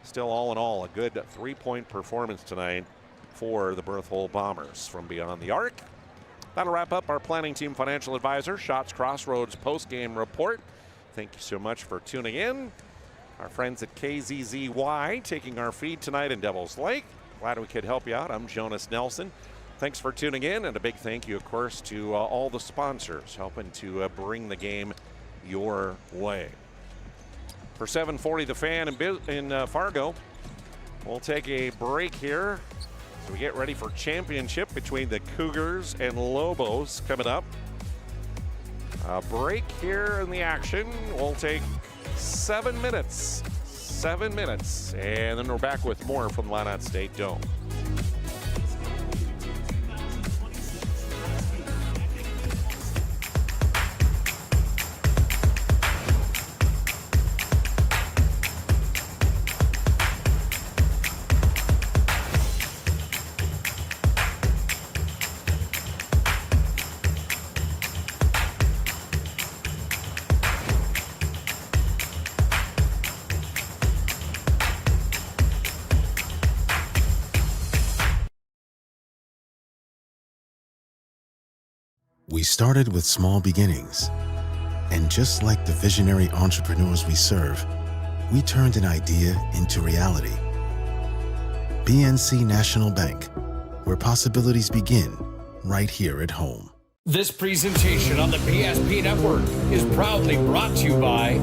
Still, all in all, a good three-point performance tonight for the Berthold Bombers from beyond the arc. That'll wrap up our planning team financial advisor, Shots Crossroads post-game report. Thank you so much for tuning in. Our friends at KZZY taking our feed tonight in Devil's Lake. Glad we could help you out. I'm Jonas Nelson. Thanks for tuning in, and a big thank you, of course, to all the sponsors helping to bring the game your way. For 740 The Fan in Fargo, we'll take a break here as we get ready for championship between the Cougars and Lobos coming up. A break here in the action. We'll take 7 minutes. 7 minutes, and then we're back with more from Minot State Dome. We started with small beginnings, and just like the visionary entrepreneurs we serve, we turned an idea into reality. BNC National Bank, where possibilities begin right here at home. This presentation on the PSP Network is proudly brought to you by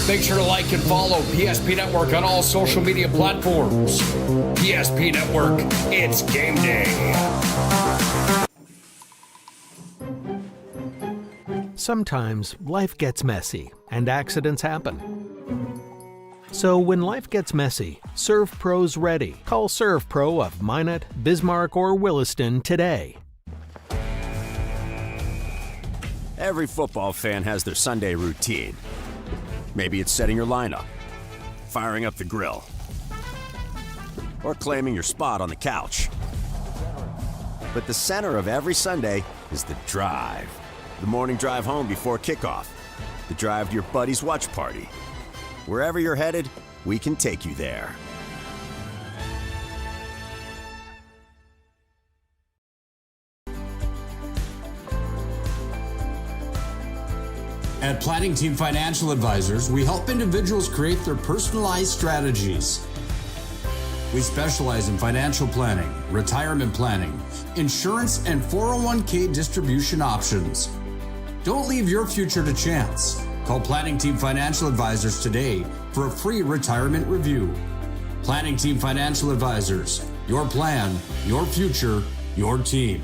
Make sure to like and follow PSP Network on all social media platforms. PSP Network, it's game day. Sometimes life gets messy and accidents happen. So when life gets messy, ServePro's ready. Call ServePro of Minot, Bismarck, or Williston today. Every football fan has their Sunday routine. Maybe it's setting your lineup, firing up the grill, or claiming your spot on the couch. But the center of every Sunday is the drive. The morning drive home before kickoff. The drive to your buddy's watch party. Wherever you're headed, we can take you there. At Planning Team Financial Advisors, we help individuals create their personalized strategies. We specialize in financial planning, retirement planning, insurance, and 401k distribution options. Don't leave your future to chance. Call Planning Team Financial Advisors today for a free retirement review. Planning Team Financial Advisors, your plan, your future, your team.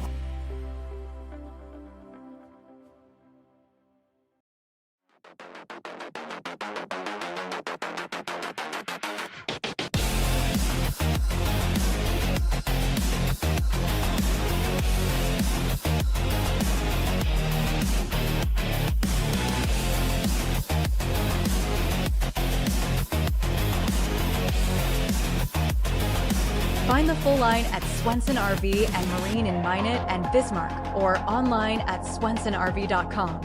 Find the full line at Swenson RV and Marine in Minot and Bismarck, or online at swensonrv.com.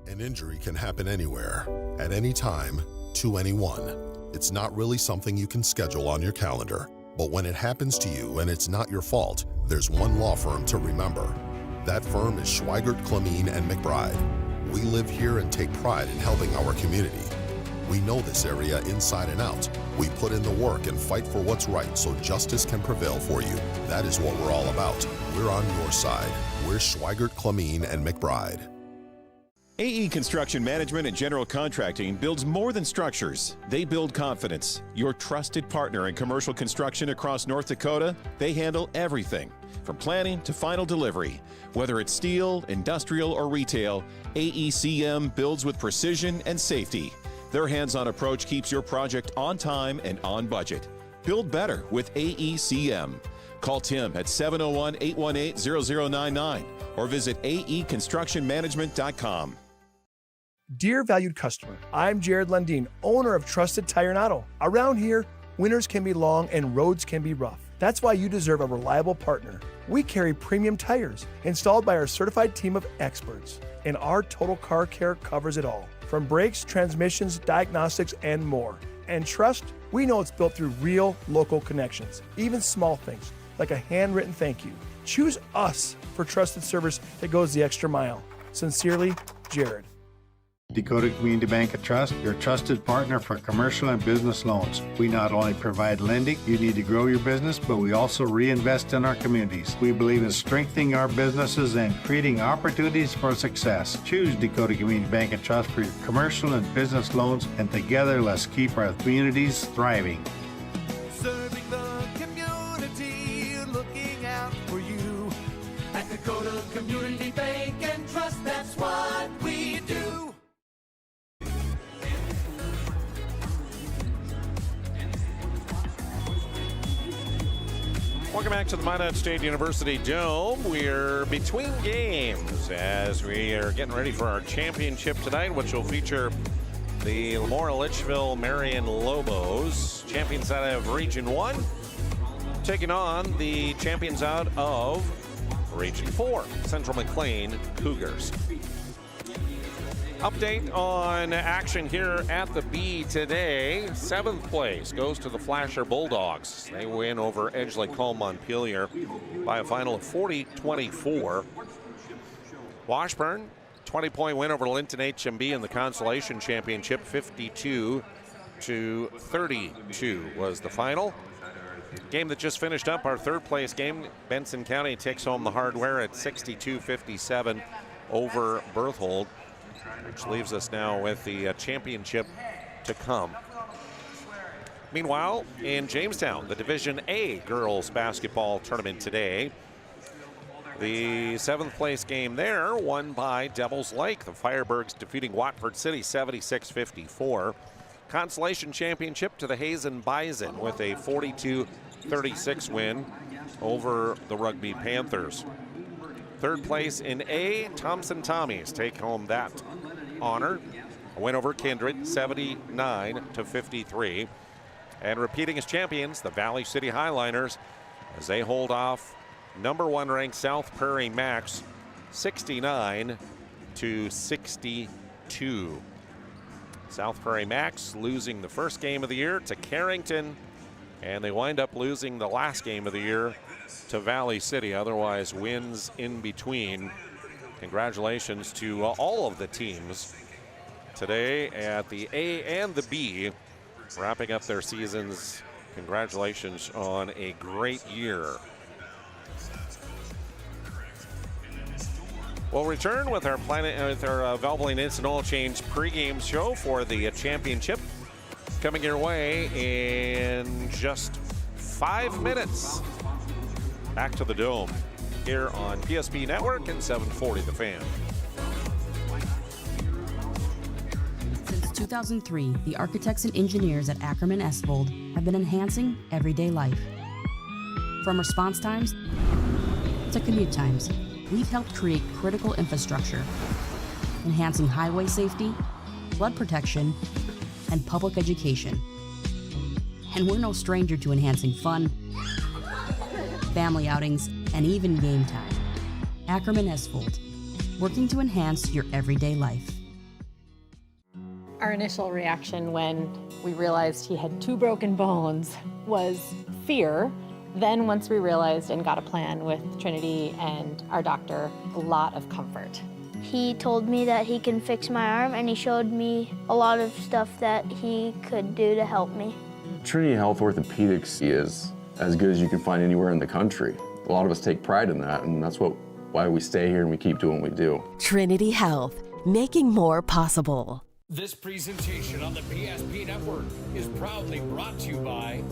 An injury can happen anywhere, at any time, to anyone. It's not really something you can schedule on your calendar. But when it happens to you and it's not your fault, there's one law firm to remember. That firm is Schweigert, Clemene, and McBride. We live here and take pride in helping our community. We know this area inside and out. We put in the work and fight for what's right so justice can prevail for you. That is what we're all about. We're on your side. We're Schweigert, Clemene, and McBride. AE Construction Management and General Contracting builds more than structures. They build confidence. Your trusted partner in commercial construction across North Dakota, they handle everything from planning to final delivery. Whether it's steel, industrial, or retail, AECM builds with precision and safety. Their hands-on approach keeps your project on time and on budget. Build better with AECM. Call Tim at 701-818-0099 or visit aeconstructionmanagement.com. Dear valued customer, I'm Jared Lundeen, owner of Trusted Tire and Auto. Around here, winters can be long and roads can be rough. That's why you deserve a reliable partner. We carry premium tires installed by our certified team of experts, and our total car care covers it all. From brakes, transmissions, diagnostics, and more. And trust, we know it's built through real local connections, even small things, like a handwritten thank you. Choose us for trusted service that goes the extra mile. Sincerely, Jared. Dakota Community Bank and Trust, your trusted partner for commercial and business loans. We not only provide lending you need to grow your business, but we also reinvest in our communities. We believe in strengthening our businesses and creating opportunities for success. Choose Dakota Community Bank and Trust for your commercial and business loans, and together let's keep our communities thriving. Serving the community, looking out for you. At Dakota Community Bank and Trust, that's what we do. Welcome back to the Minot State University Dome. We're between games as we are getting ready for our championship tonight, which will feature the Lamora Litchfield Marion Lobos, champions out of Region 1, taking on the champions out of Region 4, Central McLean Cougars. Update on action here at the B today. 7th place goes to the Flasher Bulldogs. They win over Edgeley-Cole Montpelier by a final of 40-24. Washburn, 20-point win over Linton HMB in the Consolation Championship. 52-32 was the final. Game that just finished up, our 3rd place game. Benson County takes home the hardware at 62-57 over Berthold, which leaves us now with the championship to come. Meanwhile, in Jamestown, the Division A girls basketball tournament today. The 7th place game there won by Devils Lake. The Firebirds defeating Watford City 76-54. Consolation Championship to the Hazen Bison with a 42-36 win over the Rugby Panthers. 3rd place in A, Thompson Tommies take home that honor. A win over Kindred, 79-53. And repeating as champions, the Valley City Highliners, as they hold off number 1 ranked South Prairie Max, 69-62. South Prairie Max losing the first game of the year to Carrington, and they wind up losing the last game of the year to Valley City. Otherwise, wins in between. Congratulations to all of the teams today at the A and the B, wrapping up their seasons. Congratulations on a great year. We'll return with our Valvoline Instant Oil Change pregame show for the championship, coming your way in just 5 minutes. Back to the Dome here on PSP Network and 740 The Fan. Since 2003, the architects and engineers at Ackerman Estvold have been enhancing everyday life. From response times to commute times, we've helped create critical infrastructure, enhancing highway safety, flood protection, and public education. And we're no stranger to enhancing fun, family outings, and even game time. Ackerman Estvold, working to enhance your everyday life. Our initial reaction when we realized he had 2 broken bones was fear. Then once we realized and got a plan with Trinity and our doctor, a lot of comfort. He told me that he can fix my arm, and he showed me a lot of stuff that he could do to help me. Trinity Health Orthopedics is as good as you can find anywhere in the country. A lot of us take pride in that, and that's why we stay here and we keep doing what we do. Trinity Health, making more possible. This presentation on the PSP Network is proudly brought to you by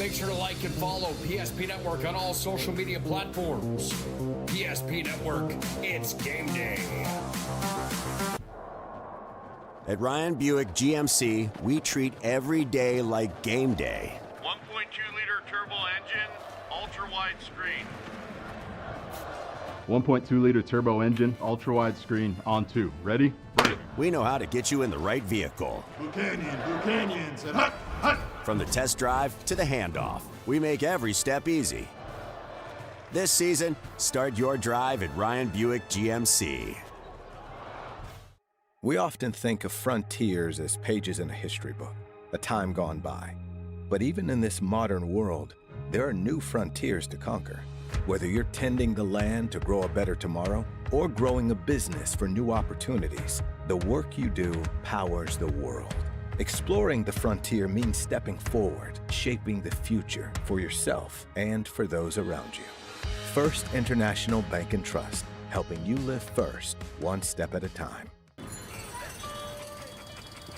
Make sure to like and follow PSP Network on all social media platforms. PSP Network, it's game day. At Ryan Buick GMC, we treat every day like game day. 1.2-liter turbo engine, ultra-wide screen. 1.2-liter turbo engine, ultra-wide screen, on 2. Ready? Break. We know how to get you in the right vehicle. Blue Canyons, and hut, hut. From the test drive to the handoff, we make every step easy. This season, start your drive at Ryan Buick GMC. We often think of frontiers as pages in a history book, a time gone by. But even in this modern world, there are new frontiers to conquer. Whether you're tending the land to grow a better tomorrow or growing a business for new opportunities, the work you do powers the world. Exploring the frontier means stepping forward, shaping the future for yourself and for those around you. First International Bank and Trust, helping you live first, one step at a time.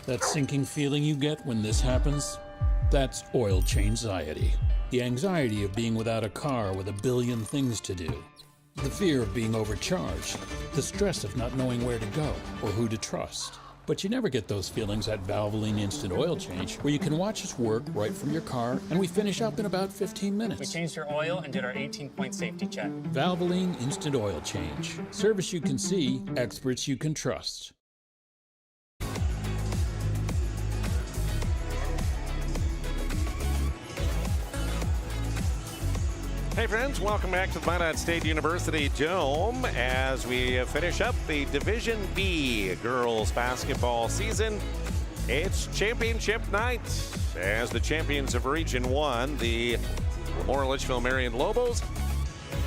That sinking feeling you get when this happens? That's oil change-anxiety. The anxiety of being without a car with a billion things to do. The fear of being overcharged. The stress of not knowing where to go or who to trust. But you never get those feelings at Valvoline Instant Oil Change, where you can watch us work right from your car, and we finish up in about 15 minutes. We changed your oil and did our 18-point safety check. Valvoline Instant Oil Change. Service you can see, experts you can trust. Hey friends, welcome back to the MINOT State University Dome as we finish up the Division B girls basketball season. It's championship night as the champions of Region 1, the Lemoore Litchfield Marion Lobos,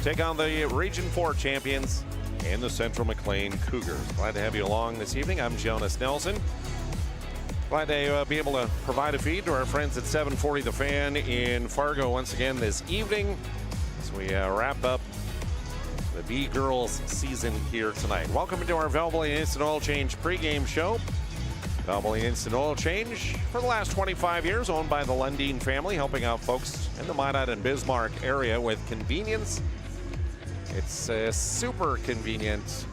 take on the Region 4 champions and the Central McLean Cougars. Glad to have you along this evening. I'm Jonas Nelson. Glad to be able to provide a feed to our friends at 740 The Fan in Fargo once again this evening. We wrap up the B girls season here tonight. Welcome to our Valvoline Instant Oil Change pregame show. Valvoline Instant Oil Change for the last 25 years, owned by the Lundeen family, helping out folks in the Minot and Bismarck area with convenience. It's a super convenient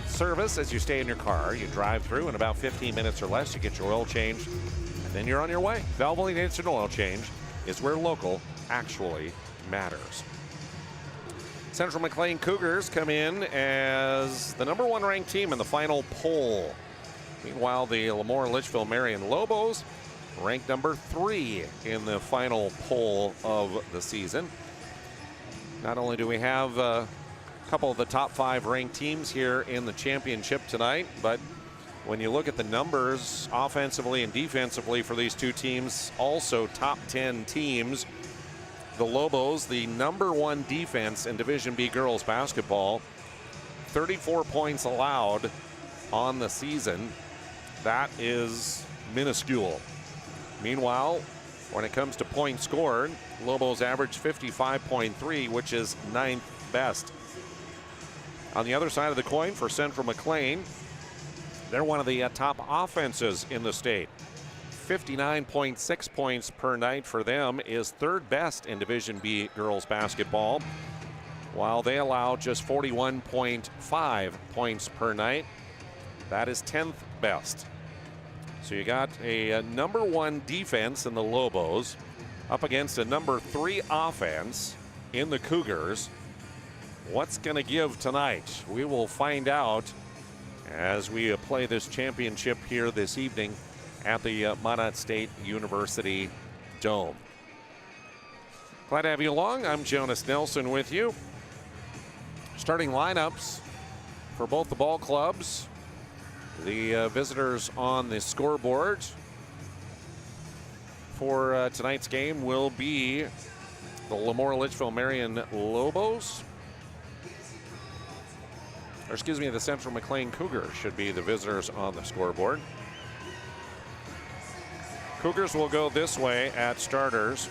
service as you stay in your car. You drive through in about 15 minutes or less. You get your oil changed, and then you're on your way. Valvoline Instant Oil Change is where local actually matters. Central McLean Cougars come in as the #1 ranked team in the final poll. Meanwhile, the Lemoore Litchfield Marion Lobos ranked #3 in the final poll of the season. Not only do we have a couple of the top 5 ranked teams here in the championship tonight, but when you look at the numbers offensively and defensively for these two teams, also top 10 teams. The Lobos, the #1 defense in Division B girls basketball, 34 points allowed on the season. That is minuscule. Meanwhile, when it comes to points scored, Lobos average 55.3, which is 9th best. On the other side of the coin for Central McLean, they're one of the top offenses in the state. 59.6 points per night for them is 3rd best in Division B girls basketball, while they allow just 41.5 points per night. That is 10th best. So you got a #1 defense in the Lobos up against a #3 offense in the Cougars. What's going to give tonight? We will find out as we play this championship here this evening at the Minot State University Dome. Glad to have you along. I'm Jonas Nelson with you. Starting lineups for both the ball clubs. The visitors on the scoreboard for tonight's game will be the Lemoore Litchfield Marion Lobos. Or excuse me, the Central McLean Cougars should be the visitors on the scoreboard. Cougars will go this way at starters.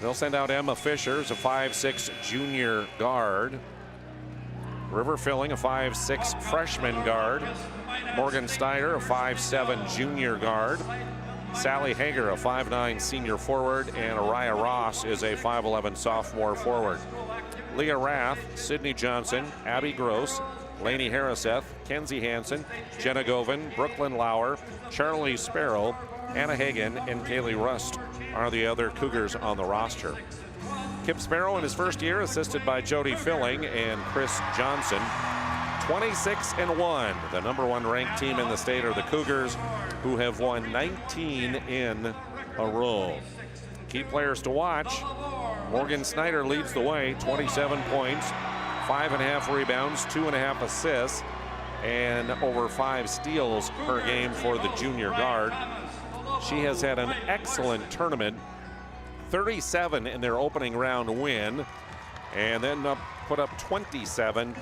They'll send out Emma Fisher as a 5'6" junior guard. River Filling, a 5'6" freshman guard. Morgan Steiner, a 5'7" junior guard. Sally Hager, a 5'9" senior forward, and Araya Ross is a 5'11" sophomore forward. Leah Rath, Sydney Johnson, Abby Gross, Lainey Harriseth, Kenzie Hansen, Jenna Govan, Brooklyn Lauer, Charlie Sparrow, Anna Hagen, and Kaylee Rust are the other Cougars on the roster. Kip Sparrow in his first year, assisted by Jody Filling and Chris Johnson. 26-1. The number one ranked team in the state are the Cougars, who have won 19 in a row. Key players to watch. Morgan Snyder leads the way, 27 points, 5.5 rebounds, 2.5 assists, and over 5 steals per game for the junior guard. She has had an excellent tournament, 37 in their opening round win, and then put up 27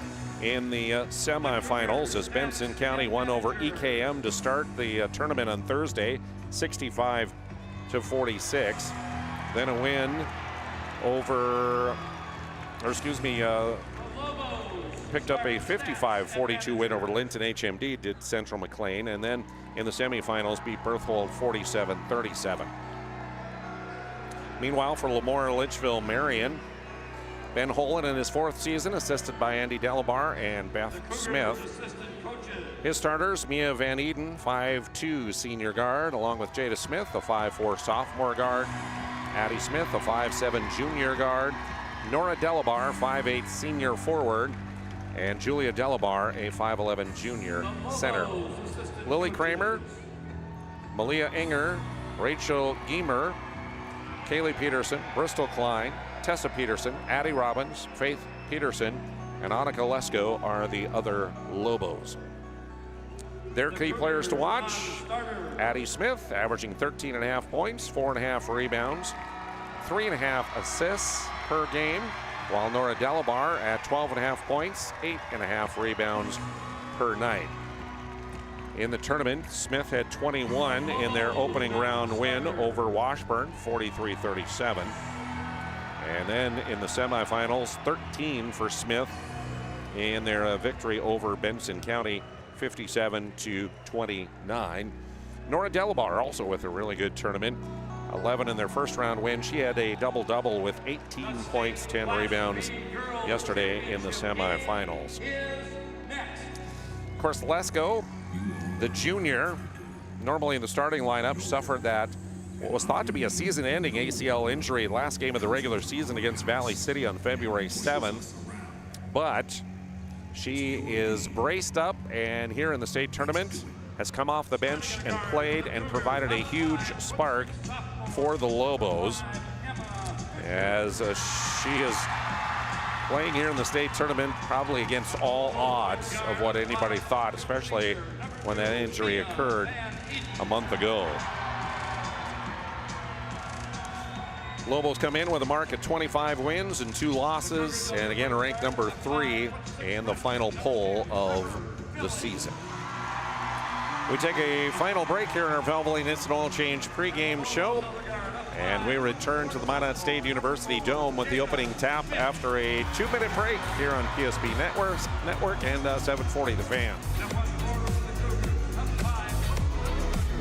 in the semifinals as Benson County won over EKM to start the tournament on Thursday, 65-46. Then a win over, picked up a 55-42 win over Linton HMD, did Central McLean, and then in the semifinals beat Berthold 47-37. Meanwhile, for Lemoore Litchfield Marion, Ben Holen in his 4th season, assisted by Andy Delabar and Beth Smith. His starters, Mia Van Eden, 5'2" senior guard, along with Jada Smith, a 5'4" sophomore guard, Addie Smith, a 5'7" junior guard, Nora Delabar, 5'8" senior forward, and Julia Delabar, a 5'11" junior center. Lily Kramer, Malia Enger, Rachel Giemer, Kaylee Peterson, Bristol Klein, Tessa Peterson, Addie Robbins, Faith Peterson, and Annika Lesko are the other Lobos. Their key players to watch: Addie Smith, averaging 13.5 points, 4.5 rebounds, 3.5 assists per game, while Nora Delabar at 12.5 points, 8.5 rebounds per night. In the tournament, Smith had 21 in their opening round win over Washburn, 43-37. And then in the semifinals, 13 for Smith in their victory over Benson County, 57-29. Nora Delabar also with a really good tournament, 11 in their first round win. She had a double-double with 18 points, 10 rebounds yesterday in the semifinals. Of course, Lesko, the junior, normally in the starting lineup, suffered that what was thought to be a season-ending ACL injury last game of the regular season against Valley City on February 7th. But she is braced up, and here in the state tournament has come off the bench and played and provided a huge spark for the Lobos, as she is playing here in the state tournament probably against all odds of what anybody thought, especially when that injury occurred a month ago. Lobos come in with a mark at 25 wins and 2 losses, and again ranked number 3 in the final poll of the season. We take a final break here in our Valvoline Instant Oil Change pregame show, and we return to the Minot State University Dome with the opening tap after a 2-minute break here on PSP Network and 740 The Fan.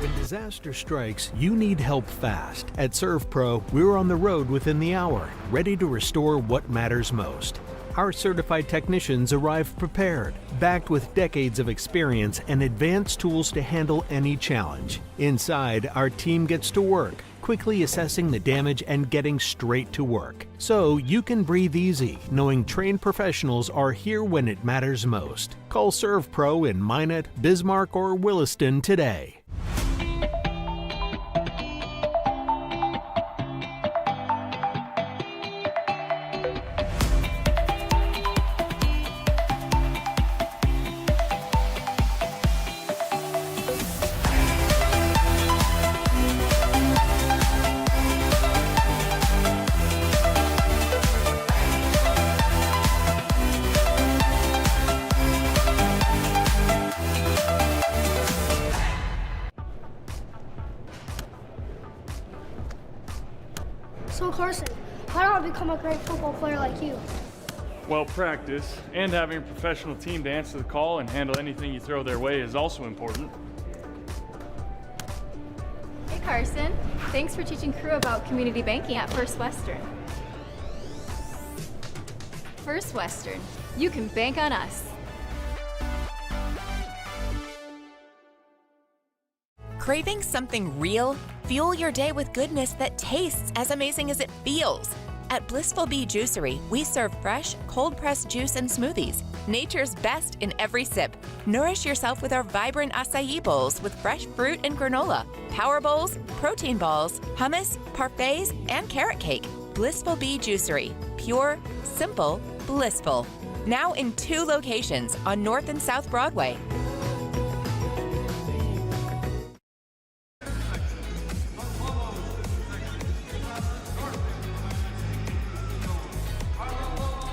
When disaster strikes, you need help fast. At ServePro, we're on the road within the hour, ready to restore what matters most. Our certified technicians arrive prepared, backed with decades of experience and advanced tools to handle any challenge. Inside, our team gets to work, quickly assessing the damage and getting straight to work. So you can breathe easy, knowing trained professionals are here when it matters most. Call ServePro in Minot, Bismarck, or Williston today. So Carson, how do I become a great football player like you? Well, practice and having a professional team to answer the call and handle anything you throw their way is also important. Hey Carson. Thanks for teaching crew about community banking at First Western. First Western, you can bank on us. Craving something real? Fuel your day with goodness that tastes as amazing as it feels. At Blissful Bee Juicery, we serve fresh, cold-pressed juice and smoothies. Nature's best in every sip. Nourish yourself with our vibrant acai bowls with fresh fruit and granola, power bowls, protein balls, hummus, parfaits, and carrot cake. Blissful Bee Juicery. Pure, simple, blissful. Now in 2 locations on North and South Broadway.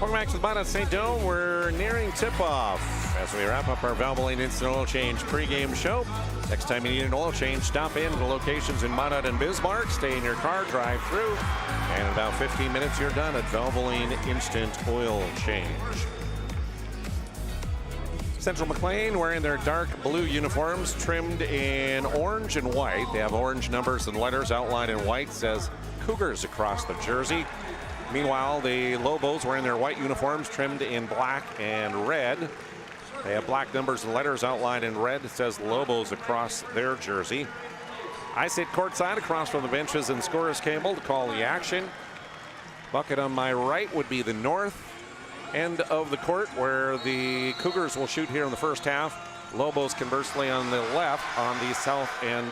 Welcome back to the MINOT St. Dome. We're nearing tip-off as we wrap up our Valvoline Instant Oil Change pregame show. Next time you need an oil change, stop in to locations in Minot and Bismarck. Stay in your car, drive through, and in about 15 minutes you're done at Valvoline Instant Oil Change. Central McLean wearing their dark blue uniforms trimmed in orange and white. They have orange numbers and letters outlined in white. Says Cougars across the jersey. Meanwhile, the Lobos wearing their white uniforms trimmed in black and red. They have black numbers and letters outlined in red. It says Lobos across their jersey. I sit courtside across from the benches and scorer's table to call the action. Bucket on my right would be the north end of the court where the Cougars will shoot here in the first half. Lobos conversely on the left on the south end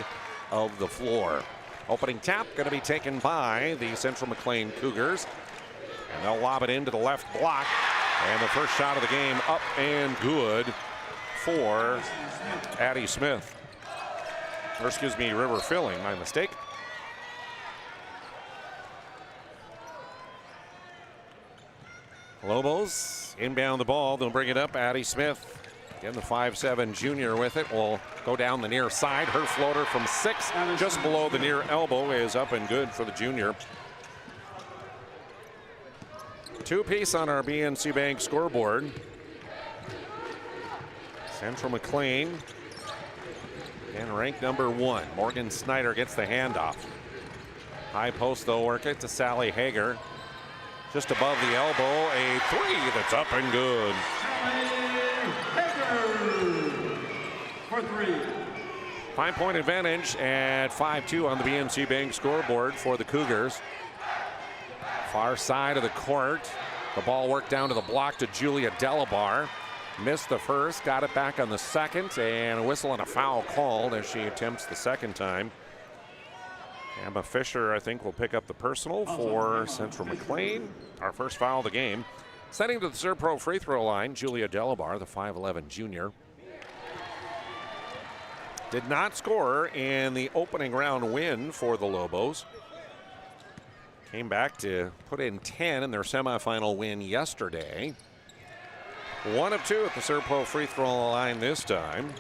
of the floor. Opening tap going to be taken by the Central McLean Cougars. And they'll lob it into the left block. And the first shot of the game up and good for Addie Smith. Or excuse me, River Filling, my mistake. Lobos inbound the ball. They'll bring it up. Addie Smith, again the 5'7" junior with it, will go down the near side. Her floater from 6, just below the near elbow, is up and good for the junior. 2-piece on our BNC Bank scoreboard. Central McLean, and ranked number 1. Morgan Snyder gets the handoff. High post though, work it to Sally Hager. Just above the elbow, a 3 that's up and good. For 3. 5-point advantage at 5-2 on the BNC Bank scoreboard for the Cougars. Far side of the court. The ball worked down to the block to Julia Delabar. Missed the first, got it back on the second, and a whistle and a foul called as she attempts the second time. Emma Fisher, I think, will pick up the personal for Central McLean. Our first foul of the game. Setting to the ServePro free throw line, Julia Delabar, the 5'11" junior. Did not score in the opening round win for the Lobos. Came back to put in 10 in their semifinal win yesterday. 1 of 2 at the ServePro free throw line this time.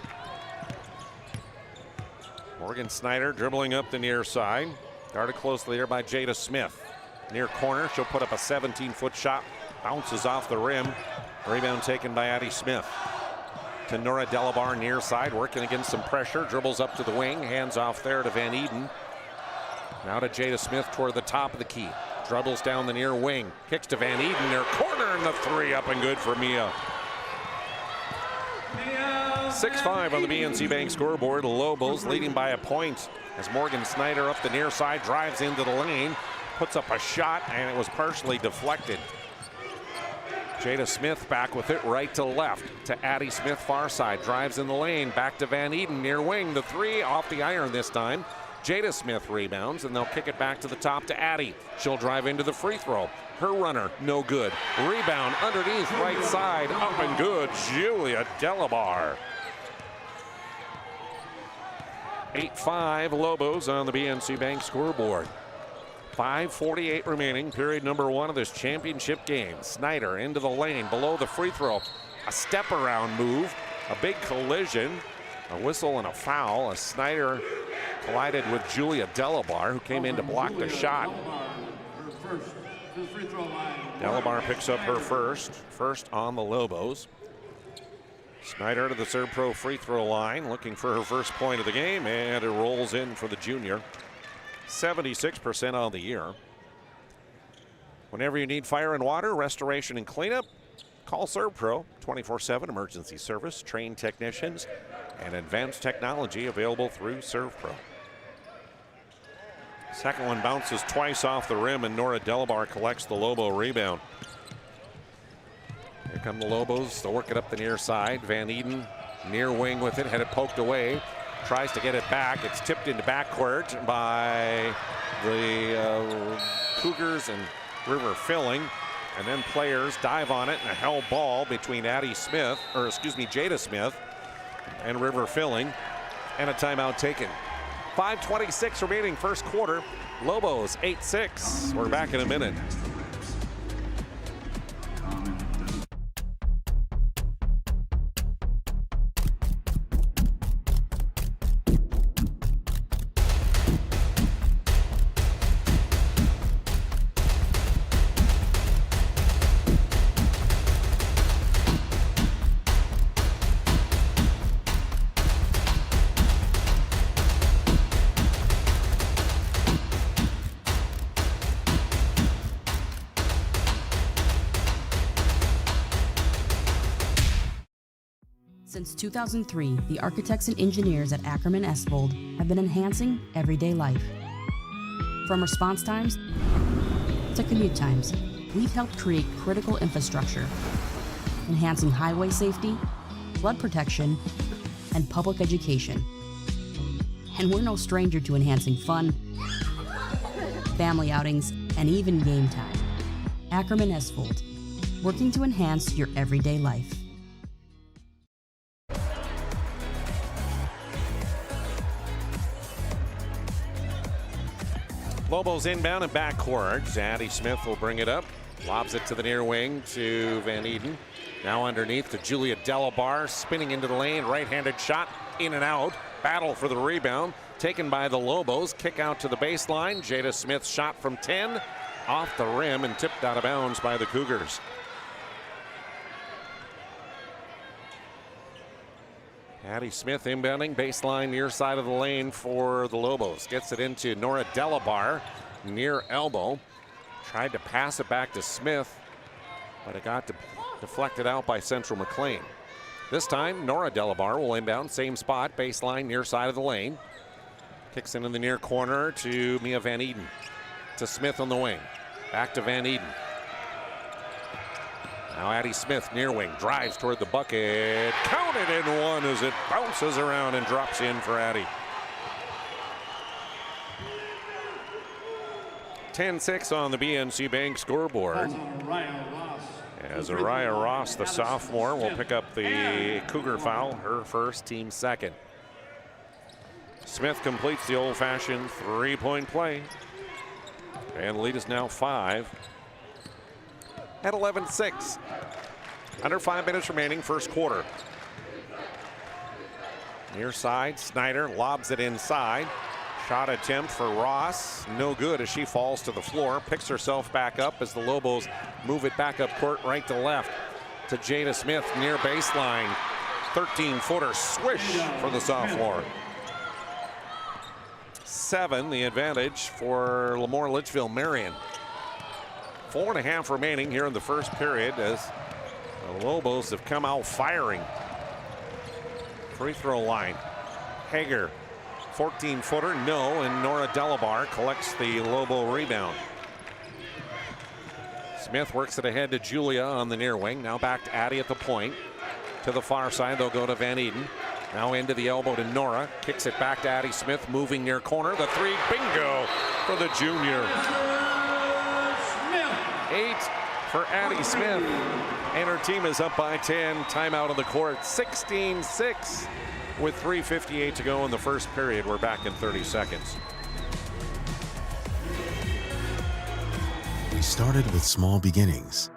Morgan Snyder dribbling up the near side. Guarded closely here by Jada Smith. Near corner, she'll put up a 17-foot shot. Bounces off the rim. Rebound taken by Addie Smith. To Nora Delabar near side, working against some pressure. Dribbles up to the wing, hands off there to Van Eden. Now to Jada Smith toward the top of the key. Dribbles down the near wing. Kicks to Van Eden near corner, and the 3 up and good for Mia. 6-5 on the BNC Bank scoreboard. Lobos leading by a point as Morgan Snyder up the near side, drives into the lane, puts up a shot, and it was partially deflected. Jada Smith back with it right to left to Addie Smith far side, drives in the lane, back to Van Eden near wing. The 3 off the iron this time. Jada Smith rebounds, and they'll kick it back to the top to Addie. She'll drive into the free throw. Her runner, no good. Rebound underneath right side, up and good. Julia Delabar. 8-5 Lobos on the BNC Bank scoreboard. 5:48 remaining, period number 1 of this championship game. Snyder into the lane, below the free throw. A step around move, a big collision, a whistle and a foul as Snyder collided with Julia Delabar, who came in to block the shot. Delabar picks up her first on the Lobos. Snyder to the ServePro free throw line, looking for her first point of the game, and it rolls in for the junior. 76% on the year. Whenever you need fire and water, restoration and cleanup, call ServePro. 24/7 emergency service, trained technicians, and advanced technology available through ServePro. Second one bounces twice off the rim, and Nora Delabar collects the Lobo rebound. Here come the Lobos. They'll work it up the near side. Van Eden near wing with it, had it poked away. Tries to get it back. It's tipped into backcourt by the Cougars and River Filling. And then players dive on it, and a held ball between Jada Smith and River Filling, and a timeout taken. 5:26 remaining first quarter. Lobos 8-6. We're back in a minute. Since 2003, the architects and engineers at Ackerman Esvold have been enhancing everyday life. From response times to commute times, we've helped create critical infrastructure, enhancing highway safety, flood protection, and public education. And we're no stranger to enhancing fun, family outings, and even game time. Ackerman Esvold, working to enhance your everyday life. Lobos inbound and backcourt. Zaddy Smith will bring it up. Lobs it to the near wing to Van Eden. Now underneath to Julia Delabar. Spinning into the lane. Right-handed shot. In and out. Battle for the rebound. Taken by the Lobos. Kick out to the baseline. Jada Smith's shot from 10. Off the rim and tipped out of bounds by the Cougars. Addie Smith inbounding, baseline near side of the lane for the Lobos. Gets it into Nora Delabar, near elbow. Tried to pass it back to Smith, but it got deflected out by Central McLean. This time, Nora Delabar will inbound, same spot, baseline near side of the lane. Kicks in the near corner to Mia Van Eden. To Smith on the wing. Back to Van Eden. Now Addie Smith near wing, drives toward the bucket. Counted in one as it bounces around and drops in for Addie. 10-6 on the BNC Bank scoreboard. As Araya Ross, the sophomore, will pick up the Cougar foul, her first, team second. Smith completes the old-fashioned three-point play. And the lead is now 5. At 11-6. Under 5 minutes remaining, first quarter. Near side, Snyder lobs it inside. Shot attempt for Ross, no good as she falls to the floor. Picks herself back up as the Lobos move it back up court right to left to Jada Smith near baseline. 13-footer swish for the sophomore. 7, the advantage for Lemoore Litchfield Marion. 4.5 remaining here in the first period as the Lobos have come out firing. Free throw line. Hager, 14-footer, no, and Nora Delabar collects the Lobo rebound. Smith works it ahead to Julia on the near wing. Now back to Addie at the point. To the far side, they'll go to Van Eden. Now into the elbow to Nora. Kicks it back to Addie Smith, moving near corner. The three, bingo for the junior. 8 for Addie Smith, and her team is up by 10. Timeout on the court, 16-6 with 3:58 to go in the first period. We're back in 30 seconds. We started with small beginnings.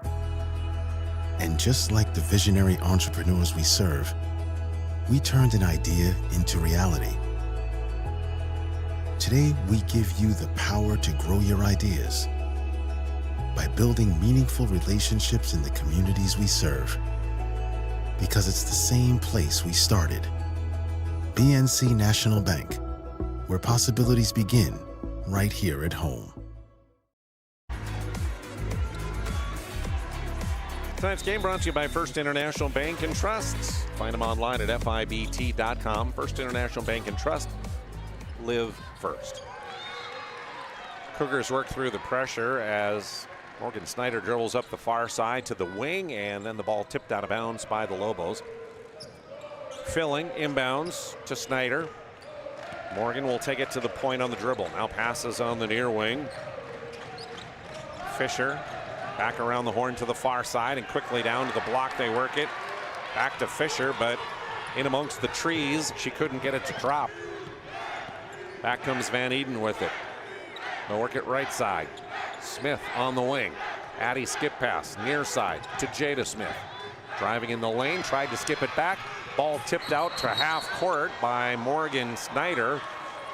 And just like the visionary entrepreneurs we serve, we turned an idea into reality. Today, we give you the power to grow your ideas by building meaningful relationships in the communities we serve. Because it's the same place we started. BNC National Bank, where possibilities begin right here at home. Tonight's game brought to you by First International Bank and Trust. Find them online at FIBT.com. First International Bank and Trust. Live first. Cougars work through the pressure as Morgan Snyder dribbles up the far side to the wing, and then the ball tipped out of bounds by the Lobos. Filling inbounds to Snyder. Morgan will take it to the point on the dribble. Now passes on the near wing. Fisher back around the horn to the far side and quickly down to the block. They work it. Back to Fisher, but in amongst the trees, she couldn't get it to drop. Back comes Van Eden with it. They'll work it right side. Smith on the wing. Addie skip pass near side to Jada Smith. Driving in the lane, tried to skip it back. Ball tipped out to half court by Morgan Snyder.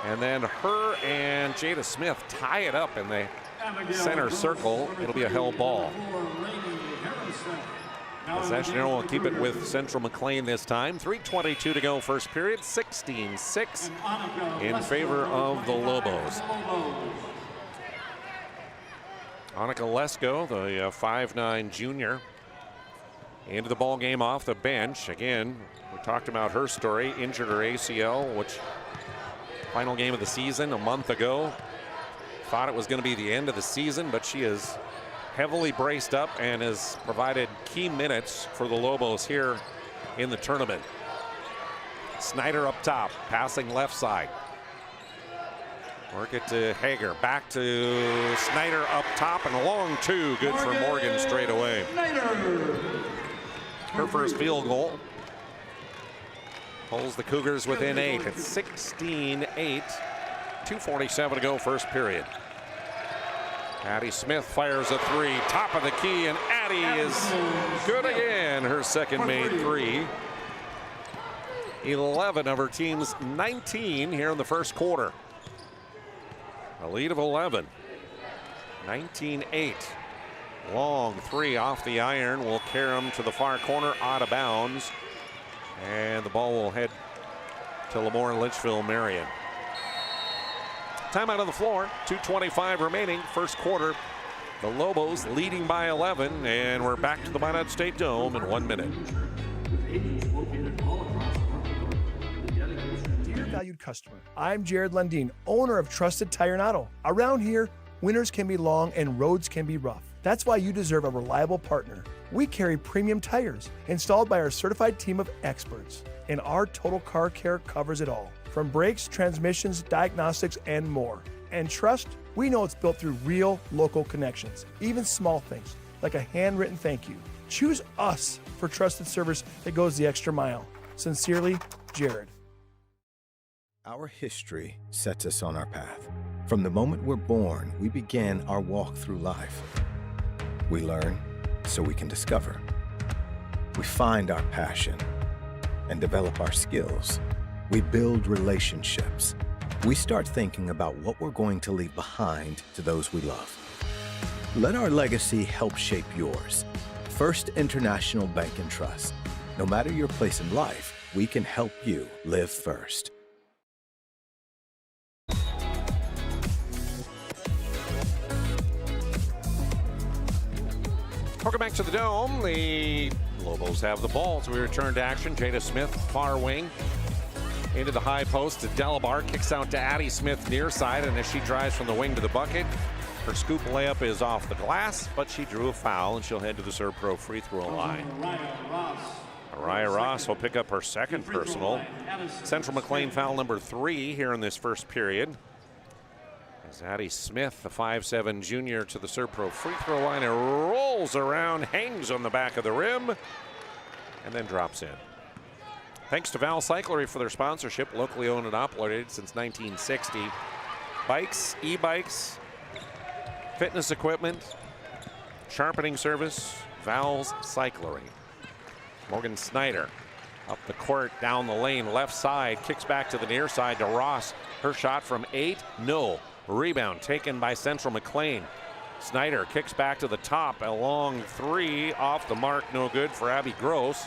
And then her and Jada Smith tie it up in the center circle. It'll be a held ball. Possession will keep it with Central McLean this time. 3:22 to go first period. 16-6 in favor of the Lobos. Annika Lesko, the 5'9" junior, into the ball game off the bench. Again, we talked about her story. Injured her ACL, which final game of the season a month ago. Thought it was going to be the end of the season, but she is heavily braced up and has provided key minutes for the Lobos here in the tournament. Snyder up top, passing left side. Work it to Hager, back to Snyder up top, and a long two, good for Morgan straight away. Her first field goal pulls the Cougars within 8 at 16-8. 2:47 to go first period. Addie Smith fires a three, top of the key, and Addie is good again. Her second made three. 11 of her team's 19 here in the first quarter. A lead of 11. 19-8. Long three off the iron will carry him to the far corner, out of bounds. And the ball will head to Lemoore Litchfield Marion. Timeout on the floor, 2:25 remaining, first quarter. The Lobos leading by 11, and we're back to the MINOT State Dome in 1 minute. Dear valued customer, I'm Jared Lundeen, owner of Trusted Tire and Auto. Around here, winters can be long and roads can be rough. That's why you deserve a reliable partner. We carry premium tires installed by our certified team of experts, and our total car care covers it all. From brakes, transmissions, diagnostics, and more. And trust, we know it's built through real local connections, even small things, like a handwritten thank you. Choose us for trusted service that goes the extra mile. Sincerely, Jared. Our history sets us on our path. From the moment we're born, we begin our walk through life. We learn so we can discover. We find our passion and develop our skills. We build relationships. We start thinking about what we're going to leave behind to those we love. Let our legacy help shape yours. First International Bank and Trust. No matter your place in life, we can help you live first. Welcome back to the Dome. The Lobos have the ball as we return to action. Jada Smith, far wing. Into the high post to Delabar, kicks out to Addie Smith near side, and as she drives from the wing to the bucket, her scoop layup is off the glass, but she drew a foul, and she'll head to the ServePro free throw line. Araya Ross will pick up her second personal. Central McLean foul number 3 here in this first period. As Addie Smith, the 5'7" junior, to the ServePro free throw line and rolls around, hangs on the back of the rim, and then drops in. Thanks to Val Cyclery for their sponsorship, locally owned and operated since 1960. Bikes, e-bikes, fitness equipment, sharpening service, Val's Cyclery. Morgan Snyder up the court, down the lane, left side, kicks back to the near side to Ross. Her shot from 8, no. Rebound taken by Central McLean. Snyder kicks back to the top, a long 3 off the mark, no good for Abby Gross.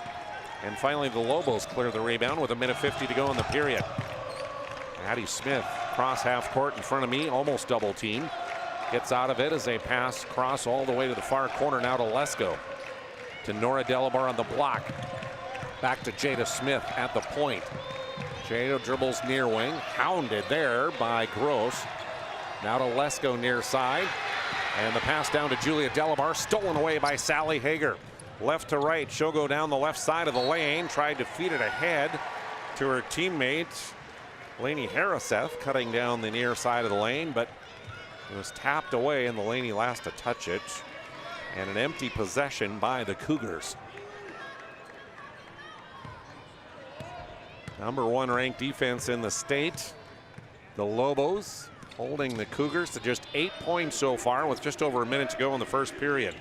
And finally, the Lobos clear the rebound with 1:50 to go in the period. Addie Smith across half court in front of me, almost double team. Gets out of it as they pass cross all the way to the far corner. Now to Lesko. To Nora Delabar on the block. Back to Jada Smith at the point. Jada dribbles near wing, hounded there by Gross. Now to Lesko near side. And the pass down to Julia Delabar, stolen away by Sally Hager. Left to right, she'll go down the left side of the lane. Tried to feed it ahead to her teammate, Lainey Harriseth, cutting down the near side of the lane, but it was tapped away and the Laney last to touch it. And an empty possession by the Cougars. Number 1 ranked defense in the state. The Lobos holding the Cougars to just 8 points so far with just over a minute to go in the first period.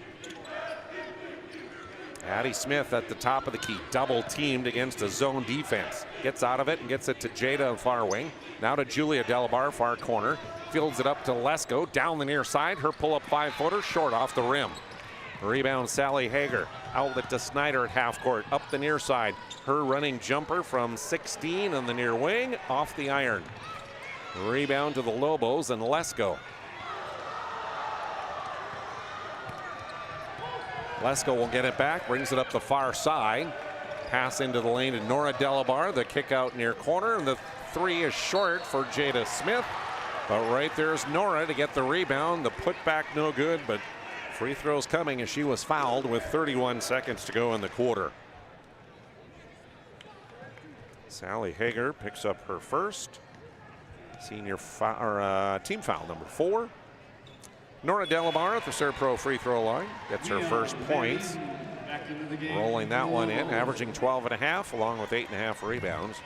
Addie Smith at the top of the key, double teamed against a zone defense. Gets out of it and gets it to Jada on far wing. Now to Julia Delabar, far corner. Fields it up to Lesko, down the near side. Her pull-up 5-footer, short off the rim. Rebound Sally Hager, outlet to Snyder at half court, up the near side. Her running jumper from 16 on the near wing, off the iron. Rebound to the Lobos and Lesko. Lesko will get it back, brings it up the far side. Pass into the lane to Nora Delabar, the kick out near corner, and the 3 is short for Jada Smith. But right there's Nora to get the rebound. The putback no good, but free throws coming as she was fouled with 31 seconds to go in the quarter. Sally Hager picks up her first senior team foul, number 4. Nora Delabar at the ServePro free throw line gets her first points. Rolling that one in, averaging 12.5 along with 8.5 rebounds.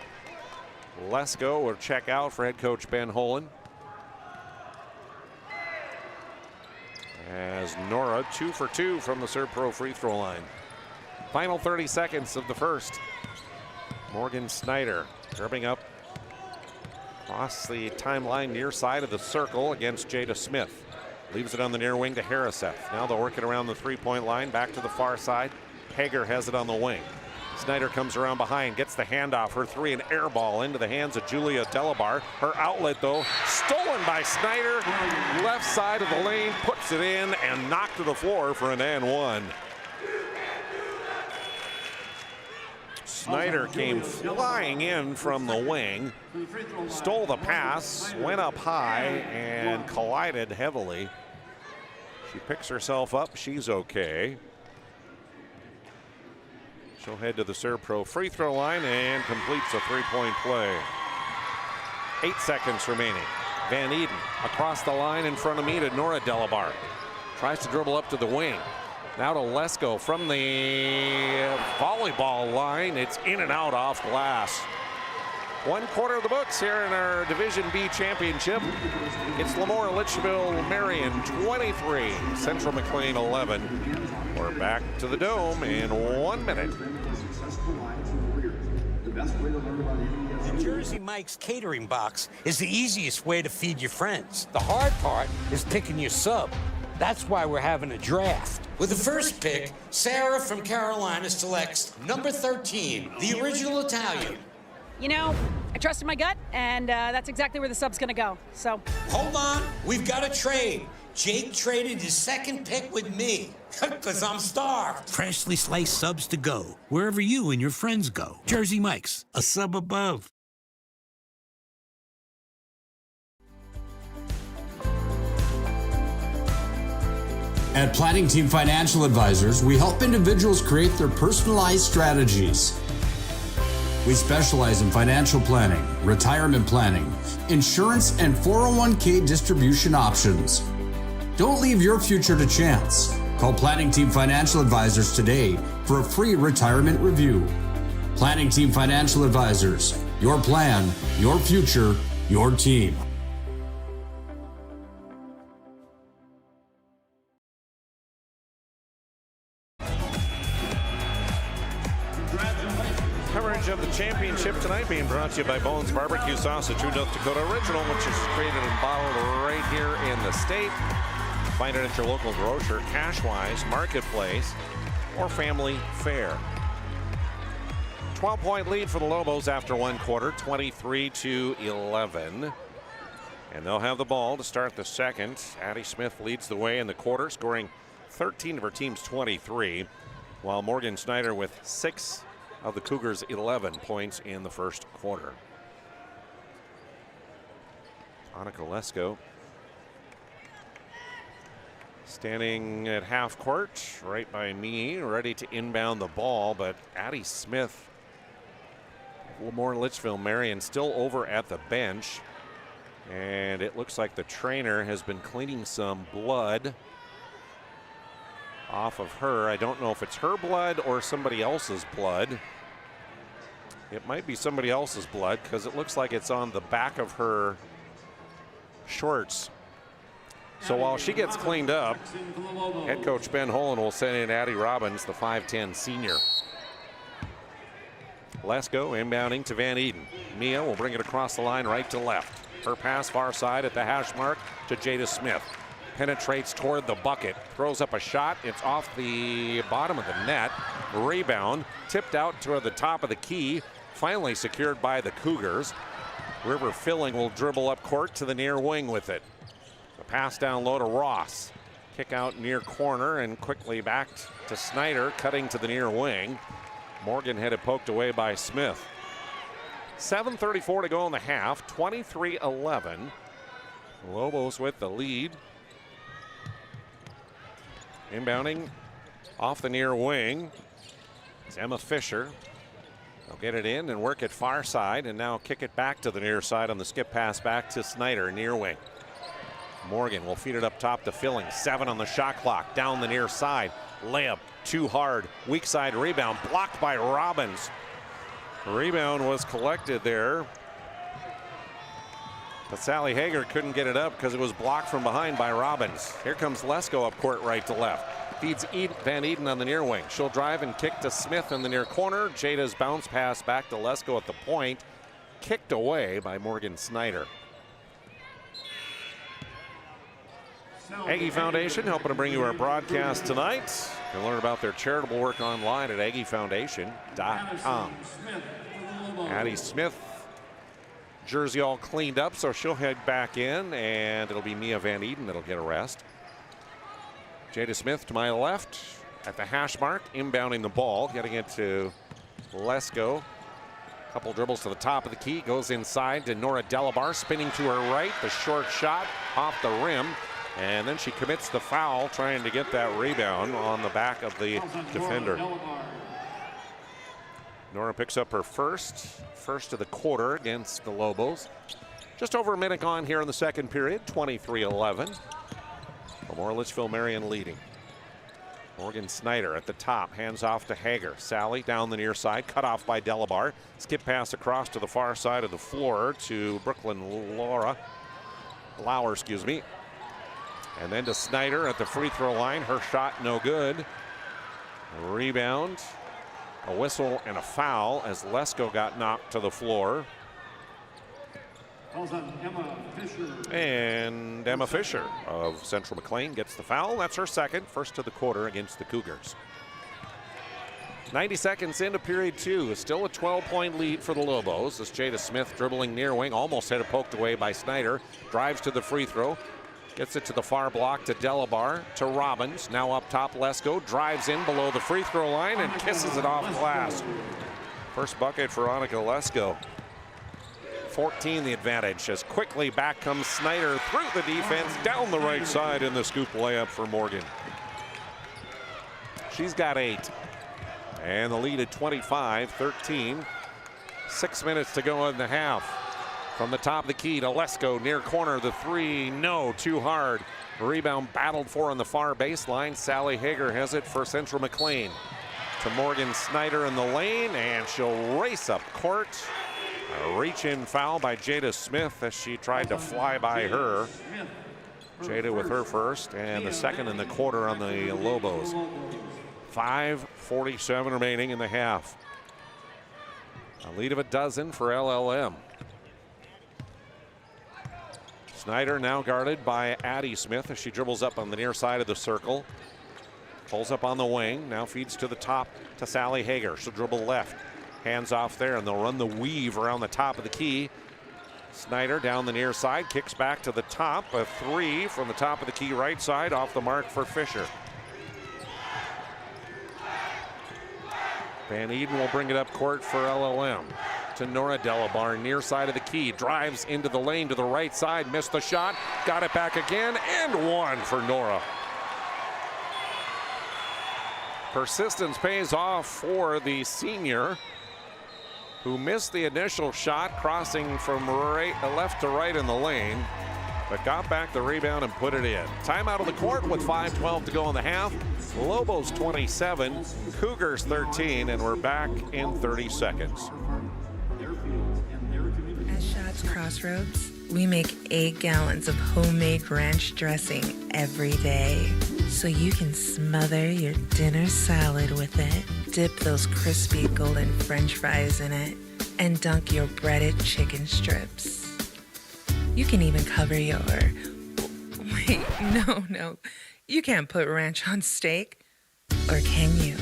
Lesko will check out for head coach Ben Holen. As Nora 2 for 2 from the ServePro free throw line. Final 30 seconds of the first. Morgan Snyder dribbling up across the timeline near side of the circle against Jada Smith. Leaves it on the near wing to Harriseth. Now they'll work it around the 3-point line, back to the far side. Hager has it on the wing. Snyder comes around behind, gets the handoff. Her 3, an air ball into the hands of Julia Delabar. Her outlet, though, stolen by Snyder. Left side of the lane, puts it in and knocked to the floor for an and one. Snyder came flying in from the wing, stole the pass, went up high, and collided heavily. She picks herself up. She's okay. She'll head to the ServePro free throw line and completes a 3-point play. 8 seconds remaining. Van Eden across the line in front of me to Nora Delabar. Tries to dribble up to the wing. Now to Lesko from the volleyball line. It's in and out off glass. 1 quarter of the books here in our Division B championship. It's Lemoore Litchfield Marion 23, Central McLean 11. We're back to the Dome in 1 minute. The Jersey Mike's catering box is the easiest way to feed your friends. The hard part is picking your sub. That's why we're having a draft. With the first pick, Sarah from Carolina selects number 13, the original Italian. You know, I trusted my gut, and that's exactly where the sub's gonna go, so. Hold on, we've got a trade. Jake traded his second pick with me, because I'm starved. Freshly sliced subs to go, wherever you and your friends go. Jersey Mike's, a sub above. At Planning Team Financial Advisors, we help individuals create their personalized strategies. We specialize in financial planning, retirement planning, insurance, and 401k distribution options. Don't leave your future to chance. Call Planning Team Financial Advisors today for a free retirement review. Planning Team Financial Advisors, your plan, your future, your team. Coverage of the championship tonight being brought to you by Bones Barbecue Sauce, a true North Dakota original, which is created and bottled right here in the state. Find it at your local grocer, Cashwise, Marketplace, or Family Fare. 12-point lead for the Lobos after 1 quarter, 23-11. And they'll have the ball to start the second. Addie Smith leads the way in the quarter, scoring 13 of her team's 23, while Morgan Snyder with 6 of the Cougars' 11 points in the first quarter. Annika Lesko standing at half court right by me, ready to inbound the ball, but Addie Smith, Lemoore Litchfield Marion still over at the bench, and it looks like the trainer has been cleaning some blood off of her. I don't know if it's her blood or somebody else's blood. It might be somebody else's blood because it looks like it's on the back of her shorts. So while she gets cleaned up, head coach Ben Holland will send in Addie Robbins, the 5'10 senior. Lesko inbounding to Van Eden. Mia will bring it across the line right to left. Her pass far side at the hash mark to Jada Smith. Penetrates toward the bucket, throws up a shot. It's off the bottom of the net. Rebound, tipped out toward the top of the key. Finally secured by the Cougars. River Filling will dribble up court to the near wing with it. The pass down low to Ross. Kick out near corner and quickly back to Snyder, cutting to the near wing. Morgan had it poked away by Smith. 7:34 to go in the half, 23-11. Lobos with the lead. Inbounding off the near wing. It's Emma Fisher. They'll get it in and work it far side and now kick it back to the near side on the skip pass back to Snyder, near wing. Morgan will feed it up top to Filling. 7 on the shot clock, down the near side. Layup, too hard. Weak side rebound, blocked by Robbins. Rebound was collected there, but Sally Hager couldn't get it up because it was blocked from behind by Robbins. Here comes Lesko up court right to left. Feeds Van Eden on the near wing. She'll drive and kick to Smith in the near corner. Jada's bounce pass back to Lesko at the point. Kicked away by Morgan Snyder. Aggie Foundation helping to bring you our broadcast tonight. You can learn about their charitable work online at aggiefoundation.com. Addie Smith, jersey all cleaned up, so she'll head back in, and it'll be Mia Van Eden that'll get a rest. Jada Smith to my left at the hash mark, inbounding the ball, getting it to Lesko. Couple dribbles to the top of the key, goes inside to Nora Delabar, spinning to her right. The short shot off the rim. And then she commits the foul, trying to get that rebound on the back of the defender. Nora picks up her first of the quarter against the Lobos. Just over a minute gone here in the second period, 23-11. Lemoore Litchfield Marion leading. Morgan Snyder at the top, hands off to Hager. Sally down the near side, cut off by Delabar. Skip pass across to the far side of the floor to Brooklyn Lauer, excuse me. And then to Snyder at the free throw line. Her shot no good. A rebound, a whistle, and a foul as Lesko got knocked to the floor. And Emma Fisher of Central McLean gets the foul. That's her second, first of the quarter against the Cougars. 90 seconds into period 2. Still a 12-point lead for the Lobos as Jada Smith dribbling near wing, almost had it poked away by Snyder. Drives to the free throw. Gets it to the far block to Delabar, to Robbins. Now up top, Lesko drives in below the free throw line and kisses it off glass. First bucket for Annika Lesko. 14 the advantage as quickly back comes Snyder through the defense, down the right side in the scoop layup for Morgan. She's got 8. And the lead at 25-13. 6 minutes to go in the half. From the top of the key to Lesko, near corner, the 3, no, too hard. Rebound battled for on the far baseline. Sally Hager has it for Central McLean. To Morgan Snyder in the lane, and she'll race up court. A reach-in foul by Jada Smith as she tried to fly by her. Jada with her first, and the second in the quarter on the Lobos. 5:47 remaining in the half. A lead of a dozen for LLM. Snyder now guarded by Addie Smith as she dribbles up on the near side of the circle. Pulls up on the wing, now feeds to the top to Sally Hager. She'll dribble left, hands off there, and they'll run the weave around the top of the key. Snyder down the near side, kicks back to the top. A 3 from the top of the key right side, off the mark for Fisher. Van Eden will bring it up court for LLM. To Nora Delabar, near side of the key, drives into the lane to the right side, missed the shot, got it back again, and 1 for Nora. Persistence pays off for the senior, who missed the initial shot, crossing from left to right in the lane, but got back the rebound and put it in. Timeout of the court with 5:12 to go in the half. Lobos 27, Cougars 13, and we're back in 30 seconds. At Shots Crossroads, we make 8 gallons of homemade ranch dressing every day, so you can smother your dinner salad with it, dip those crispy golden French fries in it, and dunk your breaded chicken strips. You can even cover your... Wait, no. You can't put ranch on steak, or can you?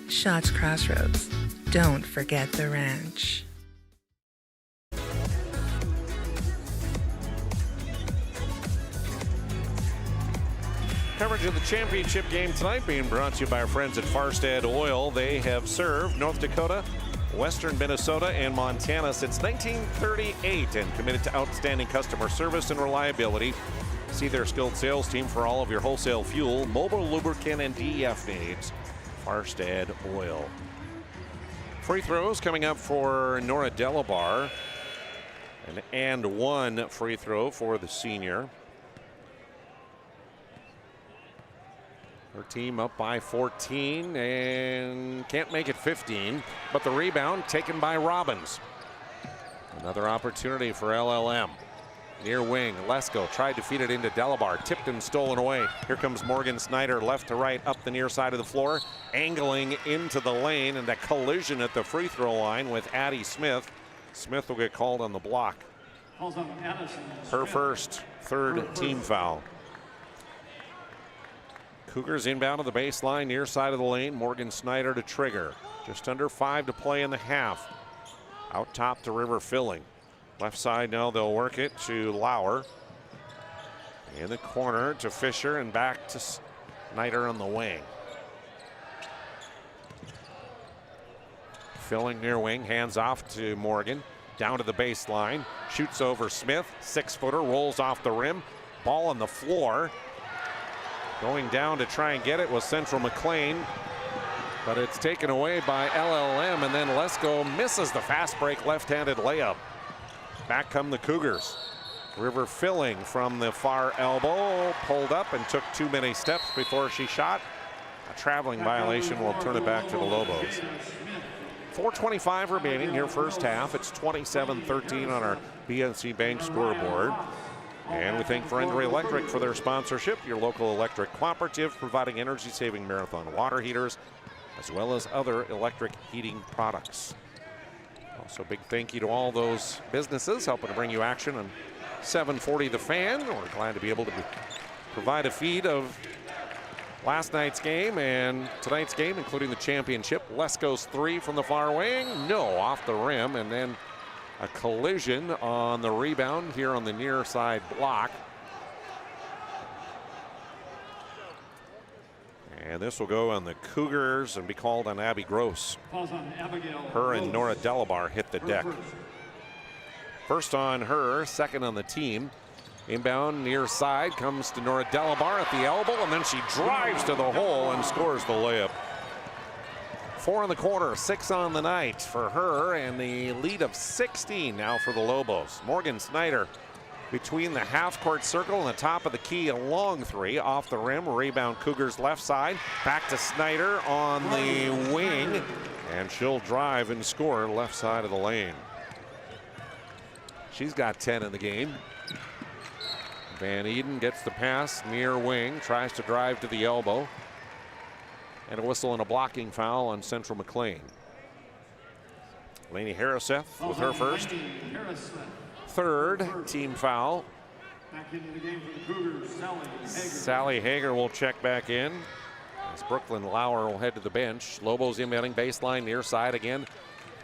Shots Crossroads. Don't forget the ranch. Coverage of the championship game tonight being brought to you by our friends at Farstead Oil. They have served North Dakota, Western Minnesota, and Montana since 1938 and committed to outstanding customer service and reliability. See their skilled sales team for all of your wholesale fuel, mobile lubricant, and DEF needs. Farstead Oil. Free throws coming up for Nora Delabar. An and 1 free throw for the senior. Her team up by 14 and can't make it 15, but the rebound taken by Robbins. Another opportunity for LLM. Near wing, Lesko tried to feed it into Delabar, tipped and stolen away. Here comes Morgan Snyder, left to right, up the near side of the floor, angling into the lane, and a collision at the free throw line with Addie Smith. Smith will get called on the block. Her first, third team foul. Cougars inbound to the baseline, near side of the lane. Morgan Snyder to trigger. Just under 5 to play in the half. Out top to River Filling. Left side now they'll work it to Lauer. In the corner to Fisher and back to Snyder on the wing. Filling near wing, hands off to Morgan. Down to the baseline, shoots over Smith. 6-footer, rolls off the rim. Ball on the floor. Going down to try and get it was Central McLean, but it's taken away by LLM, and then Lesko misses the fast break left-handed layup. Back come the Cougars. River Filling from the far elbow, pulled up and took too many steps before she shot. A traveling violation will turn it back to the Lobos. 4:25 remaining here first half. It's 27-13 on our BNC Bank scoreboard. And we thank Friendly Electric for their sponsorship, your local electric cooperative providing energy-saving Marathon water heaters, as well as other electric heating products. Also, big thank you to all those businesses helping to bring you action on 740 The Fan. We're glad to be able to provide a feed of last night's game and tonight's game, including the championship. Lesko's 3 from the far wing, no, off the rim, and then a collision on the rebound here on the near side block. And this will go on the Cougars and be called on Abby Gross. Her and Nora Delabar hit the deck. First on her, second on the team. Inbound near side comes to Nora Delabar at the elbow, and then she drives to the hole and scores the layup. 4 in the quarter, 6 on the night for her, and the lead of 16 now for the Lobos. Morgan Snyder between the half-court circle and the top of the key, a long 3 off the rim. Rebound Cougars left side. Back to Snyder on the wing, and she'll drive and score left side of the lane. She's got 10 in the game. Van Eden gets the pass near wing, tries to drive to the elbow. And a whistle and a blocking foul on Central McLean. Lainey Harriseth with her first. Third team foul. Back into the game for the Cougars, Sally Hager will check back in. As Brooklyn Lauer will head to the bench. Lobos inbounding baseline near side again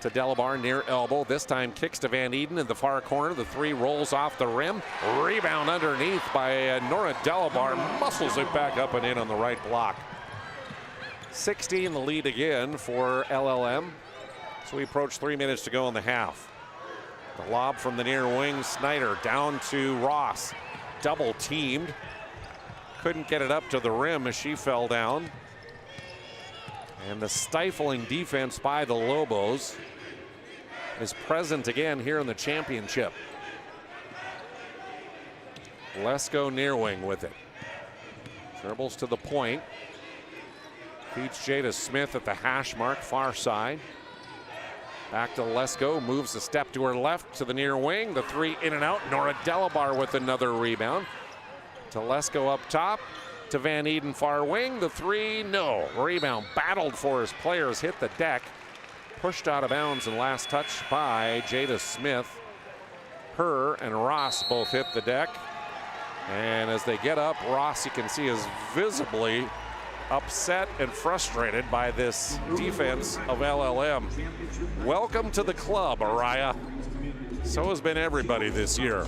to Delabar near elbow. This time kicks to Van Eden in the far corner. The three rolls off the rim. Rebound underneath by Nora Delabar. Muscles it back up and in on the right block. 16 the lead again for LLM. So we approach 3 minutes to go in the half. The lob from the near wing. Snyder down to Ross. Double teamed. Couldn't get it up to the rim as she fell down. And the stifling defense by the Lobos is present again here in the championship. Lesko near wing with it. Dribbles to the point. Feeds Jada Smith at the hash mark, far side. Back to Lesko, moves a step to her left to the near wing. The three in and out. Nora Delabar with another rebound. To Lesko up top. To Van Eden far wing. The three, no. Rebound battled for his players, hit the deck. Pushed out of bounds and last touch by Jada Smith. Her and Ross both hit the deck. And as they get up, Ross, you can see, is visibly upset and frustrated by this defense of LLM. Welcome to the club, Araya. So has been everybody this year.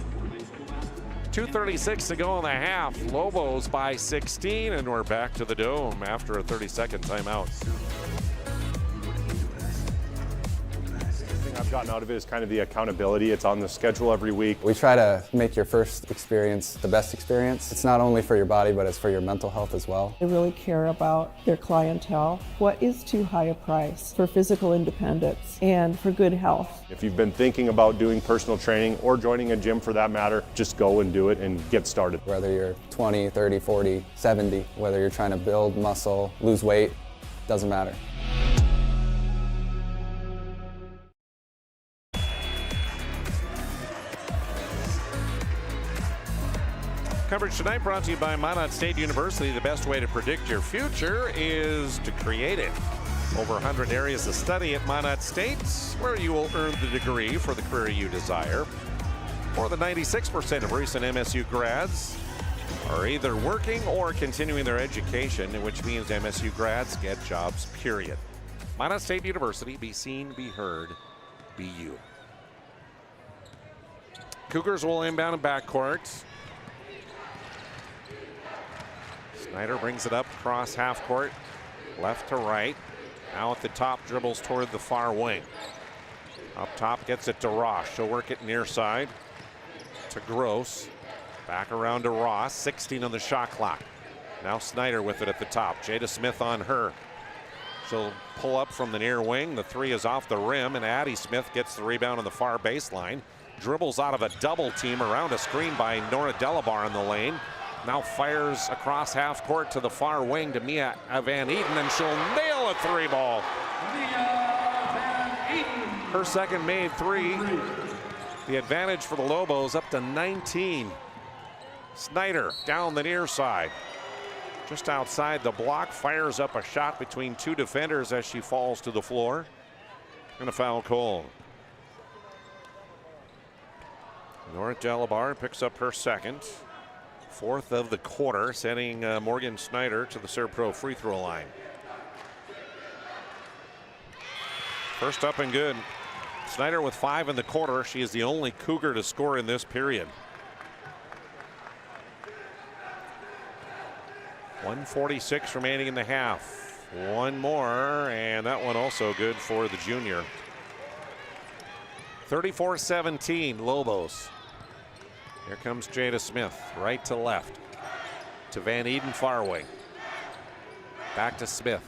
2:36 to go in the half. Lobos by 16, and we're back to the Dome after a 30-second timeout. I've gotten out of it is kind of the accountability. It's on the schedule every week. We try to make your first experience the best experience. It's not only for your body, but it's for your mental health as well. They really care about their clientele. What is too high a price for physical independence and for good health? If you've been thinking about doing personal training or joining a gym for that matter, just go and do it and get started. Whether you're 20, 30, 40, 70, whether you're trying to build muscle, lose weight, doesn't matter. Coverage tonight brought to you by MINOT State University. The best way to predict your future is to create it. Over 100 areas of study at MINOT State, where you will earn the degree for the career you desire. More than 96% of recent MSU grads are either working or continuing their education, which means MSU grads get jobs, period. MINOT State University, be seen, be heard, be you. Cougars will inbound in backcourt. Snyder brings it up across half court, left to right. Now at the top, dribbles toward the far wing. Up top, gets it to Ross. She'll work it near side to Gross. Back around to Ross, 16 on the shot clock. Now Snyder with it at the top. Jada Smith on her. She'll pull up from the near wing. The three is off the rim, and Addie Smith gets the rebound on the far baseline. Dribbles out of a double team around a screen by Nora Delabar in the lane. Now fires across half court to the far wing to Mia Van Eden, and she'll nail a three ball. Her second made three. The advantage for the Lobos up to 19. Snyder down the near side. Just outside the block, fires up a shot between two defenders as she falls to the floor. And a foul call. Nora Delabar picks up her second. Fourth of the quarter, sending Morgan Snyder to the ServePro free throw line. First up and good. Snyder with 5 in the quarter. She is the only Cougar to score in this period. 1:46 remaining in the half. One more, and that one also good for the junior. 34-17 Lobos. Here comes Jada Smith, right to left. To Van Eden far wing. Back to Smith.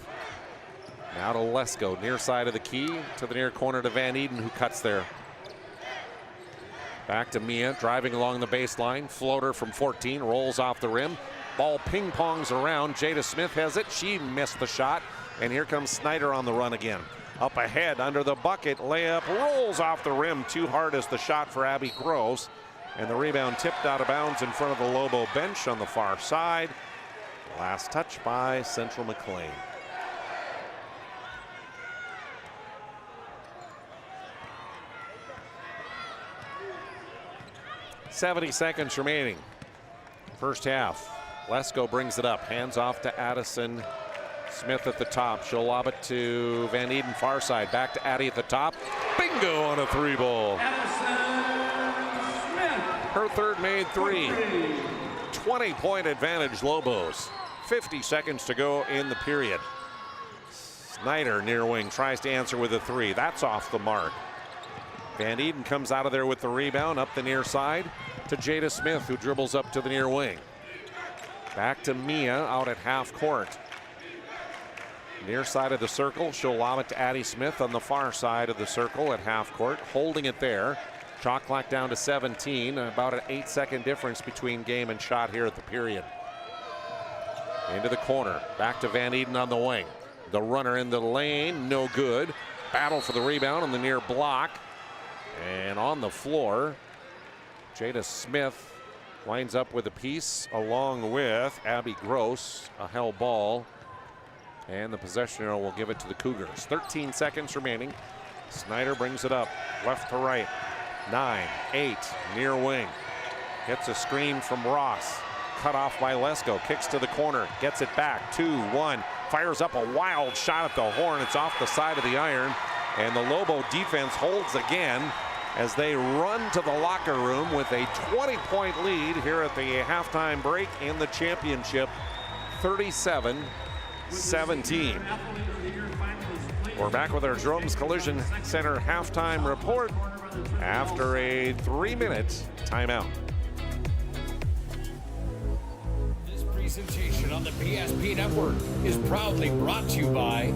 Now to Lesko, near side of the key, to the near corner to Van Eden, who cuts there. Back to Mia, driving along the baseline. Floater from 14, rolls off the rim. Ball ping-pongs around. Jada Smith has it. She missed the shot. And here comes Snyder on the run again. Up ahead, under the bucket, layup rolls off the rim. Too hard is the shot for Abby Gross. And the rebound tipped out of bounds in front of the Lobo bench on the far side. Last touch by Central McLean. .70 seconds remaining. First half. Lesko brings it up. Hands off to Addison Smith at the top. She'll lob it to Van Eden, far side. Back to Addie at the top. Bingo on a 3-ball. Her third made 3. 20-point advantage, Lobos. 50 seconds to go in the period. Snyder near wing tries to answer with a 3. That's off the mark. Van Eden comes out of there with the rebound up the near side to Jada Smith, who dribbles up to the near wing. Back to Mia out at half court. Near side of the circle, she'll lob it to Addie Smith on the far side of the circle at half court, holding it there. Shot clock down to 17, about an 8-second difference between game and shot here at the period. Into the corner, back to Van Eden on the wing. The runner in the lane, no good. Battle for the rebound on the near block. And on the floor, Jada Smith winds up with a piece along with Abby Gross, a held ball. And the possession arrow will give it to the Cougars. 13 seconds remaining. Snyder brings it up, left to right. 9, 8, near wing. Hits a screen from Ross. Cut off by Lesko. Kicks to the corner. Gets it back. 2-1. Fires up a wild shot at the horn. It's off the side of the iron. And the Lobo defense holds again as they run to the locker room with a 20-point lead here at the halftime break in the championship. 37-17. We're back with our Drums Collision Center halftime report after a 3-minute timeout. This presentation on the PSP Network is proudly brought to you by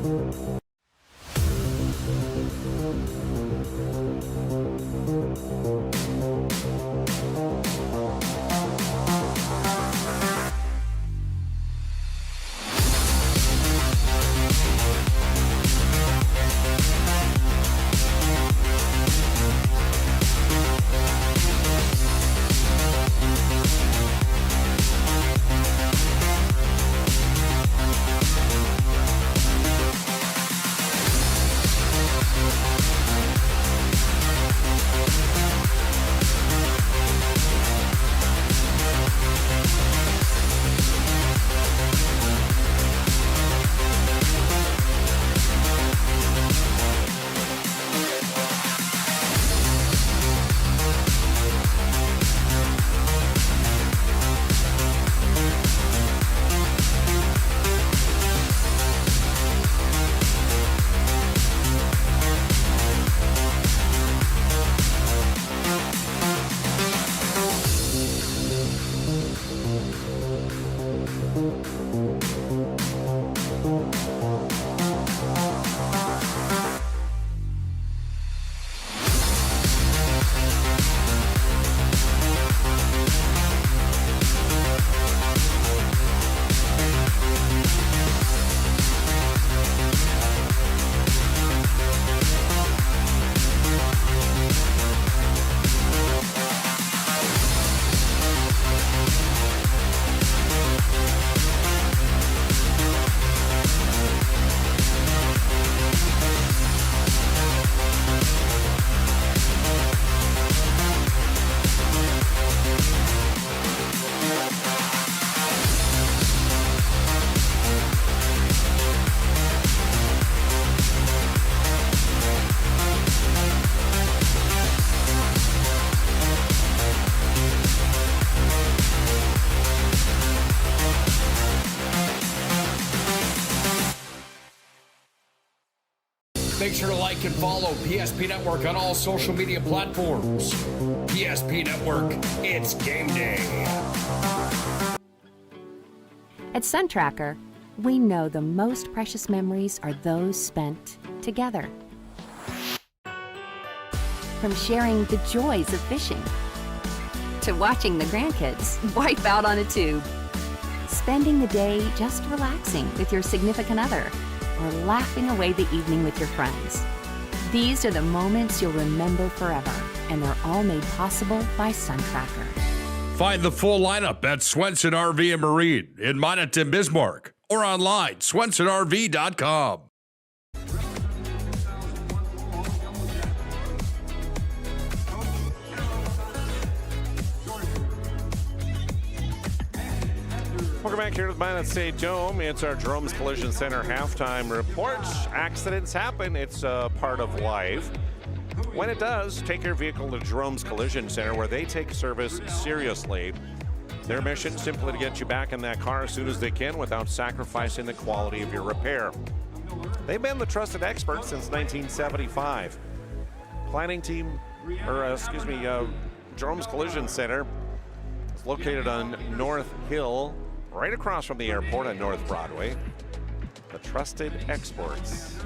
Make sure to like and follow PSP Network on all social media platforms. PSP Network, it's game day. At SunTracker, we know the most precious memories are those spent together. From sharing the joys of fishing to watching the grandkids wipe out on a tube, spending the day just relaxing with your significant other, or laughing away the evening with your friends. These are the moments you'll remember forever, and they're all made possible by SunTracker. Find the full lineup at Swenson RV and Marine in Minot and Bismarck, or online, swensonrv.com. Welcome back here at the MINOT State Dome. It's our Drums Collision Center halftime report. Accidents happen. It's part of life. When it does, take your vehicle to Drums Collision Center, where they take service seriously. Their mission is simply to get you back in that car as soon as they can without sacrificing the quality of your repair. They've been the trusted experts since 1975. Planning team, Drums Collision Center is located on North Hill, right across from the airport on North Broadway. The trusted experts.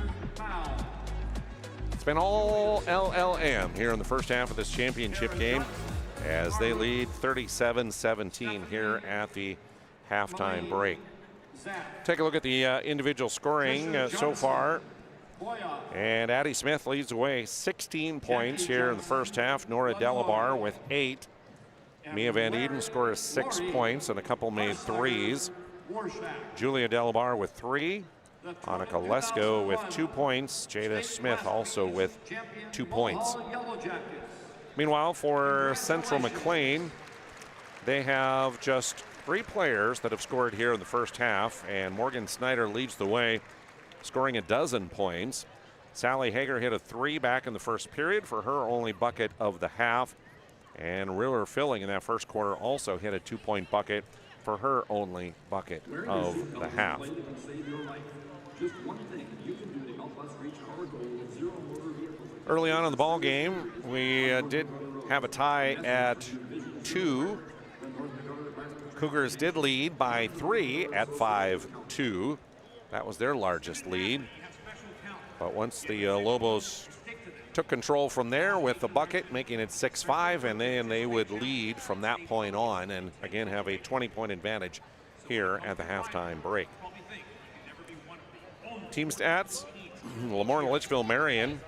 It's been all LLM here in the first half of this championship game as they lead 37-17 here at the halftime break. Take a look at the individual scoring so far. And Addie Smith leads the way, 16 points here in the first half. Nora Delabar with 8. Mia Van Eden scores 6 points and a couple made threes. Julia Delabar with 3. Annika Lesko with 2 points. Jada Smith also with 2 points. Meanwhile, for Central McLean, they have just 3 players that have scored here in the first half, and Morgan Snyder leads the way, scoring 12 points. Sally Hager hit a 3 back in the first period for her only bucket of the half. And Riller Filling in that first quarter also hit a 2-point bucket for her only bucket of the half. Early on in the ball game, we did have a tie at 2. Cougars did lead by 3 at 5-2. That was their largest lead. But once the Lobos took control from there with the bucket, making it 6-5, and then they would lead from that point on and again have a 20-point advantage here at the halftime break. Team stats, Lemoore Litchfield Marion,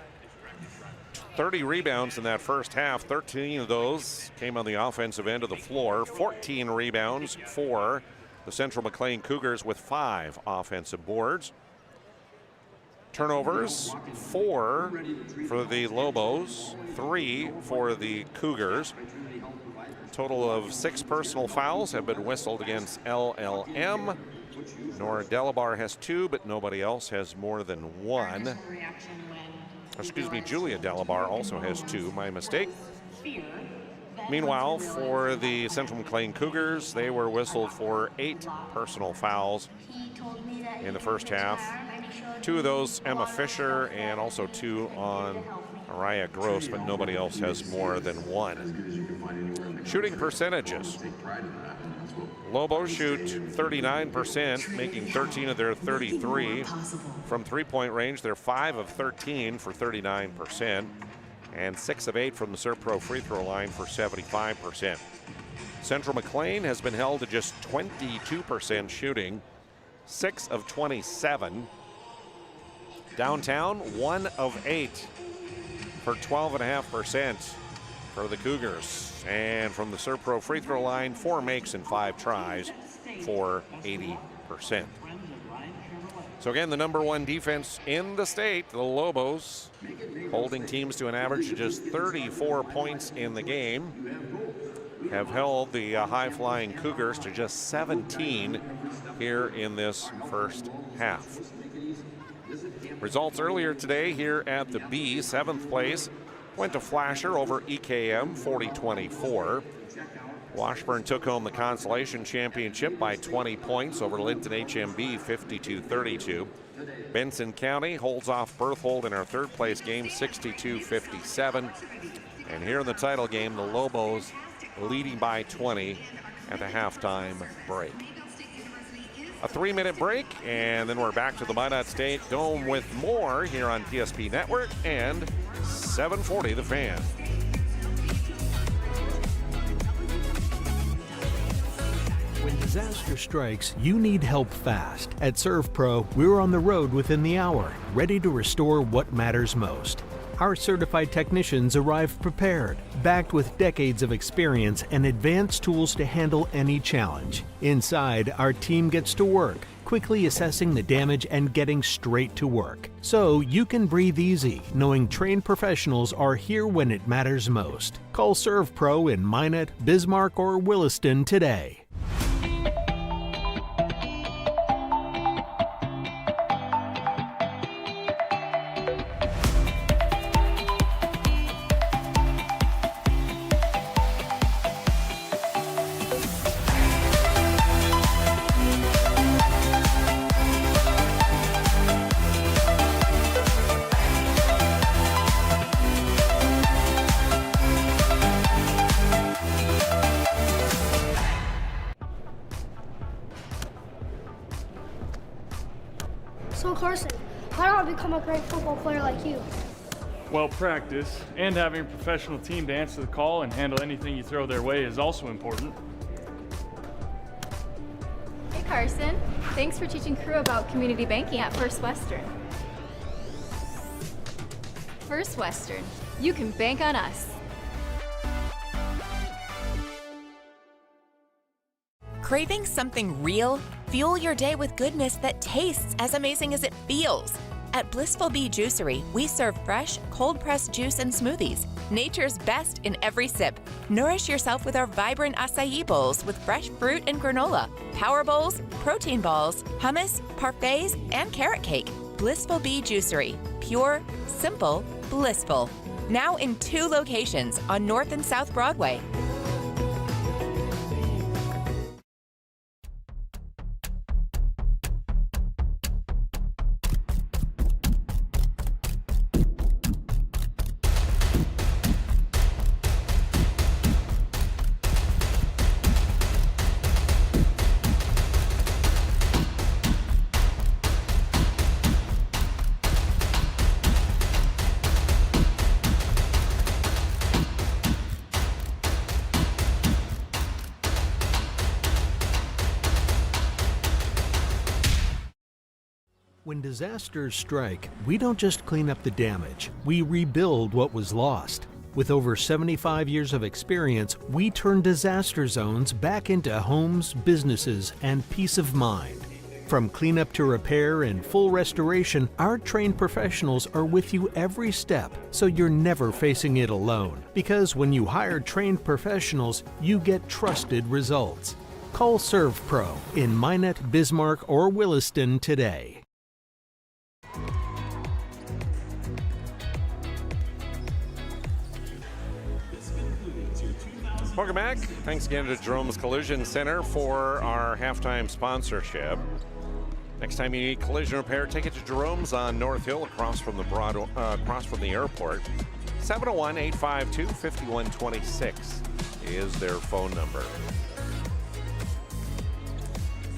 30 rebounds in that first half. 13 of those came on the offensive end of the floor. 14 rebounds for the Central McLean Cougars with 5 offensive boards. Turnovers, 4 for the Lobos, 3 for the Cougars. Total of 6 personal fouls have been whistled against LLM. Nora Delabar has 2, but nobody else has more than 1. Excuse me, Julia Delabar also has 2, my mistake. Meanwhile, for the Central McLean Cougars, they were whistled for 8 personal fouls in the first half. 2 of those, Emma Fisher, and also 2 on Araya Gross, but nobody else has more than 1. Shooting percentages. Lobos shoot 39%, making 13 of their 33. From three-point range, they're 5 of 13 for 39%, and 6 of 8 from the ServePro free throw line for 75%. Central McLean has been held to just 22% shooting, 6 of 27. Downtown, 1 of 8 for 12.5% for the Cougars. And from the ServePro free throw line, 4 makes and 5 tries for 80%. So again, the #1 defense in the state, the Lobos, holding teams to an average of just 34 points in the game, have held the high-flying Cougars to just 17 here in this first half. Results earlier today here at the B, 7th place went to Flasher over EKM 40-24. Washburn took home the consolation championship by 20 points over Linton HMB 52-32. Benson County holds off Berthold in our 3rd place game 62-57. And here in the title game, the Lobos leading by 20 at the halftime break. A 3-minute break, and then we're back to the MINOT State Dome with more here on PSP Network and 740 The Fan. When disaster strikes, you need help fast. At ServePro, we're on the road within the hour, ready to restore what matters most. Our certified technicians arrive prepared, backed with decades of experience and advanced tools to handle any challenge. Inside, our team gets to work, quickly assessing the damage and getting straight to work. So you can breathe easy, knowing trained professionals are here when it matters most. Call ServePro in Minot, Bismarck, or Williston today. become a great football player like you? Well, practice and having a professional team to answer the call and handle anything you throw their way is also important. Hey Carson, thanks for teaching crew about community banking at First Western. First Western, you can bank on us. Craving something real? Fuel your day with goodness that tastes as amazing as it feels. At Blissful Bee Juicery, we serve fresh, cold-pressed juice and smoothies, nature's best in every sip. Nourish yourself with our vibrant acai bowls with fresh fruit and granola, power bowls, protein balls, hummus, parfaits, and carrot cake. Blissful Bee Juicery. Pure, simple, blissful. Now in 2 locations on North and South Broadway. When disasters strike, we don't just clean up the damage, we rebuild what was lost. With over 75 years of experience, we turn disaster zones back into homes, businesses, and peace of mind. From cleanup to repair and full restoration, our trained professionals are with you every step, so you're never facing it alone. Because when you hire trained professionals, you get trusted results. Call ServePro in Minot, Bismarck, or Williston today. Welcome back. Thanks again to Jerome's Collision Center for our halftime sponsorship. Next time you need collision repair, take it to Jerome's on North Hill, across from the airport. 701-852-5126 is their phone number.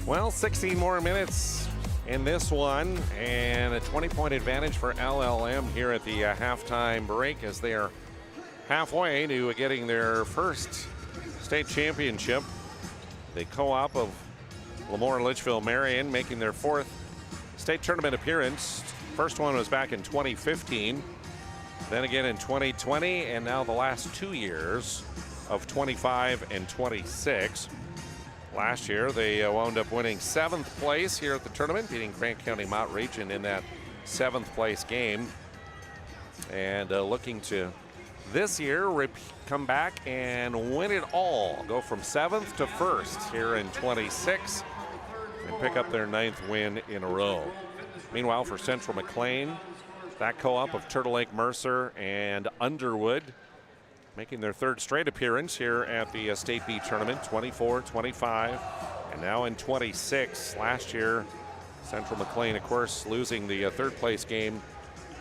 Well, 16 more minutes in this one, and a 20-point advantage for LLM here at the halftime break as they are halfway to getting their first state championship. The co-op of Lemoore, Litchfield, Marion making their 4th state tournament appearance. First one was back in 2015, then again in 2020, and now the last 2 years of 25 and 26. Last year they wound up winning 7th place here at the tournament, beating Grant County Mount Region in that 7th place game, and looking to this year come back and win it all. Go from 7th to 1st here in 26 and pick up their 9th win in a row. Meanwhile, for Central McLean, that co-op of Turtle Lake, Mercer, and Underwood making their 3rd straight appearance here at the State B tournament, 24, 25, and now in 26. Last year, Central McLean, of course, losing the 3rd place game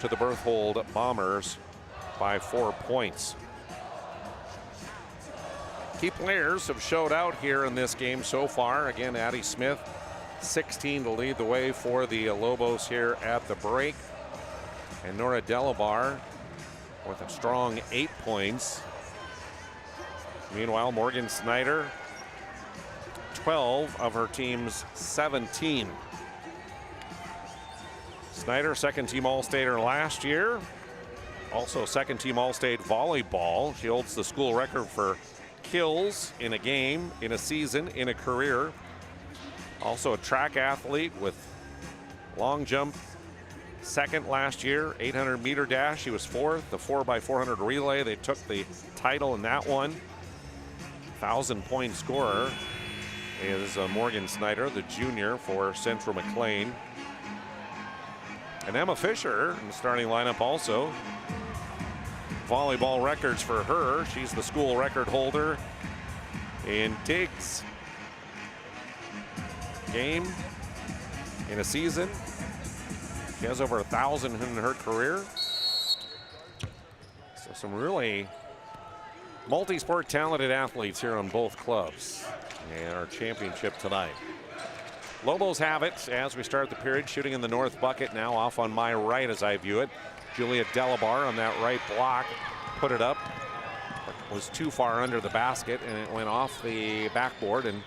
to the Berthold Bombers by 4 points. Key players have showed out here in this game so far. Again, Addie Smith, 16 to lead the way for the Lobos here at the break. And Nora Delabar with a strong 8 points. Meanwhile, Morgan Snyder, 12 of her team's 17. Snyder, 2nd team All-Stater last year. Also 2nd team All-State volleyball. She holds the school record for kills in a game, in a season, in a career. Also a track athlete with long jump, 2nd last year, 800 meter dash. She was 4th. The 4x400 relay, they took the title in that one. 1,000-point scorer is Morgan Snyder, the junior for Central McLean. And Emma Fisher in the starting lineup also. Volleyball records for her. She's the school record holder in digs. Game in a season. She has over 1,000 in her career. So some really multi-sport talented athletes here on both clubs. And our championship tonight. Lobos have it as we start the period, shooting in the north bucket now, off on my right as I view it. Julia Delabar on that right block, put it up. Was too far under the basket, and it went off the backboard and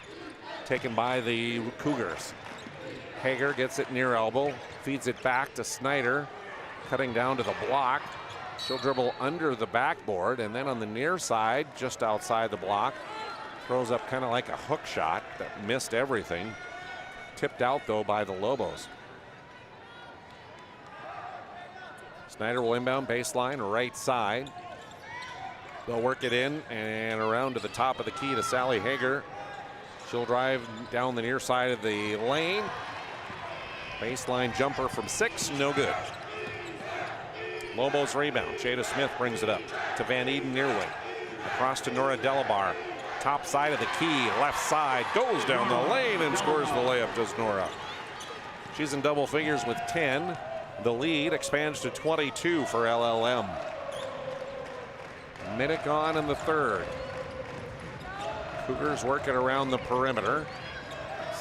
taken by the Cougars. Hager gets it near elbow, feeds it back to Snyder, cutting down to the block. She'll dribble under the backboard, and then on the near side, just outside the block, throws up kind of like a hook shot that missed everything. Tipped out, though, by the Lobos. Snyder will inbound baseline, right side. They'll work it in and around to the top of the key to Sally Hager. She'll drive down the near side of the lane. Baseline jumper from 6, no good. Lobos rebound. Jada Smith brings it up to Van Eden near wing. Across to Nora Delabar. Top side of the key, left side, goes down the lane and scores the layup, does Nora. She's in double figures with 10. The lead expands to 22 for LLM. Minute gone in the third. Cougars working around the perimeter.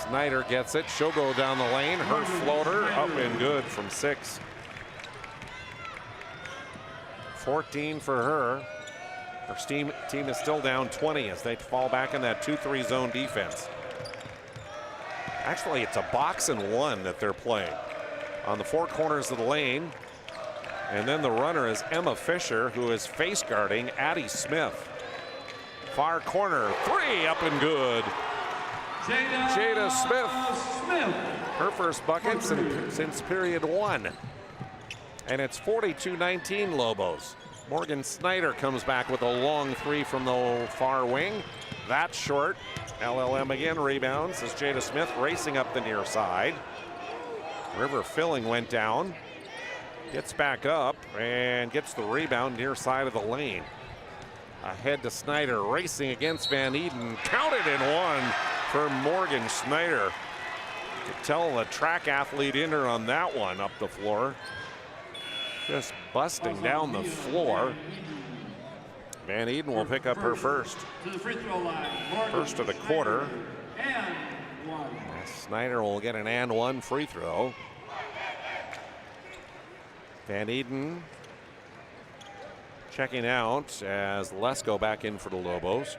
Snyder gets it. She'll go down the lane. Her floater up and good from 6. 14 for her. Her team is still down 20 as they fall back in that 2-3 zone defense. Actually, it's a box and one that they're playing on the four corners of the lane. And then the runner is Emma Fisher, who is face guarding Addie Smith. Far corner, 3 up and good. Jada Smith, her first bucket since period 1. And it's 42-19 Lobos. Morgan Snyder comes back with a long 3 from the far wing. That's short. LLM again rebounds as Jada Smith racing up the near side. River Filling went down. Gets back up and gets the rebound near side of the lane. Ahead to Snyder, racing against Van Eden. Counted in one for Morgan Snyder. Could tell the track athlete in her on that one up the floor. Just busting down the floor. Van Eden will pick up her first. First of the quarter. Snyder will get an and one free throw. Van Eden checking out as Lesko back in for the Lobos.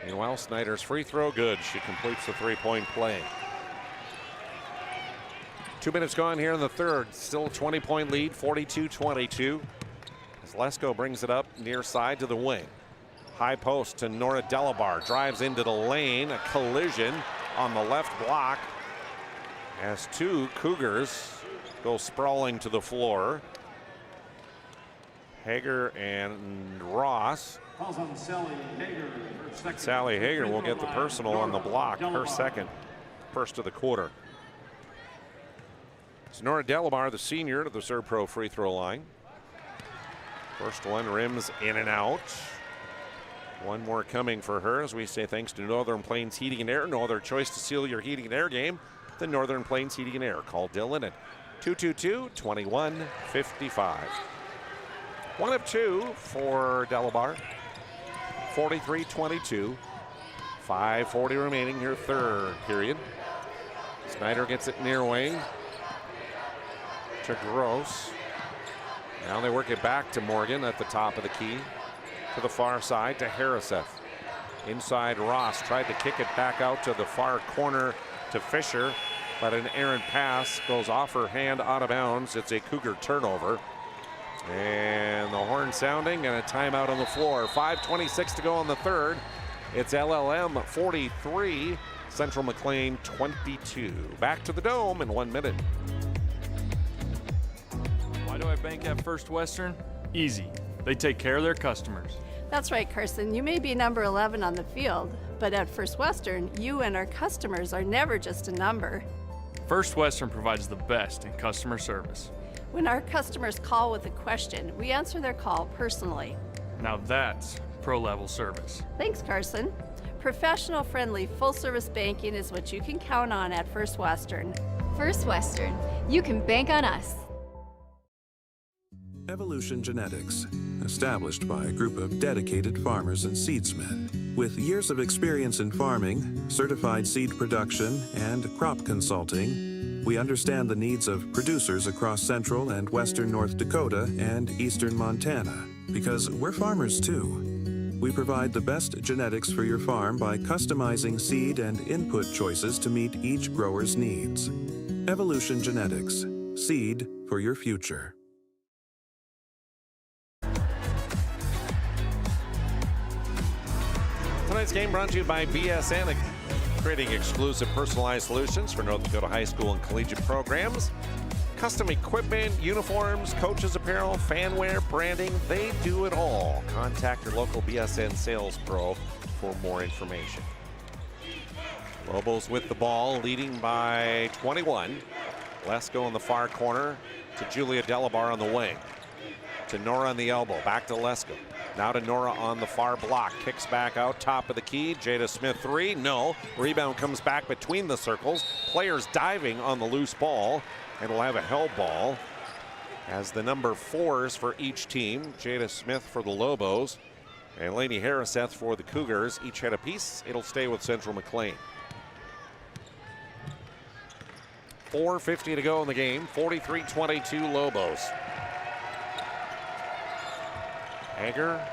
Meanwhile, Snyder's free throw good. She completes the three-point play. 2 minutes gone here in the third. Still a 20-point lead, 42-22. As Lesko brings it up near side to the wing. High post to Nora Delabar. Drives into the lane. A collision on the left block as two Cougars go sprawling to the floor. Hager and Ross. Sally Hager will get the personal on the block, her second, first of the quarter. It's Nora Delabar, the senior, to the ServePro free throw line. First one rims in and out. One more coming for her as we say thanks to Northern Plains Heating and Air. No other choice to seal your heating and air game than Northern Plains Heating and Air. Call Dylan at 222-2155. 1 of 2 for Delabar. 43-22. 5:40 remaining here, third period. Snyder gets it near wing to Gross. Now they work it back to Morgan at the top of the key. To the far side to Harriseth. Inside Ross tried to kick it back out to the far corner to Fisher, but an errant pass goes off her hand out of bounds. It's a Cougar turnover. And the horn sounding and a timeout on the floor. 5:26 to go in the third. It's LLM 43, Central McLean 22. Back to the Dome in 1 minute. Why do I bank at First Western? Easy. They take care of their customers. That's right, Carson. You may be number 11 on the field, but at First Western, you and our customers are never just a number. First Western provides the best in customer service. When our customers call with a question, we answer their call personally. Now that's pro-level service. Thanks, Carson. Professional, friendly, full-service banking is what you can count on at First Western. First Western, you can bank on us. Evolution Genetics, established by a group of dedicated farmers and seedsmen. With years of experience in farming, certified seed production, and crop consulting, we understand the needs of producers across central and western North Dakota and eastern Montana, because we're farmers too. We provide the best genetics for your farm by customizing seed and input choices to meet each grower's needs. Evolution Genetics, seed for your future. Tonight's game brought to you by BSN, creating exclusive personalized solutions for North Dakota high school and collegiate programs. Custom equipment, uniforms, coaches apparel, fanwear, branding, they do it all. Contact your local BSN sales pro for more information. Lobos with the ball, leading by 21. Lesko in the far corner to Julia Delabar on the wing. To Nora on the elbow, back to Lesko. Now to Nora on the far block. Kicks back out, top of the key. Jada Smith three, no. Rebound comes back between the circles. Players diving on the loose ball, and we'll have a held ball as the number 4s for each team. Jada Smith for the Lobos and Lainey Harriseth for the Cougars. Each had a piece. It'll stay with Central McLean. 4:50 to go in the game. 43-22 Lobos. Hager,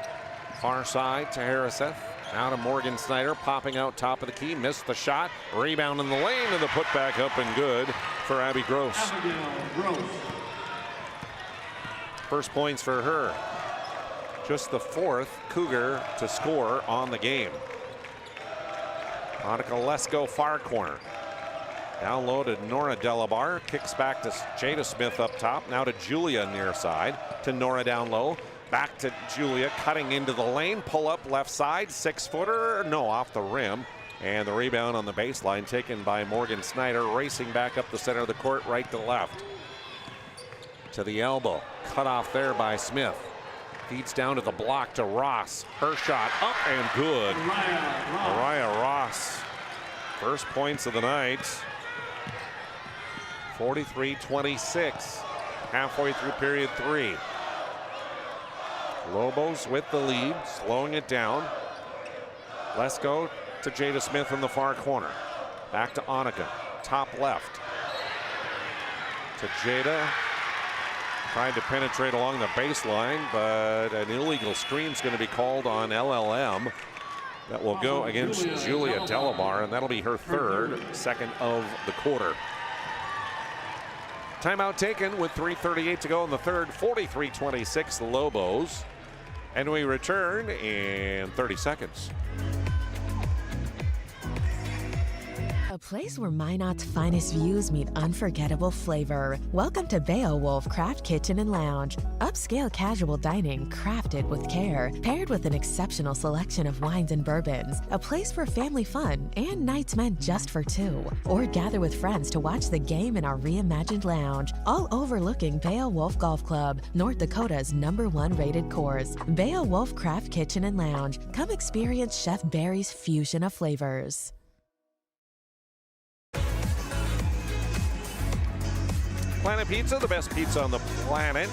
far side to Harriseth. Now to Morgan Snyder, popping out top of the key. Missed the shot. Rebound in the lane, and the putback up and good for Abby Gross. First points for her. Just the 4th Cougar to score on the game. Monica Lesko, far corner. Down low to Nora Delabar. Kicks back to Jada Smith up top. Now to Julia near side. To Nora down low. Back to Julia, cutting into the lane. Pull up left side. 6-footer. No, off the rim. And the rebound on the baseline taken by Morgan Snyder. Racing back up the center of the court, right to left. To the elbow. Cut off there by Smith. Feeds down to the block to Ross. Her shot up and good. Mariah Ross. First points of the night. 43-26. Halfway through period 3. Lobos with the lead, slowing it down. Lesko to Jada Smith in the far corner. Back to Annika, top left. To Jada. Trying to penetrate along the baseline, but an illegal screen's going to be called on LLM. That will go against Julia Delabar, and that'll be her 3rd, second of the quarter. Timeout taken with 3:38 to go in the 3rd. 43-26 Lobos. And we return in 30 seconds. A place where Minot's finest views meet unforgettable flavor. Welcome to Beowulf Craft Kitchen and Lounge. Upscale casual dining crafted with care, paired with an exceptional selection of wines and bourbons. A place for family fun and nights meant just for 2. Or gather with friends to watch the game in our reimagined lounge. All overlooking Beowulf Golf Club, North Dakota's #1 rated course. Beowulf Craft Kitchen and Lounge. Come experience Chef Barry's fusion of flavors. Planet Pizza, the best pizza on the planet.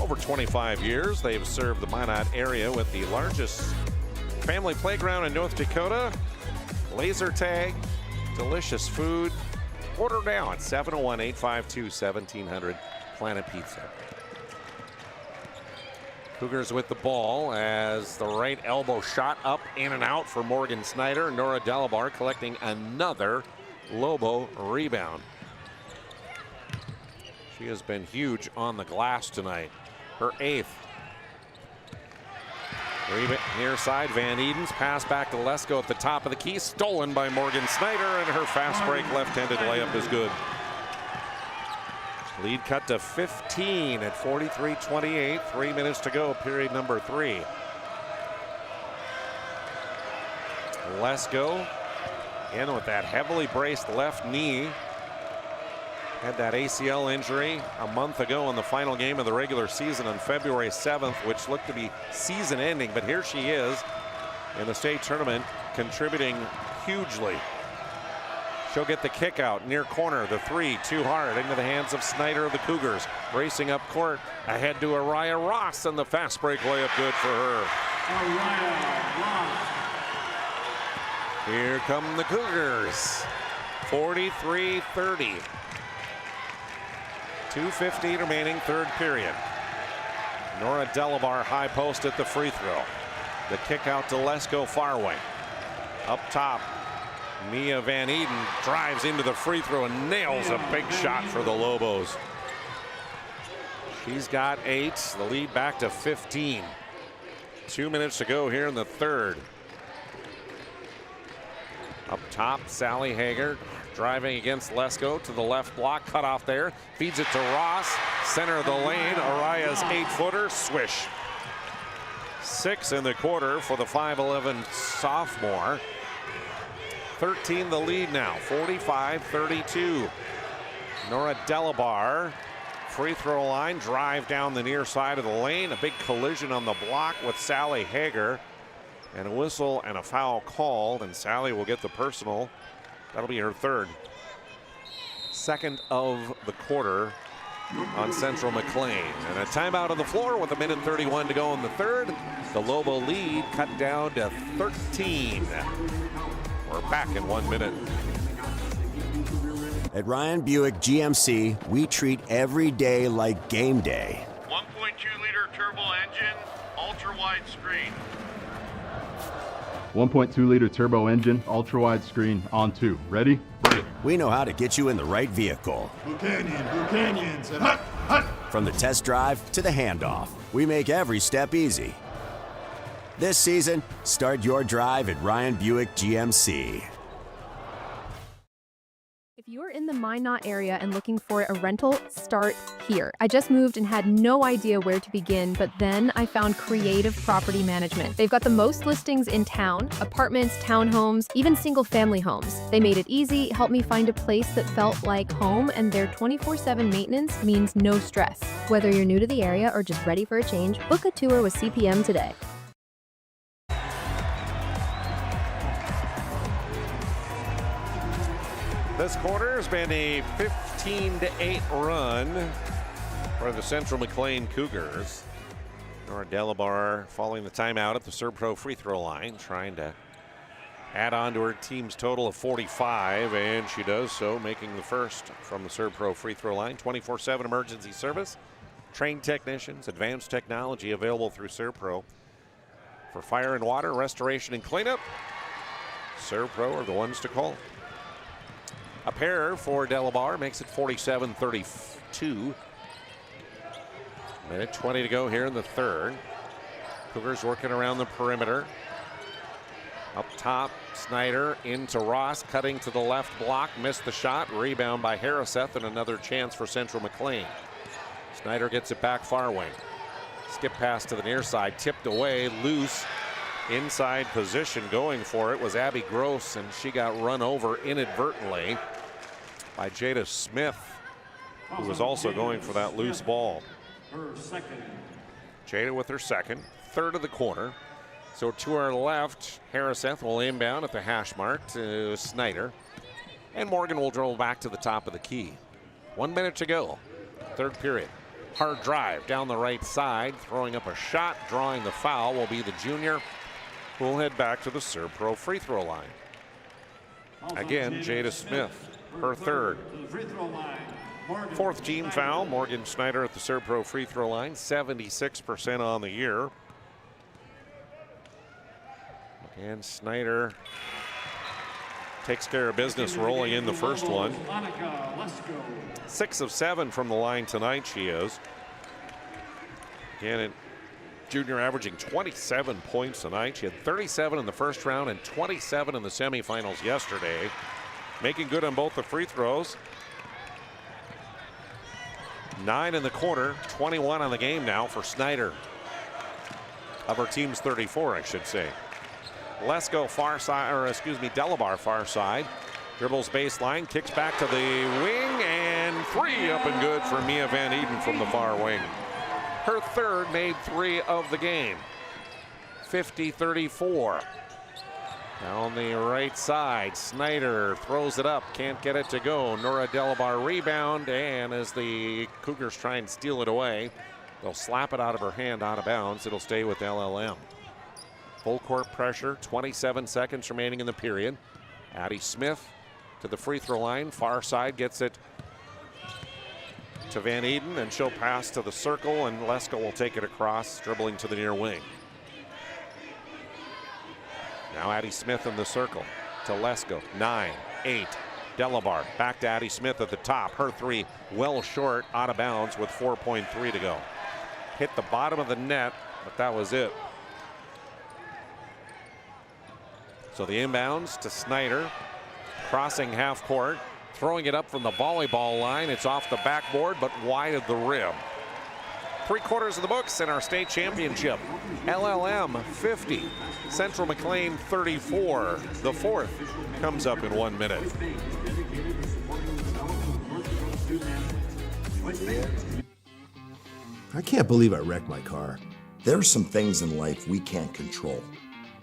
Over 25 years, they've served the Minot area with the largest family playground in North Dakota. Laser tag, delicious food. Order now at 701-852-1700. Planet Pizza. Cougars with the ball as the right elbow shot up, in and out for Morgan Snyder. Nora Delabar collecting another Lobo rebound. She has been huge on the glass tonight. Her 8th. Near side, Van Eden's pass back to Lesko at the top of the key. Stolen by Morgan Snyder, and her fast break left-handed layup is good. Lead cut to 15 at 43-28. 3 minutes to go, period number 3. Lesko in with that heavily braced left knee. Had that ACL injury a month ago in the final game of the regular season on February 7th, which looked to be season ending. But here she is in the state tournament, contributing hugely. She'll get the kick out near corner. The three too hard into the hands of Snyder of the Cougars. Racing up court ahead to Araya Ross, and the fast break layup good for her. Here come the Cougars. 43-30. 2:15 remaining, third period. Nora Delabar high post at the free throw. The kick out to Lesko far wing. Up top, Mia Van Eden drives into the free throw and nails a big shot for the Lobos. She's got 8, the lead back to 15. 2 minutes to go here in the third. Up top, Sally Hager driving against Lesko to the left block, cut off there, feeds it to Ross, center of the lane. Araya's 8-footer, swish. 6 in the quarter for the 5'11" sophomore. 13 the lead now, 45-32. Nora Delabar, free throw line, drive down the near side of the lane. A big collision on the block with Sally Hager. And a whistle and a foul called, and Sally will get the personal. That'll be her third. Second of the quarter on Central McLean. And a timeout on the floor with 1:31 to go in the third. The Lobo lead cut down to 13. We're back in 1 minute. At Ryan Buick GMC, we treat every day like game day. 1.2-liter turbo engine, ultra-wide screen. 1.2-liter turbo engine, ultra-wide screen, on 2. Ready? We know how to get you in the right vehicle. Blue Canyons, and hut, hut. From the test drive to the handoff, we make every step easy. This season, start your drive at Ryan Buick GMC. If you're in the MINOT area and looking for a rental, start here. I just moved and had no idea where to begin, but then I found Creative Property Management. They've got the most listings in town, apartments, townhomes, even single-family homes. They made it easy, helped me find a place that felt like home, and their 24/7 maintenance means no stress. Whether you're new to the area or just ready for a change, book a tour with CPM today. This quarter has been a 15-8 run for the Central McLean Cougars. Nora Delabar following the timeout at the ServePro free throw line, trying to add on to her team's total of 45, and she does so, making the first from the ServePro free throw line. 24/7 emergency service, trained technicians, advanced technology available through ServePro for fire and water, restoration and cleanup. ServePro are the ones to call. A pair for Delabar makes it 47-32. Minute 20 to go here in the third. Cougars working around the perimeter. Up top, Snyder into Ross, cutting to the left block, missed the shot. Rebound by Harriseth, and another chance for Central McLean. Snyder gets it back far wing. Skip pass to the near side, tipped away, loose. Inside position going for it was Abby Gross, and she got run over inadvertently by Jada Smith, who was also going for that loose ball. Jada with her second, third of the quarter. So to our left, Harriseth will inbound at the hash mark to Snyder, and Morgan will dribble back to the top of the key. 1 minute to go, third period. Hard drive down the right side, throwing up a shot, drawing the foul will be the junior, who will head back to the ServePro free throw line. Again, Jada Smith, her third. Fourth team foul, Morgan Snyder at the ServePro free throw line, 76% on the year. And Snyder takes care of business, rolling in the first one. 6 of 7 from the line tonight, she is. Again, junior averaging 27 points tonight. She had 37 in the first round and 27 in the semifinals yesterday. Making good on both the free throws. 9 in the quarter, 21 on the game now for Snyder. Of her team's 34, I should say. Lesko far side, or excuse me, Delabar far side. Dribbles baseline, kicks back to the wing, and 3 up and good for Mia Van Eden from the far wing. Her third, made 3 of the game. 50-34. Down the right side, Snyder throws it up, can't get it to go. Nora Delabar rebound, and as the Cougars try and steal it away, they'll slap it out of her hand out of bounds. It'll stay with LLM. Full court pressure, 27 seconds remaining in the period. Addie Smith to the free throw line, far side gets it to Van Eden, and she'll pass to the circle, and Lesko will take it across, dribbling to the near wing. Now Addie Smith in the circle to Lesko, 9, 8. Delabar back to Addie Smith at the top. Her three well short, out of bounds with 4.3 to go. Hit the bottom of the net, but that was it. So the inbounds to Snyder, crossing half court, throwing it up from the volleyball line. It's off the backboard, but wide of the rim. 3/4 of the books in our state championship. LLM 50, Central McLean 34. The fourth comes up in 1 minute. I can't believe I wrecked my car. There are some things in life we can't control,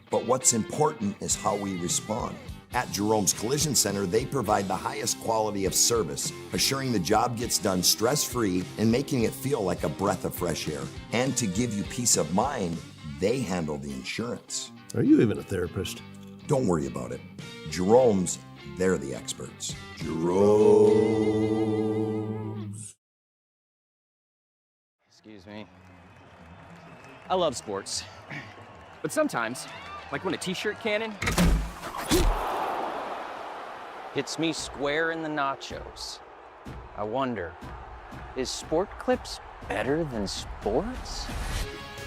but what's important is how we respond. At Jerome's Collision Center, they provide the highest quality of service, assuring the job gets done stress-free and making it feel like a breath of fresh air. And to give you peace of mind, they handle the insurance. Are you even a therapist? Don't worry about it. Jerome's, they're the experts. Jerome's. Excuse me. I love sports, but sometimes, like when a t-shirt cannon hits me square in the nachos, I wonder, is Sport Clips better than sports?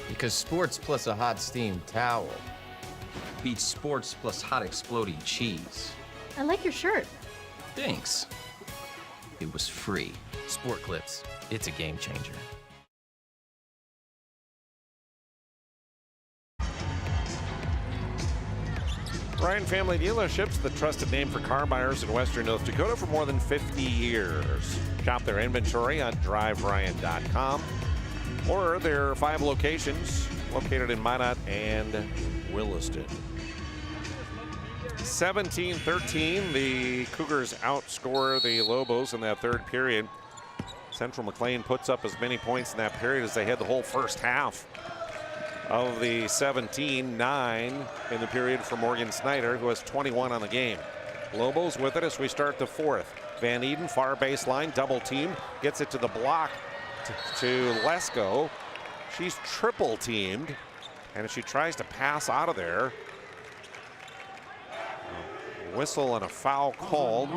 Because sports plus a hot steamed towel beats sports plus hot exploding cheese. I like your shirt. Thanks. It was free. Sport Clips, it's a game changer. Ryan Family Dealerships, the trusted name for car buyers in Western North Dakota for more than 50 years. Shop their inventory on driveryan.com or their 5 locations located in Minot and Williston. 17-13, the Cougars outscore the Lobos in that third period. Central McLean puts up as many points in that period as they had the whole first half of the 17, 9 in the period for Morgan Snyder, who has 21 on the game. Lobos with it as we start the fourth. Van Eden, far baseline, double team, gets it to the block to Lesko. She's triple teamed, and as she tries to pass out of there, a whistle and a foul called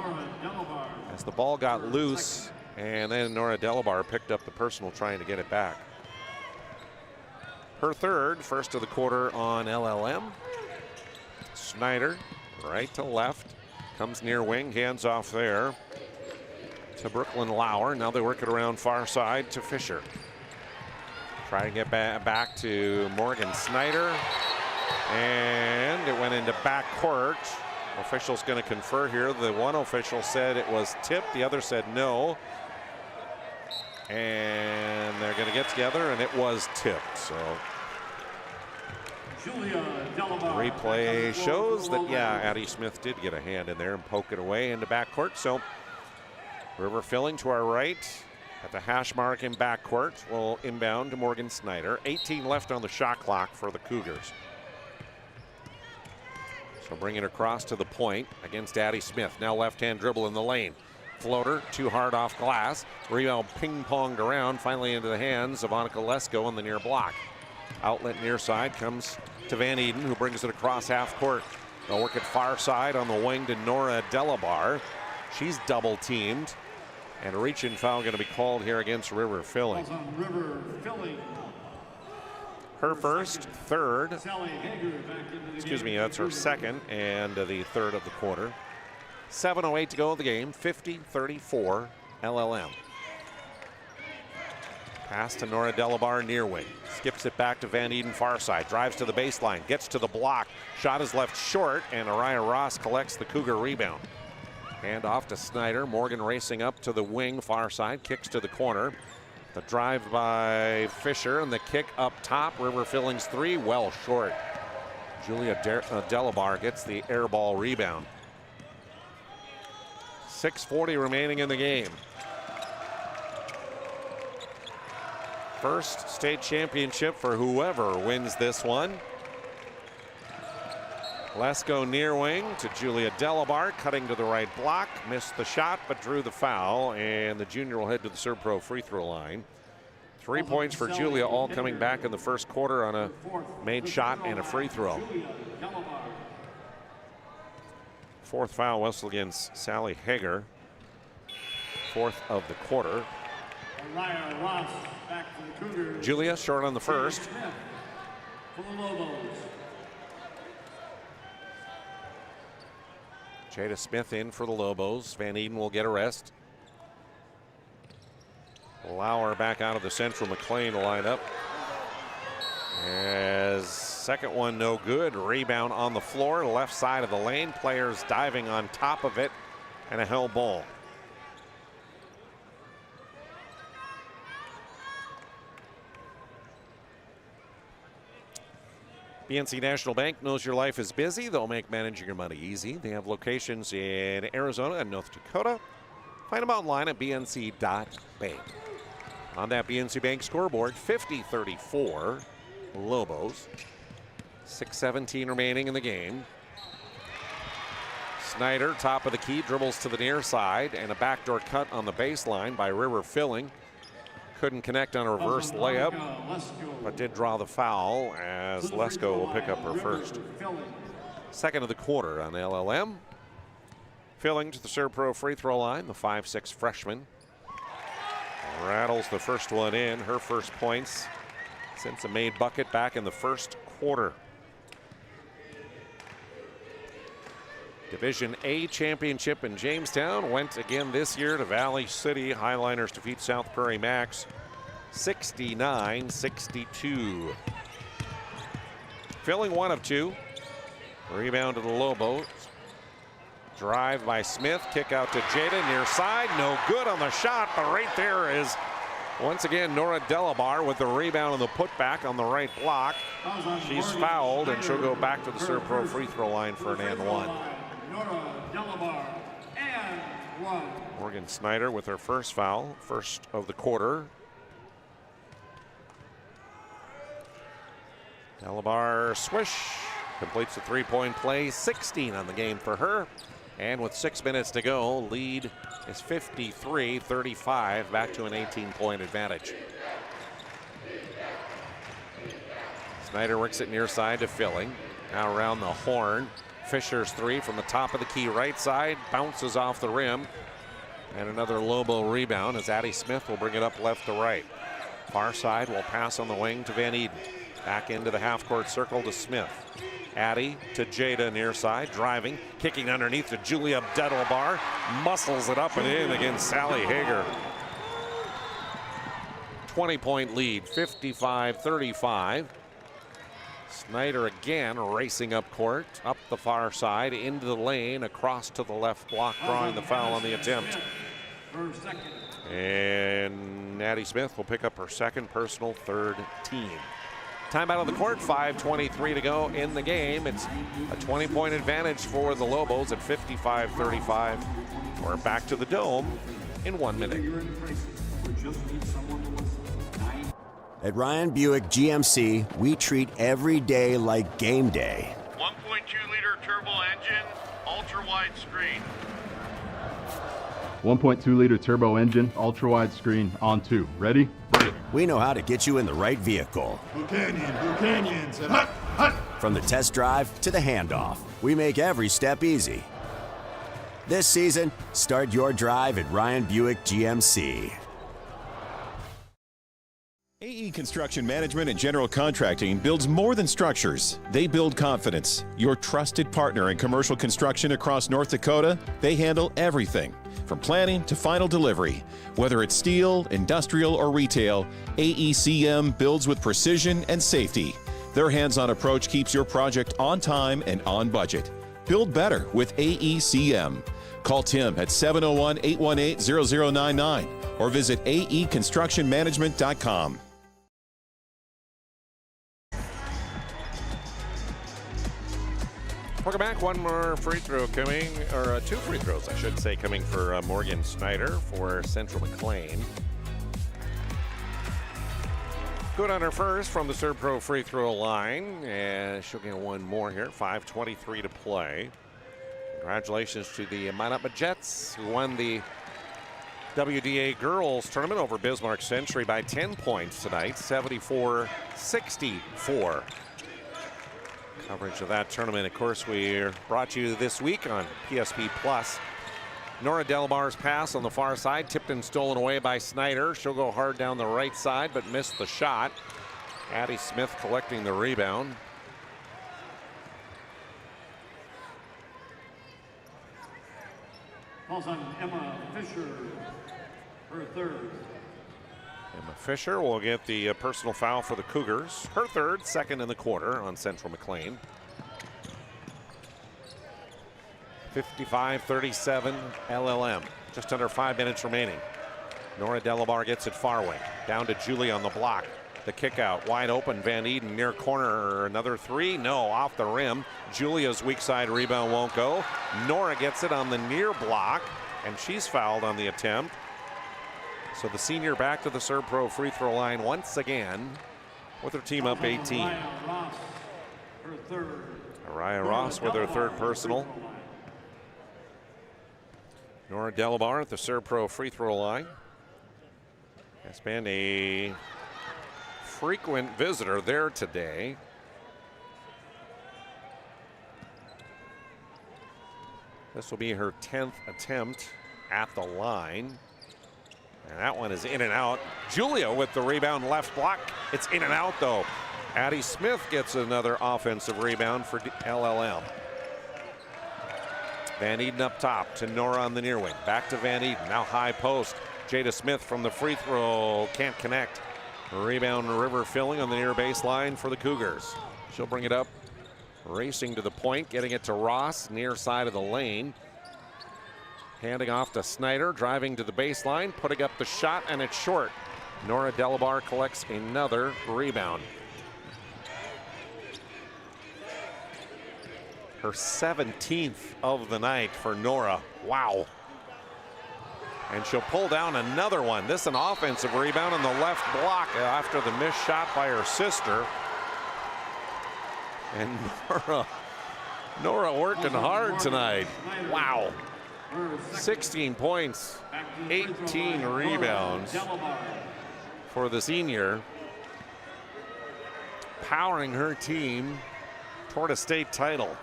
as the ball got loose, and then Nora Delabar picked up the personal trying to get it back. Her third, first of the quarter on LLM. Snyder, right to left, comes near wing, hands off there to Brooklyn Lauer. Now they work it around far side to Fisher. Try to get back to Morgan Snyder, and it went into back court. Official's going to confer here. The one official said it was tipped, the other said no. And they're going to get together, and it was tipped. So replay shows that, yeah, Addie Smith did get a hand in there and poke it away into backcourt. So River Filling to our right at the hash mark in backcourt will inbound to Morgan Snyder. 18 left on the shot clock for the Cougars. So bring it across to the point against Addie Smith. Now left-hand dribble in the lane. Floater, too hard off glass. Rebound ping-ponged around, finally into the hands of Annika Lesko on the near block. Outlet near side comes to Van Eden, who brings it across half court. They'll work it far side on the wing to Nora Delabar. She's double teamed. And a reach-in foul going to be called here against River Filling. Her first, third. Excuse me, that's her second and the third of the quarter. 7:08 to go in the game, 50-34 LLM. Pass to Nora Delabar near wing. Skips it back to Van Eden far side. Drives to the baseline, gets to the block. Shot is left short, and Araya Ross collects the Cougar rebound. Hand off to Snyder. Morgan racing up to the wing far side, kicks to the corner. The drive by Fisher and the kick up top. River Filling's three, well short. Julia Delabar gets the air ball rebound. 6:40 remaining in the game. First state championship for whoever wins this one. Lesko near wing to Julia Delabar, cutting to the right block, missed the shot but drew the foul, and the junior will head to the ServePro free throw line. 3 points for Julia, all coming back in the first quarter on a made shot and a free throw. Fourth foul whistle against Sally Hager. Fourth of the quarter. Julia short on the first. Jada Smith in for the Lobos. Van Eden will get a rest. Lauer back out of the Central McLean lineup. As second one no good. Rebound on the floor, left side of the lane. Players diving on top of it, and a held ball. BNC National Bank knows your life is busy. They'll make managing your money easy. They have locations in Arizona and North Dakota. Find them online at bnc.bank. On that BNC Bank scoreboard, 50-34 Lobos. 6:17 remaining in the game. Snyder, top of the key, dribbles to the near side, and a backdoor cut on the baseline by River Filling. Couldn't connect on a reverse layup, but did draw the foul as Lesko will pick up her first. Second of the quarter on LLM. Filling to the ServePro free throw line, the 5'6" freshman. Rattles the first one in, her first points since a made bucket back in the first quarter. Division A championship in Jamestown went again this year to Valley City. Highliners defeat South Prairie Max 69-62. Filling one of two. Rebound to the Lobos. Drive by Smith, kick out to Jada near side, no good on the shot, but right there is once again Nora Delabar with the rebound and the putback on the right block. She's fouled and she'll go back to the ServePro free throw line for an and one. Morgan Snyder with her first foul, first of the quarter. Delabar swish, completes the three-point play, 16 on the game for her. And with 6 minutes to go, lead is 53-35, back to an 18-point advantage. Snyder works it near side to Filling. Now around the horn. Fisher's three from the top of the key right side, bounces off the rim. And another Lobo rebound as Addie Smith will bring it up left to right. Far side will pass on the wing to Van Eden. Back into the half-court circle to Smith. Addie to Jada near side, driving, kicking underneath to Julia Delabar. Muscles it up and in against Sally Hager. 20-point lead, 55-35. Snyder again racing up court, up the far side, into the lane, across to the left block, drawing the foul on the attempt. And Addie Smith will pick up her second personal, third team. Timeout on the court, 5:23 to go in the game. It's a 20-point advantage for the Lobos at 55-35. We're back to the Dome in 1 minute. At Ryan Buick GMC, we treat every day like game day. 1.2-liter turbo engine, ultra-wide screen. 1.2-liter turbo engine, ultra-wide screen, on two. Ready? We know how to get you in the right vehicle. Bucanyans, and hut, hut. From the test drive to the handoff, we make every step easy. This season, start your drive at Ryan Buick GMC. AE Construction Management and General Contracting builds more than structures. They build confidence. Your trusted partner in commercial construction across North Dakota, they handle everything from planning to final delivery. Whether it's steel, industrial, or retail, AECM builds with precision and safety. Their hands-on approach keeps your project on time and on budget. Build better with AECM. Call Tim at 701-818-0099 or visit aeconstructionmanagement.com. Welcome back. One more free throw coming, or two free throws, I should say, coming for Morgan Snyder for Central McLean. Good on her first from the ServePro free throw line, and she'll get one more here. 5:23 to play. Congratulations to the MINOT Majets, who won the WDA Girls Tournament over Bismarck Century by 10 points tonight, 74-64. Coverage of that tournament, of course, we brought you this week on PSP Plus. Nora Delabar's pass on the far side, tipped and stolen away by Snyder. She'll go hard down the right side, but missed the shot. Addie Smith collecting the rebound. Calls on Emma Fisher, her third. Emma Fisher will get the personal foul for the Cougars. Her third, second in the quarter on Central McLean. 55-37 LLM. Just under 5 minutes remaining. Nora Delabar gets it far wing. Down to Julie on the block. The kick out, wide open. Van Eden near corner. Another three. No, off the rim. Julia's weak side rebound won't go. Nora gets it on the near block, and she's fouled on the attempt. So the senior back to the ServePro free throw line once again with her team up 18. Araya Ross with her third personal. Nora Delabar at the ServePro free throw line has been a frequent visitor there today. This will be her 10th attempt at the line. And that one is in and out. Julia with the rebound, left block. It's in and out though. Addie Smith gets another offensive rebound for LLM. Van Eden up top to Nora on the near wing. Back to Van Eden, now high post. Jada Smith from the free throw, can't connect. Rebound River filling on the near baseline for the Cougars. She'll bring it up, racing to the point, getting it to Ross, near side of the lane. Handing off to Snyder, driving to the baseline, putting up the shot, and it's short. Nora Delabar collects another rebound. Her 17th of the night for Nora. Wow. And she'll pull down another one. This is an offensive rebound on the left block after the missed shot by her sister. And Nora working hard tonight. Wow. 16 points, 18 rebounds for the senior, powering her team toward a state title.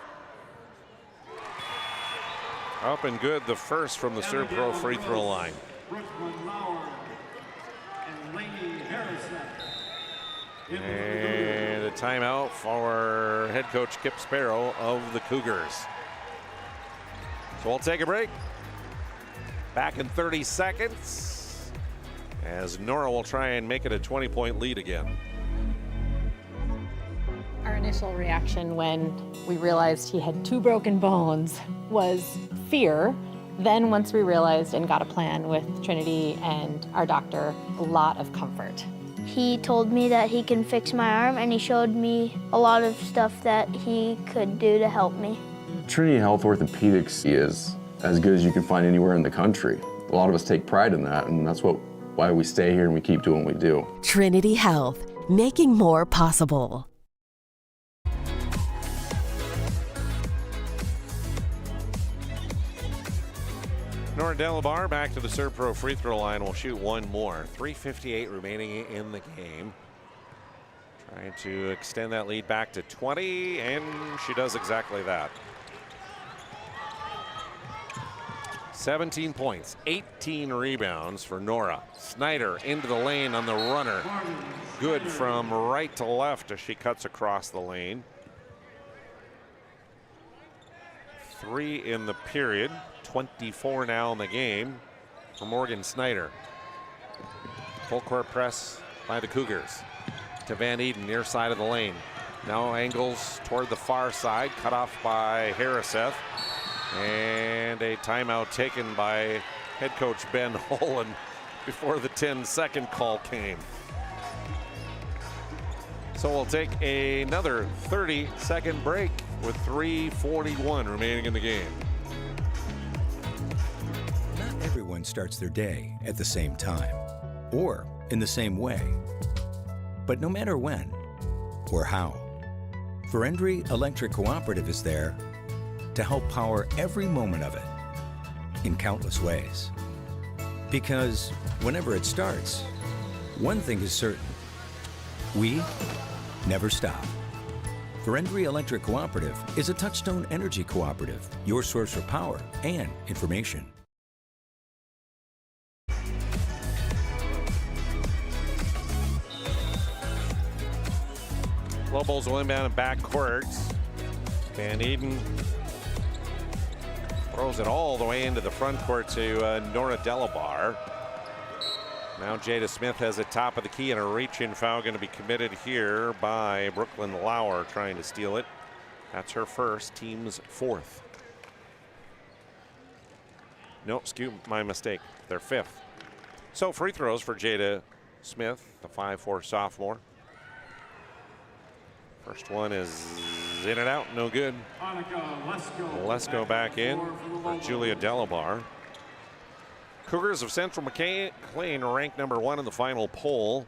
Up and good, the first from the ServePro free throw line. And a timeout for head coach Kip Sparrow of the Cougars. So we'll take a break. Back in 30 seconds as Nora will try and make it a 20-point lead again. Our initial reaction when we realized he had 2 broken bones was fear. Then once we realized and got a plan with Trinity and our doctor, a lot of comfort. He told me that he can fix my arm, and he showed me a lot of stuff that he could do to help me. Trinity Health Orthopedics is as good as you can find anywhere in the country. A lot of us take pride in that, and that's why we stay here and we keep doing what we do. Trinity Health, making more possible. Nora Delabar back to the ServePro free throw line. Will shoot one more. 3:58 remaining in the game. Trying to extend that lead back to 20, and she does exactly that. 17 points, 18 rebounds for Nora. Snyder into the lane on the runner. Good from right to left as she cuts across the lane. 3 in the period, 24 now in the game for Morgan Snyder. Full court press by the Cougars. To Van Eden, near side of the lane. Now angles toward the far side, cut off by Harriseth. And a timeout taken by head coach Ben Holland before the 10-second call came. So we'll take another 30-second break. with 3:41 remaining in the game. Not everyone starts their day at the same time or in the same way. But no matter when or how, Ferendry Electric Cooperative is there to help power every moment of it in countless ways. Because whenever it starts, one thing is certain: we never stop. Ferendry Electric Cooperative is a Touchstone Energy cooperative, your source for power and information. Lobos will inbound in back court. Van Eden throws it all the way into the front court to Nora Delabar. Now Jada Smith has it top of the key, and a reach-in foul going to be committed here by Brooklyn Lauer, trying to steal it. That's her first, team's fourth. No, excuse my mistake. They're fifth. So free throws for Jada Smith, the 5'4" sophomore. First one is in and out, no good. Let's go back in for Julia Delabar. Cougars of Central McLean ranked #1 in the final poll.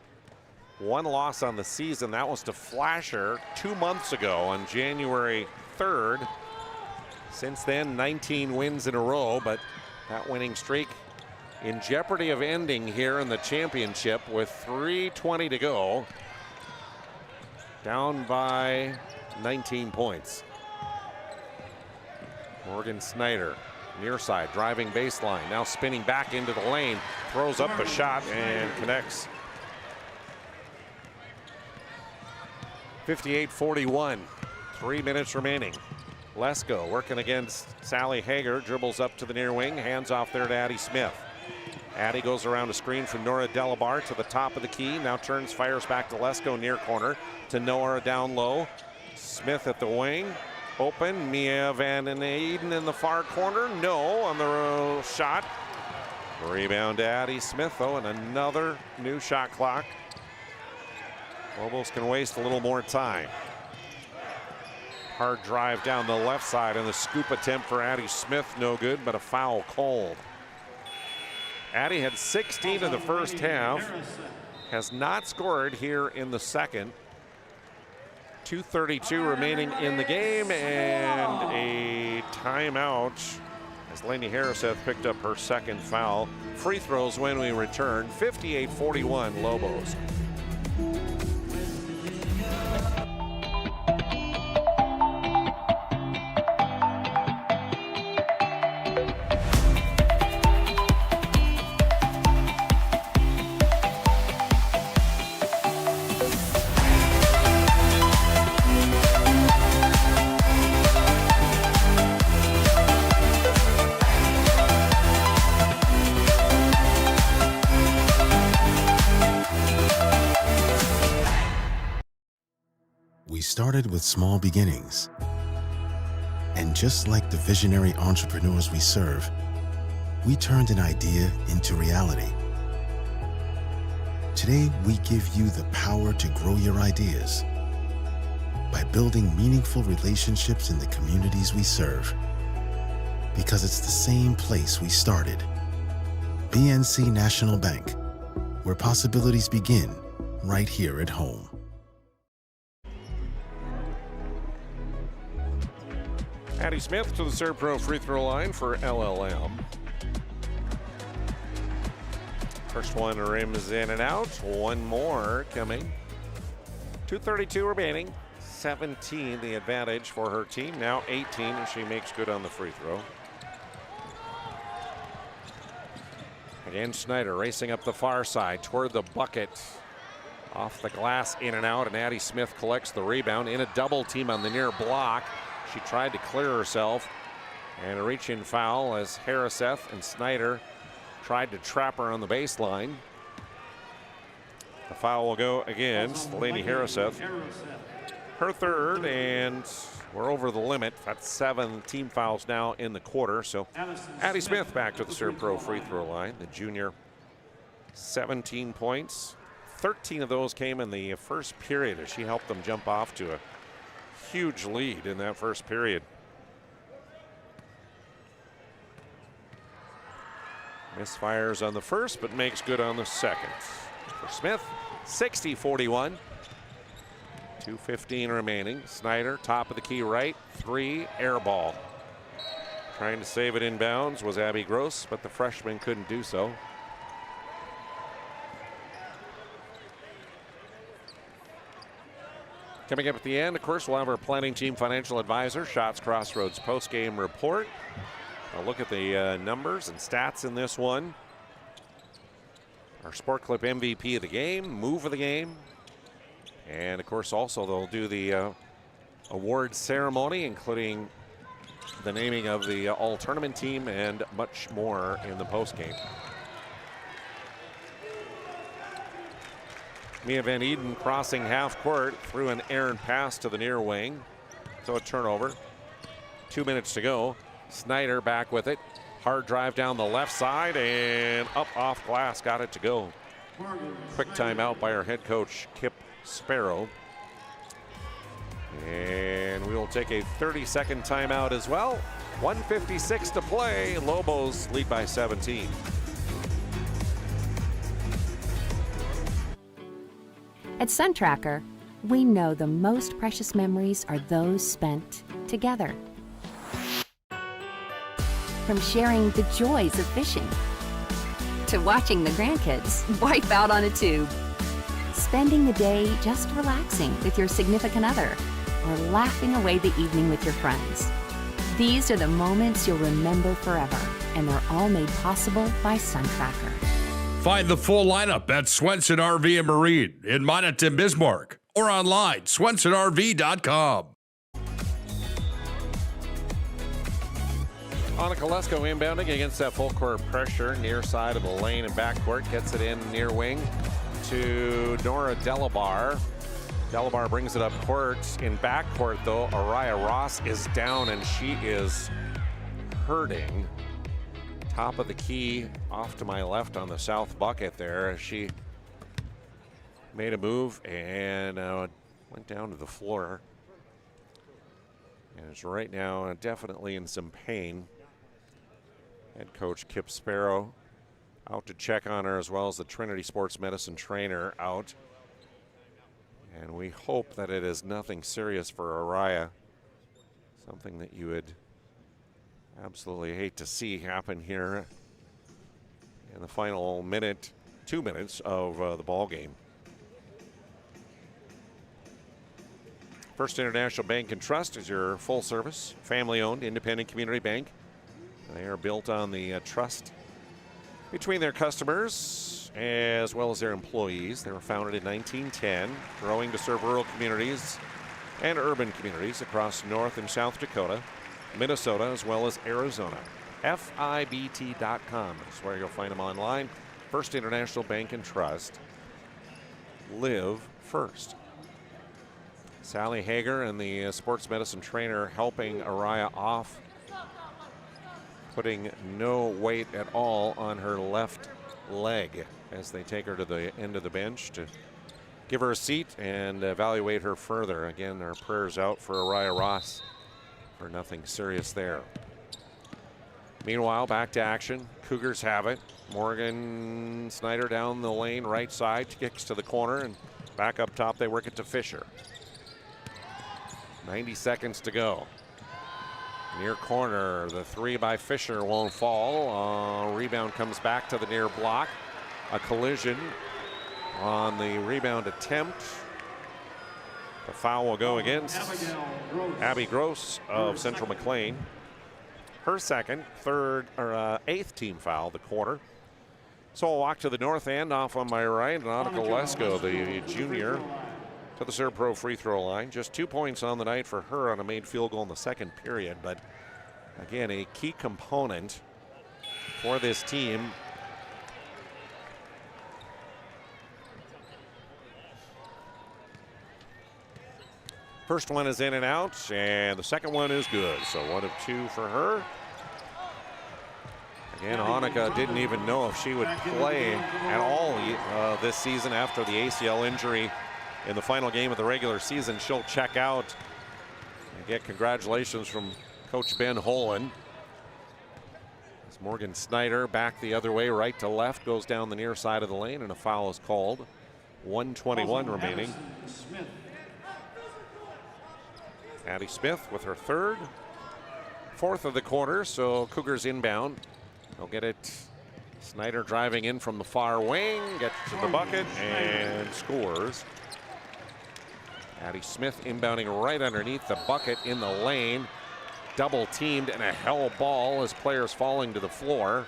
One loss on the season. That was to Flasher 2 months ago on January 3rd. Since then, 19 wins in a row, but that winning streak in jeopardy of ending here in the championship with 3:20 to go. Down by 19 points. Morgan Snyder, near side, driving baseline, now spinning back into the lane, throws up a shot and connects. 58-41, 3 minutes remaining. Lesko working against Sally Hager, dribbles up to the near wing, hands off there to Addie Smith. Addie goes around a screen from Nora Delabar to the top of the key, now turns, fires back to Lesko near corner, to Nora down low. Smith at the wing, open, Mia Van Eden in the far corner, no on the shot. Rebound to Addie Smith though, and another new shot clock. Lobos can waste a little more time. Hard drive down the left side, and the scoop attempt for Addie Smith, no good, but a foul called. Addie had 16 in the first half, has not scored here in the second. 2:32 remaining in the game, and a timeout as Lainey Harriseth picked up her second foul. Free throws when we return. 58-41 Lobos. We started with small beginnings. And just like the visionary entrepreneurs we serve, we turned an idea into reality. Today, we give you the power to grow your ideas by building meaningful relationships in the communities we serve. Because it's the same place we started. BNC National Bank, where possibilities begin right here at home. Addie Smith to the ServePro free throw line for LLM. First one rims in and out. One more coming. 2:32 remaining. 17 the advantage for her team. Now 18 as she makes good on the free throw. Again, Snyder racing up the far side toward the bucket. Off the glass, in and out, and Addie Smith collects the rebound in a double team on the near block. She tried to clear herself, and a reach-in foul as Harriseth and Snyder tried to trap her on the baseline. The foul will go against Lady Harriseth. Her third, and we're over the limit. That's 7 team fouls now in the quarter. So Addie Smith back to the ServePro free throw line. The junior, 17 points. 13 of those came in the first period as she helped them jump off to a huge lead in that first period. Misfires on the first, but makes good on the second. For Smith, 60-41. 2:15 remaining. Snyder, top of the key right, 3, air ball. Trying to save it inbounds was Abby Gross, but the freshman couldn't do so. Coming up at the end, of course, we'll have our planning team financial advisor, Shots Crossroads post-game report. A look at the numbers and stats in this one. Our Sport Clip MVP of the game, move of the game. And of course, also they'll do the award ceremony, including the naming of the all-tournament team and much more in the postgame. Mia Van Eden crossing half court through an errant pass to the near wing. So a turnover. 2 minutes to go. Snyder back with it. Hard drive down the left side and up off glass. Got it to go. Quick timeout by our head coach, Kip Sparrow. And we will take a 30-second timeout as well. 1:56 to play. Lobos lead by 17. At SunTracker, we know the most precious memories are those spent together. From sharing the joys of fishing to watching the grandkids wipe out on a tube, spending the day just relaxing with your significant other, or laughing away the evening with your friends. These are the moments you'll remember forever, and they're all made possible by SunTracker. Find the full lineup at Swenson RV and Marine in Minot and Bismarck, or online, swensonrv.com. Annika Lesko inbounding against that full court pressure, near side of the lane and backcourt, gets it in near wing to Nora Delabar. Delabar brings it up court. In backcourt, though, Araya Ross is down and she is hurting. Top of the key, off to my left on the south bucket there. She made a move and went down to the floor. And is right now definitely in some pain. Head coach Kip Sparrow out to check on her, as well as the Trinity Sports Medicine trainer out. And we hope that it is nothing serious for Araya. Something that you would absolutely hate to see happen here in the final minute, 2 minutes of the ball game. First International Bank and Trust is your full-service, family-owned, independent community bank. They are built on the trust between their customers as well as their employees. They were founded in 1910, growing to serve rural communities and urban communities across North and South Dakota, Minnesota, as well as Arizona. FIBT.com is where you'll find them online. First International Bank and Trust. Live first. Sally Hager and the sports medicine trainer helping Araya off, putting no weight at all on her left leg as they take her to the end of the bench to give her a seat and evaluate her further. Again, our prayers out for Araya Ross for nothing serious there. Meanwhile, back to action. Cougars have it. Morgan Snyder down the lane, right side, kicks to the corner, and back up top they work it to Fisher. 90 seconds to go. Near corner, the three by Fisher won't fall. Rebound comes back to the near block. A collision on the rebound attempt. The foul will go against Abby Gross of Central McLean. Her second, eighth team foul, the quarter. So I'll walk to the north end off on my right. Annika Lesko, the junior, to the ServePro free throw line. Just 2 points on the night for her on a made field goal in the second period. But again, a key component for this team. First one is in and out, and the second one is good. So 1 of 2 for her. Again, Annika didn't even know if she would play at all this season after the ACL injury in the final game of the regular season. She'll check out Get congratulations from Coach Ben Holen. As Morgan Snyder back the other way, right to left, goes down the near side of the lane, and a foul is called. 1:21 remaining. Addie Smith with her third. Fourth of the quarter, so Cougars inbound. They'll get it. Snyder driving in from the far wing, gets to the bucket and scores. Addie Smith inbounding right underneath the bucket in the lane. Double teamed and a hell ball as players falling to the floor.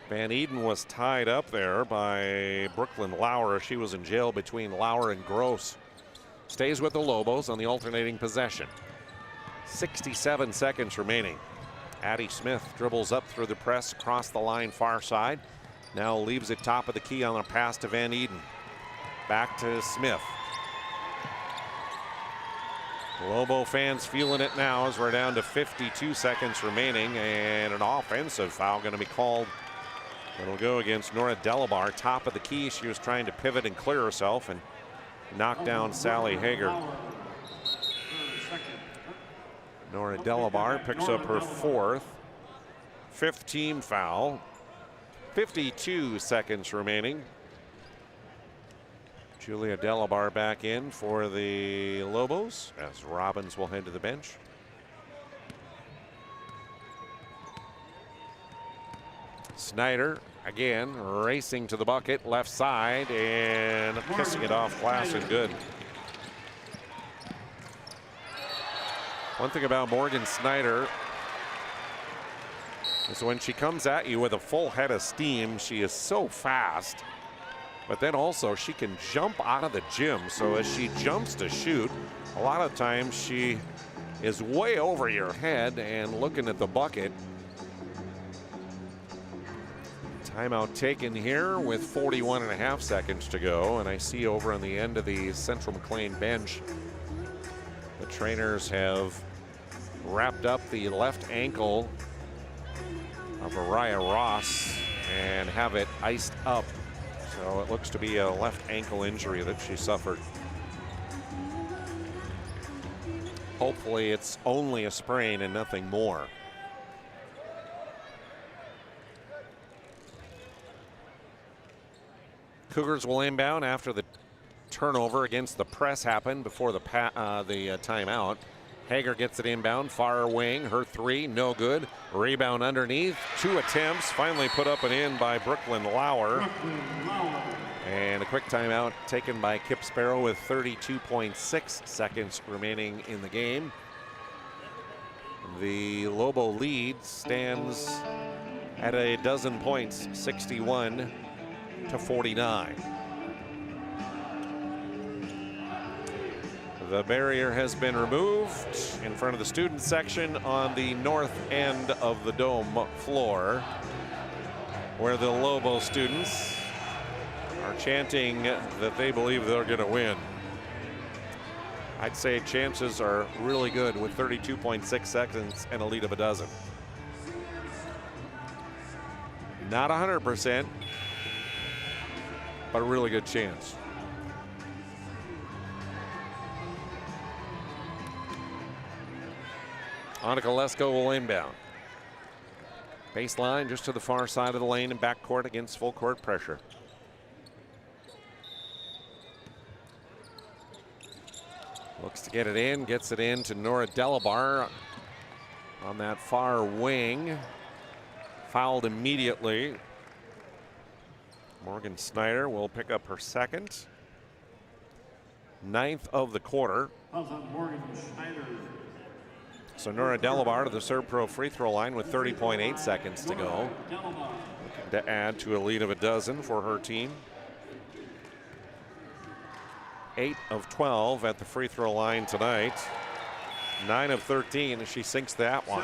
Van Eden was tied up there by Brooklyn Lauer. She was in jail between Lauer and Gross. Stays with the Lobos on the alternating possession. 67 seconds remaining. Addie Smith dribbles up through the press, across the line far side. Now leaves it top of the key on a pass to Van Eden. Back to Smith. Lobo fans feeling it now as we're down to 52 seconds remaining, and an offensive foul going to be called. It'll go against Nora Delabar, top of the key. She was trying to pivot and clear herself and knock down Sally Hager. Nora Delabar picks up her fourth. Fifth team foul. 52 seconds remaining. Julia Delabar back in for the Lobos as Robbins will head to the bench. Snyder again racing to the bucket, left side, and kissing it off glass and good. One thing about Morgan Snyder is when she comes at you with a full head of steam, she is so fast. But then also she can jump out of the gym. So as she jumps to shoot, a lot of times she is way over your head and looking at the bucket. Timeout taken here with 41.5 seconds to go. And I see over on the end of the Central McLean bench, the trainers have wrapped up the left ankle of Araya Ross and have it iced up. So it looks to be a left ankle injury that she suffered. Hopefully it's only a sprain and nothing more. Cougars will inbound after the turnover against the press happened before the timeout. Hager gets it inbound, far wing, her three, no good. Rebound underneath, 2 attempts, finally put up and in by Brooklyn Lauer. And a quick timeout taken by Kip Sparrow with 32.6 seconds remaining in the game. The Lobo lead stands at a dozen points, 61-49. The barrier has been removed in front of the student section on the north end of the dome floor, where the Lobo students are chanting that they believe they're going to win. I'd say chances are really good with 32.6 seconds and a lead of a dozen. Not 100%, but a really good chance. Annika Lesko will inbound. Baseline just to the far side of the lane and backcourt against full court pressure. Looks to get it in, gets it in to Nora Delabar on that far wing. Fouled immediately. Morgan Snyder will pick up her second. 9th of the quarter. Morgan Schneider. So Nora Delabar to the ServePro free throw line with 30.8 seconds to go. Looking to add to a lead of a dozen for her team. 8 of 12 at the free throw line tonight. 9 of 13 as she sinks that one.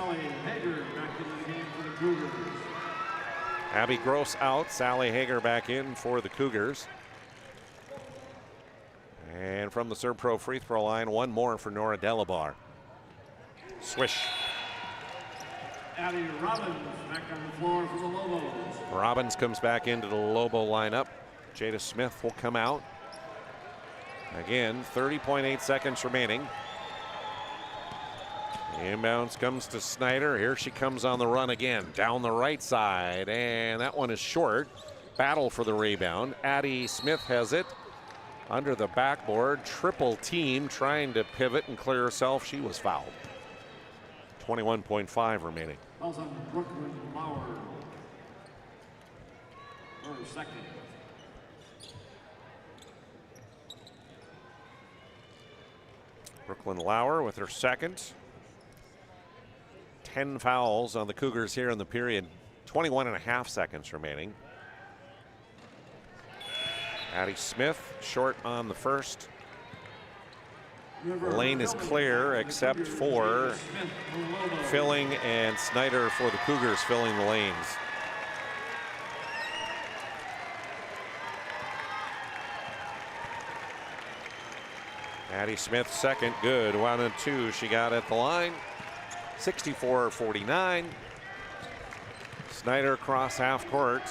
Abby Gross out, Sally Hager back in for the Cougars. And from the ServePro free throw line, one more for Nora Delabar. Swish. Addie Robbins back on the floor for the Lobos. Robbins comes back into the Lobo lineup. Jada Smith will come out. Again, 30.8 seconds remaining. Inbounds comes to Snyder. Here she comes on the run again, down the right side, and that one is short. Battle for the rebound. Addie Smith has it under the backboard. Triple team trying to pivot and clear herself. She was fouled. 21.5 remaining. Fouls on Brooklyn Lauer. Her second. Brooklyn Lauer with her second. 10 fouls on the Cougars here in the period. 21.5 seconds remaining. Addie Smith short on the first. Lane is clear except for Filling and Snyder for the Cougars filling the lanes. Addie Smith second, good. 1 and 2 she got at the line. 64-49. Snyder across half court.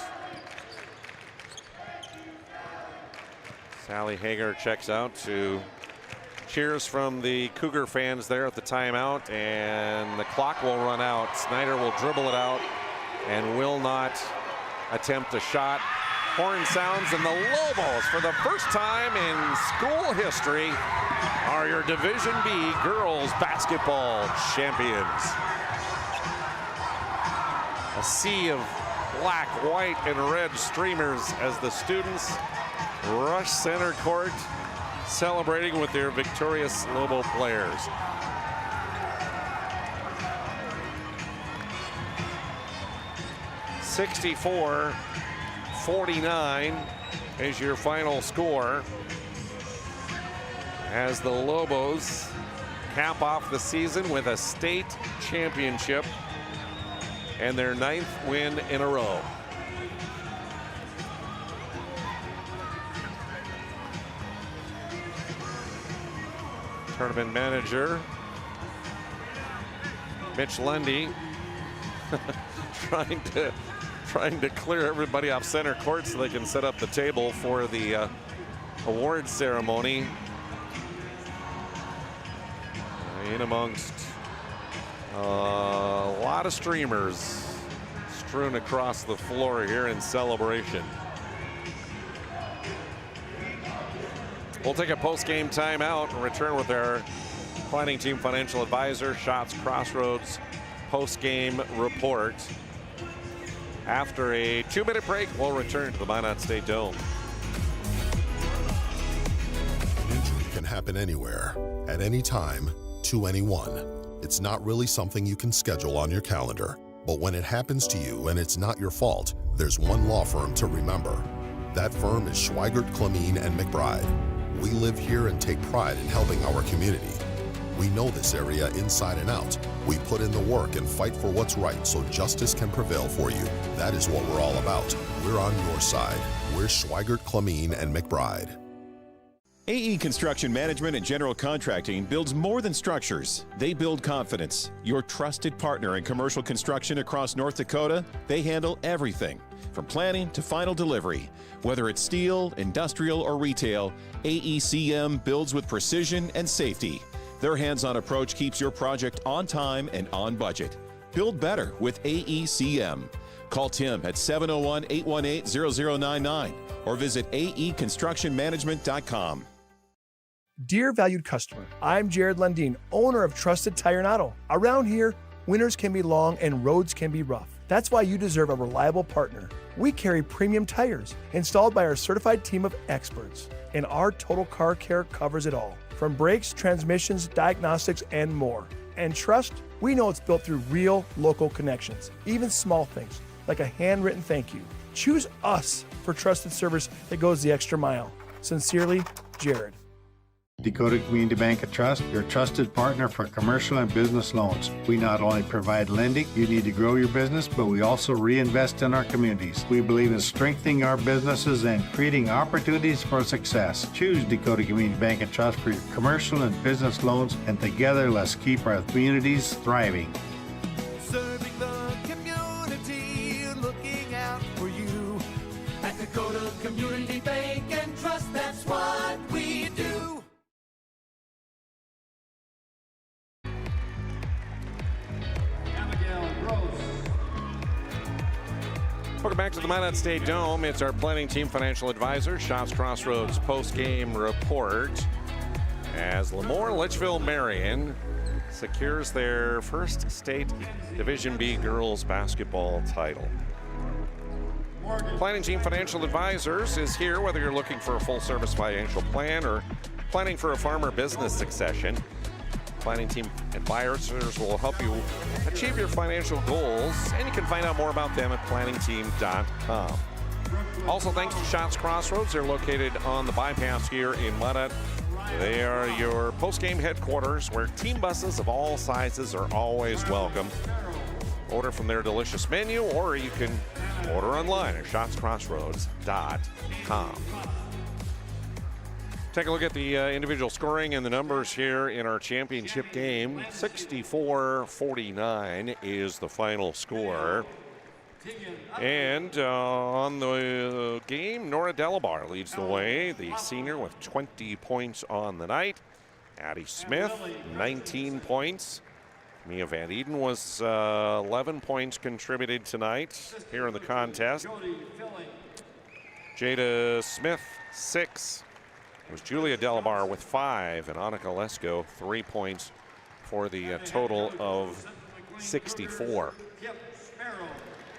Sally Hager checks out to cheers from the Cougar fans there at the timeout, and the clock will run out. Snyder will dribble it out and will not attempt a shot. Horn sounds, and the Lobos, for the first time in school history, are your Division B girls basketball champions. A sea of black, white, and red streamers as the students rush center court, celebrating with their victorious Lobo players. (64-49) is your final score as the Lobos cap off the season with a state championship and their 9th win in a row. Tournament manager Mitch Lundy trying to clear everybody off center court so they can set up the table for the award ceremony. In amongst a lot of streamers strewn across the floor here in celebration. We'll take a post-game timeout and return with our planning team financial advisor, Shots Crossroads post-game report. After a 2-minute break, we'll return to the Minot State Dome. Injury can happen anywhere, at any time, to anyone. It's not really something you can schedule on your calendar. But when it happens to you and it's not your fault, there's one law firm to remember. That firm is Schweigert, Clemene, and McBride. We live here and take pride in helping our community. We know this area inside and out. We put in the work and fight for what's right so justice can prevail for you. That is what we're all about. We're on your side. We're Schweigert, Clemene, and McBride. AE Construction Management and General Contracting builds more than structures. They build confidence. Your trusted partner in commercial construction across North Dakota, they handle everything from planning to final delivery. Whether it's steel, industrial, or retail, AECM builds with precision and safety. Their hands-on approach keeps your project on time and on budget. Build better with AECM. Call Tim at 701-818-0099 or visit aeconstructionmanagement.com. Dear valued customer, I'm Jared Lundeen, owner of Trusted Tire and Auto. Around here, winters can be long and roads can be rough. That's why you deserve a reliable partner. We carry premium tires installed by our certified team of experts, and our total car care covers it all, from brakes, transmissions, diagnostics, and more. And trust, we know it's built through real local connections, even small things like a handwritten thank you. Choose us for trusted service that goes the extra mile. Sincerely, Jared. Dakota Community Bank and Trust, your trusted partner for commercial and business loans. We not only provide lending you need to grow your business, but we also reinvest in our communities. We believe in strengthening our businesses and creating opportunities for success. Choose Dakota Community Bank and Trust for your commercial and business loans, and together let's keep our communities thriving. Serving the community, looking out for you. At Dakota Community Bank and Trust, that's what we do. back to the Minot State Dome. It's our planning team financial advisor, Shots Crossroads post-game report, as Lemoore Litchfield Marion secures their first state Division B girls basketball title. Planning Team Financial Advisors is here whether you're looking for a full-service financial plan or planning for a farm or business succession. Planning Team Advisors will help you achieve your financial goals, and you can find out more about them at planningteam.com. Also, thanks to Shots Crossroads. They're located on the bypass here in Minot. They are your post-game headquarters where team buses of all sizes are always welcome. Order from their delicious menu, or you can order online at shotscrossroads.com. Take a look at the individual scoring and the numbers here in our championship game. 64-49 is the final score. And on the game, Nora Delabar leads the way, the senior with 20 points on the night. Addie Smith, 19 points. Mia Van Eden was 11 points contributed tonight here in the contest. Jada Smith, 6. It was Julia Delabar with 5, and Annika Lesko 3 points for the total of 64.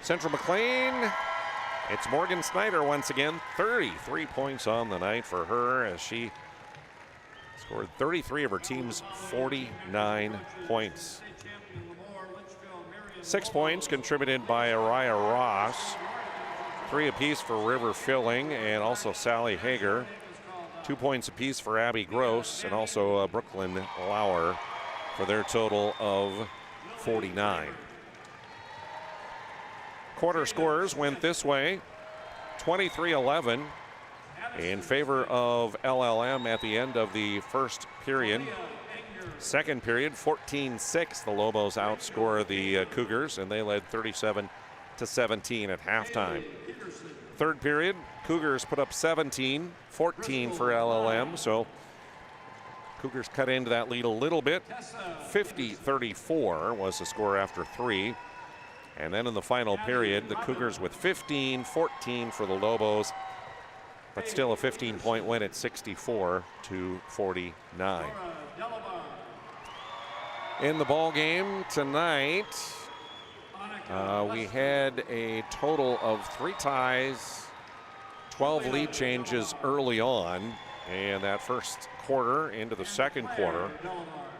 Central McLean, it's Morgan Snyder once again, 33 points on the night for her as she scored 33 of her team's 49 points. 6 points contributed by Araya Ross, 3 apiece for River Filling and also Sally Hager. 2 points apiece for Abby Gross and also Brooklyn Lauer for their total of 49. Quarter scores went this way, 23-11 in favor of LLM at the end of the first period. Second period, 14-6. The Lobos outscore the Cougars, and they led 37-17 at halftime. Third period, Cougars put up 17, 14 for LLM, so Cougars cut into that lead a little bit. 50-34 was the score after 3. And then in the final period, the Cougars with 15, 14 for the Lobos, but still a 15-point win at 64-49. In the ball game tonight, we had a total of 3 ties, 12 lead changes early on, and that first quarter into the second quarter.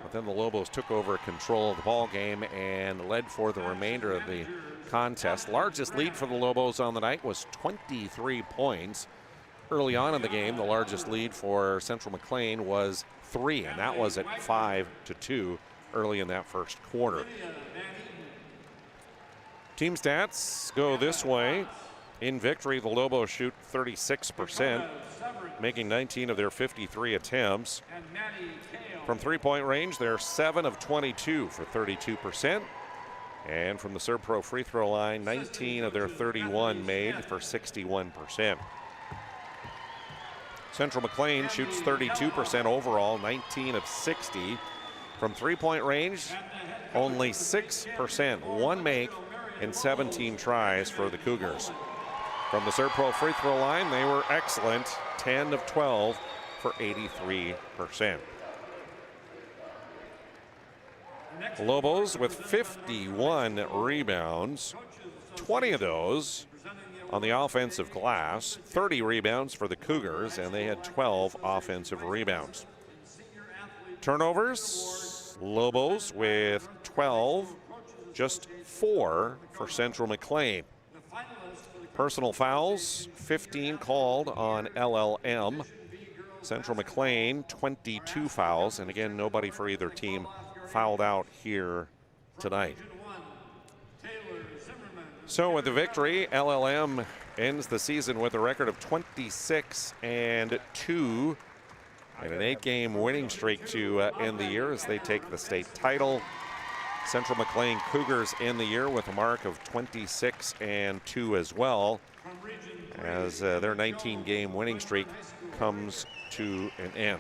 But then the Lobos took over control of the ball game and led for the remainder of the contest. Largest lead for the Lobos on the night was 23 points. Early on in the game, the largest lead for Central McLean was 3, and that was at 5-2 early in that first quarter. Team stats go this way. In victory, the Lobos shoot 36%, making 19 of their 53 attempts. From three-point range, they're 7 of 22 for 32%. And from the ServePro free throw line, 19 of their 31 made for 61%. Central McLean shoots 32% overall, 19 of 60. From three-point range, only 6%, 1 make, and 17 tries for the Cougars. From the ServePro free throw line, they were excellent, 10 of 12 for 83%. Lobos with 51 rebounds, 20 of those on the offensive glass, 30 rebounds for the Cougars, and they had 12 offensive rebounds. Turnovers, Lobos with 12, just 4 for Central McLean. Personal fouls, 15 called on LLM. Central McLean, 22 fouls, and again, nobody for either team fouled out here tonight. So with the victory, LLM ends the season with a record of 26-2 and an 8-game winning streak to end the year as they take the state title. Central McLean Cougars end the year with a mark of 26-2 as well, as their 19-game winning streak comes to an end.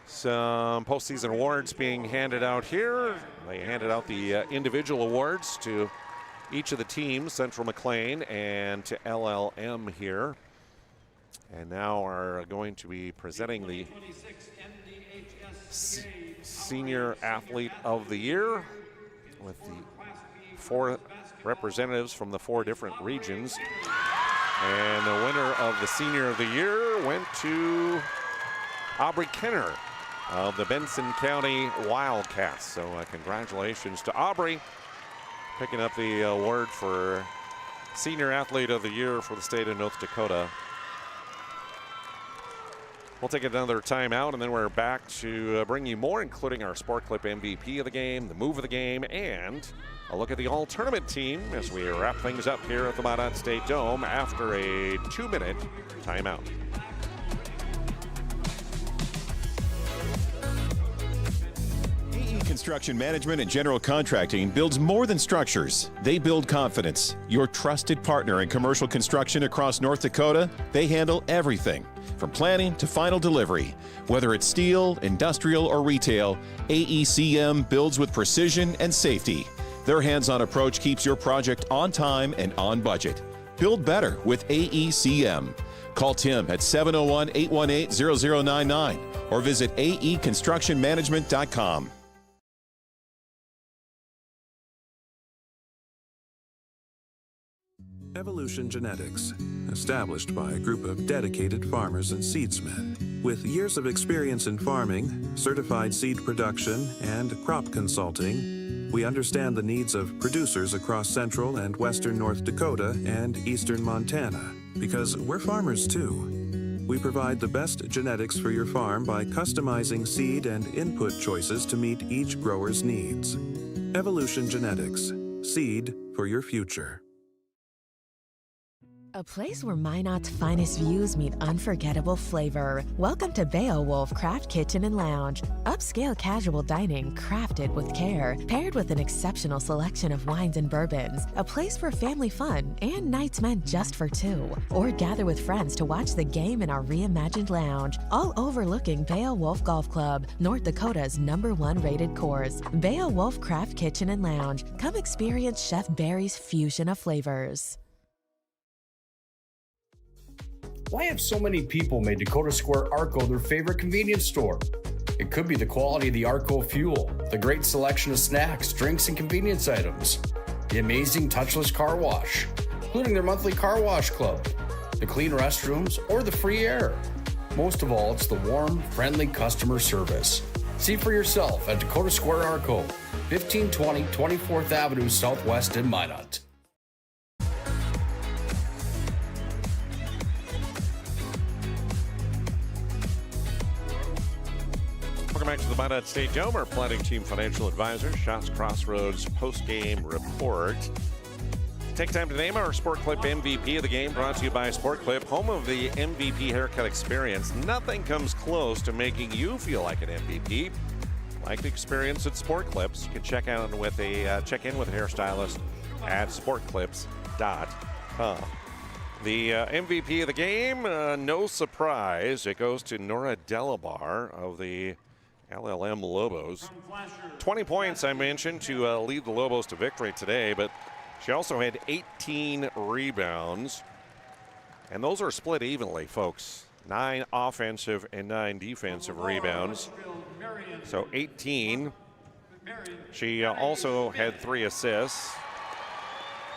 Some postseason awards being handed out here. They handed out the individual awards to each of the teams, Central McLean and to LLM here. And now are going to be presenting the Senior Athlete of the Year with the 4 representatives from the 4 different regions. And the winner of the Senior of the Year went to Aubrey Kenner of the Benson County Wildcats. So congratulations to Aubrey, picking up the award for Senior Athlete of the Year for the state of North Dakota. We'll take another timeout, and then we're back to bring you more, including our Sport Clip MVP of the game, the move of the game, and a look at the all-tournament team as we wrap things up here at the MINOT State Dome after a 2-minute timeout. Construction management and general contracting builds more than structures. They build confidence. Your trusted partner in commercial construction across North Dakota, they handle everything from planning to final delivery. Whether it's steel, industrial, or retail, AECM builds with precision and safety. Their hands-on approach keeps your project on time and on budget. Build better with AECM. Call Tim at 701-818-0099 or visit aeconstructionmanagement.com. Evolution Genetics, established by a group of dedicated farmers and seedsmen. With years of experience in farming, certified seed production, and crop consulting, we understand the needs of producers across central and western North Dakota and eastern Montana, because we're farmers too. We provide the best genetics for your farm by customizing seed and input choices to meet each grower's needs. Evolution Genetics, seed for your future. A place where Minot's finest views meet unforgettable flavor. Welcome to Beowulf Craft Kitchen and Lounge. Upscale casual dining crafted with care, paired with an exceptional selection of wines and bourbons. A place for family fun and nights meant just for 2. Or gather with friends to watch the game in our reimagined lounge, all overlooking Beowulf Golf Club, North Dakota's #1 rated course. Beowulf Craft Kitchen and Lounge. Come experience Chef Barry's fusion of flavors. Why have so many people made Dakota Square Arco their favorite convenience store? It could be the quality of the Arco fuel, the great selection of snacks, drinks, and convenience items, the amazing touchless car wash, including their monthly car wash club, the clean restrooms, or the free air. Most of all, it's the warm, friendly customer service. See for yourself at Dakota Square Arco, 1520 24th Avenue Southwest in Minot. Welcome back to the MINOT State Dome. Our planning team financial advisor, Shots Crossroads post-game report. Take time to name our Sport Clip MVP of the game, brought to you by Sport Clip, home of the MVP haircut experience. Nothing comes close to making you feel like an MVP, like the experience at Sport Clips. You can check in with a hairstylist at sportclips.com. The MVP of the game, no surprise, it goes to Nora Delabar of the LLM Lobos. 20 points, I mentioned, to lead the Lobos to victory today, but she also had 18 rebounds. And those are split evenly, folks. 9 offensive and 9 defensive rebounds. So 18. She also had 3 assists.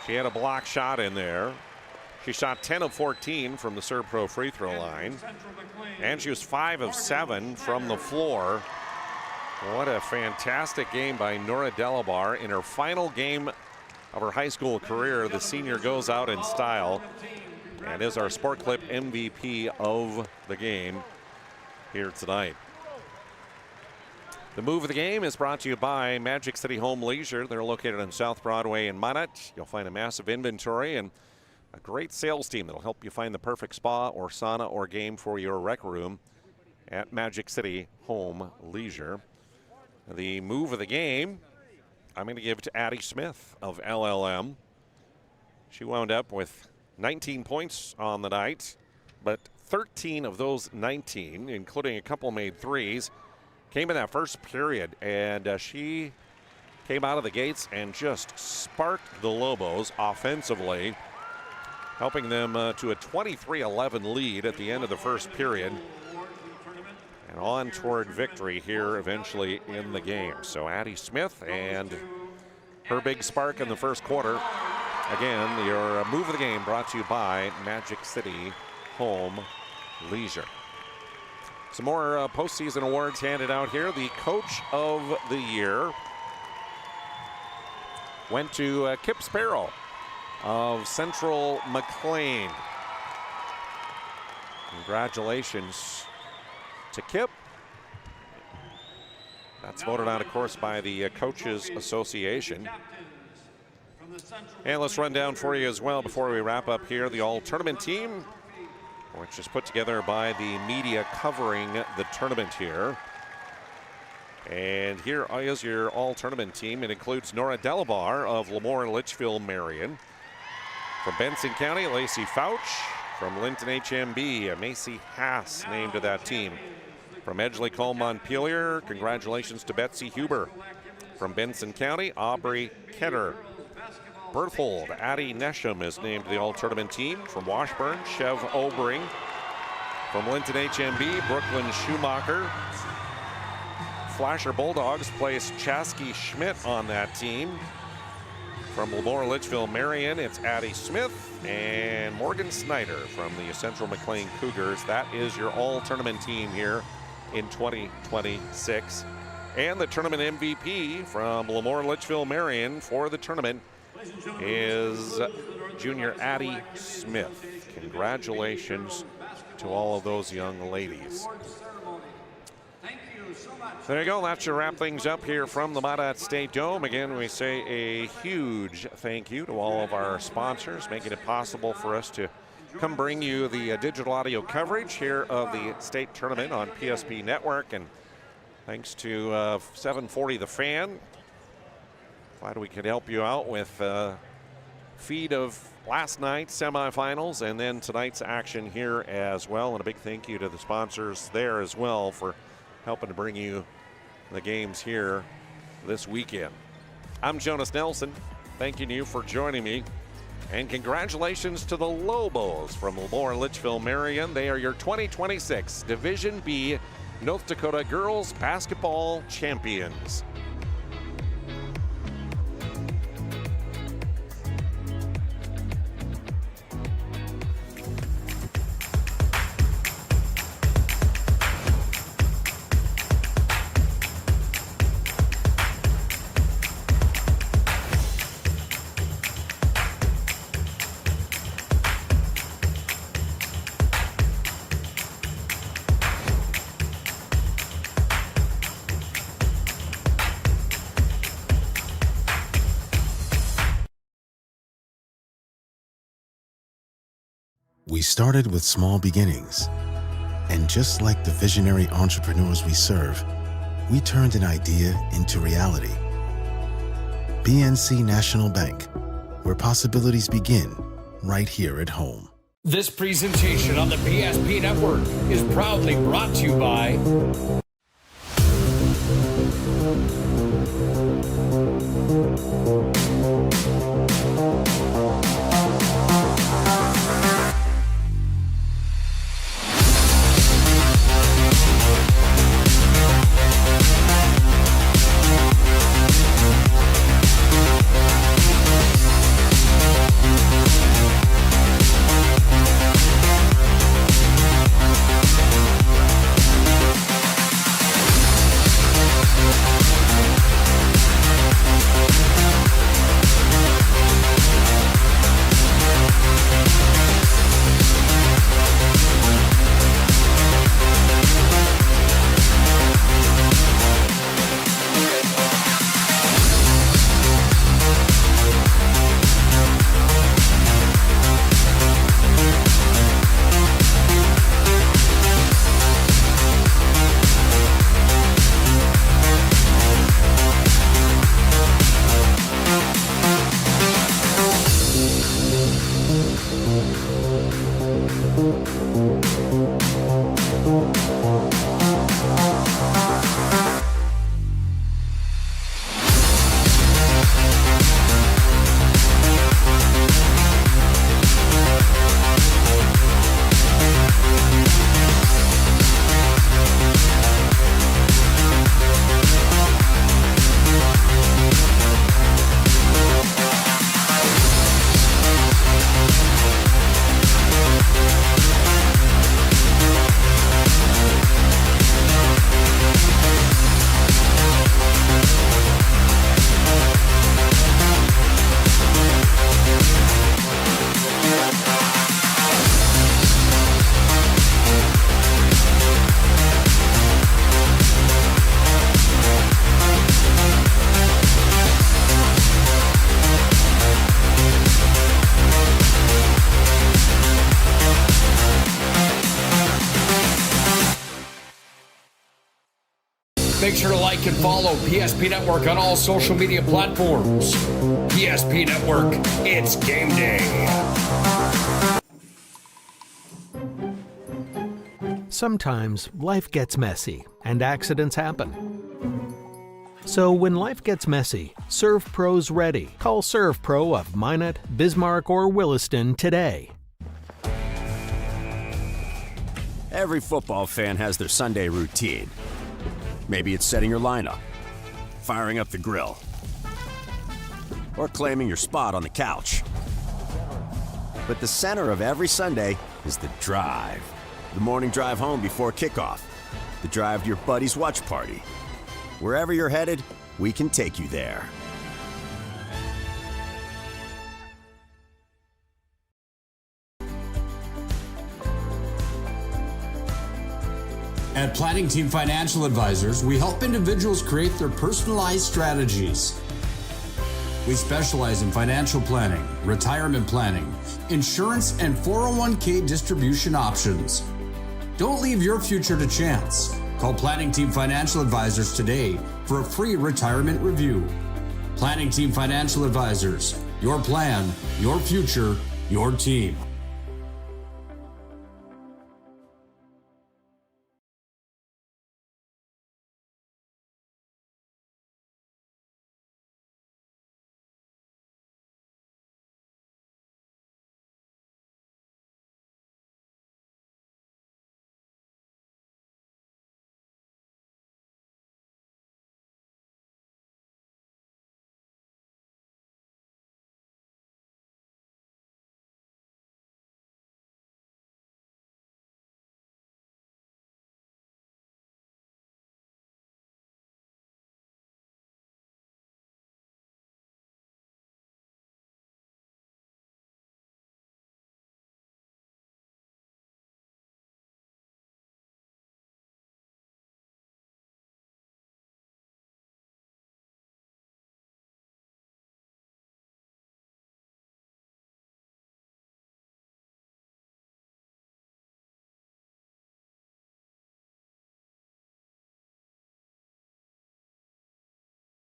She had a block shot in there. She shot 10 of 14 from the ServePro free throw line. And she was 5 of 7 from the floor. What a fantastic game by Nora Delabar. In her final game of her high school career, the senior goes out in style and is our Sport Clip MVP of the game here tonight. The move of the game is brought to you by Magic City Home Leisure. They're located on South Broadway in Minot. You'll find a massive inventory and a great sales team that'll help you find the perfect spa or sauna or game for your rec room at Magic City Home Leisure. The move of the game, I'm going to give to Addie Smith of LLM. She wound up with 19 points on the night, but 13 of those 19, including a couple made threes, came in that first period, and she came out of the gates and just sparked the Lobos offensively, helping them to a 23-11 lead at the end of the first period. And on toward victory here eventually in the game. So Addie Smith and her big spark in the first quarter. Again, your move of the game brought to you by Magic City Home Leisure. Some more postseason awards handed out here. The Coach of the Year went to Kip Sparrow of Central McLean. Congratulations to Kip. That's voted out, of course, by the Coaches Association. And let's run down for you as well before we wrap up here the all-tournament team, which is put together by the media covering the tournament here. And here is your all-tournament team. It includes Nora Delabar of Lemoore Litchfield Marion. From Benson County, Lacey Fouch. From Linton HMB, Macy Haas named to that team. From Edgeley Cole Montpelier, congratulations to Betsy Huber. From Benson County, Aubrey Kenner. Berthold, Addie Nesham is named to the all-tournament team. From Washburn, Chev Obring. From Linton HMB, Brooklyn Schumacher. Flasher Bulldogs placed Chasky Schmidt on that team. From Lemoore Litchfield Marion, it's Addie Smith and Morgan Snyder from the Central McLean Cougars. That is your all-tournament team here in 2026. And the tournament MVP from Lemoore Litchfield Marion for the tournament is junior Addie Smith. Congratulations to all of those young ladies. There you go. That should wrap things up here from the MINOT State Dome. Again, we say a huge thank you to all of our sponsors, making it possible for us to come bring you the digital audio coverage here of the state tournament on PSP Network. And thanks to 740 The Fan. Glad we could help you out with feed of last night's semifinals and then tonight's action here as well. And a big thank you to the sponsors there as well for helping to bring you the games here this weekend. I'm Jonas Nelson, thanking you for joining me. And congratulations to the Lobos from Lemoore Litchfield Marion. They are your 2026 Division B North Dakota Girls Basketball Champions. We started with small beginnings, and just like the visionary entrepreneurs we serve, we turned an idea into reality. BNC National Bank, where possibilities begin right here at home. This presentation on the PSP Network is proudly brought to you by Make sure to like and follow PSP Network on all social media platforms. PSP Network, it's game day. Sometimes life gets messy and accidents happen. So when life gets messy, ServePro's ready. Call ServePro of Minot, Bismarck, or Williston today. Every football fan has their Sunday routine. Maybe it's setting your lineup, firing up the grill, or claiming your spot on the couch. But the center of every Sunday is the drive. The morning drive home before kickoff. The drive to your buddy's watch party. Wherever you're headed, we can take you there. At Planning Team Financial Advisors, we help individuals create their personalized strategies. We specialize in financial planning, retirement planning, insurance, and 401k distribution options. Don't leave your future to chance. Call Planning Team Financial Advisors today for a free retirement review. Planning Team Financial Advisors, your plan, your future, your team.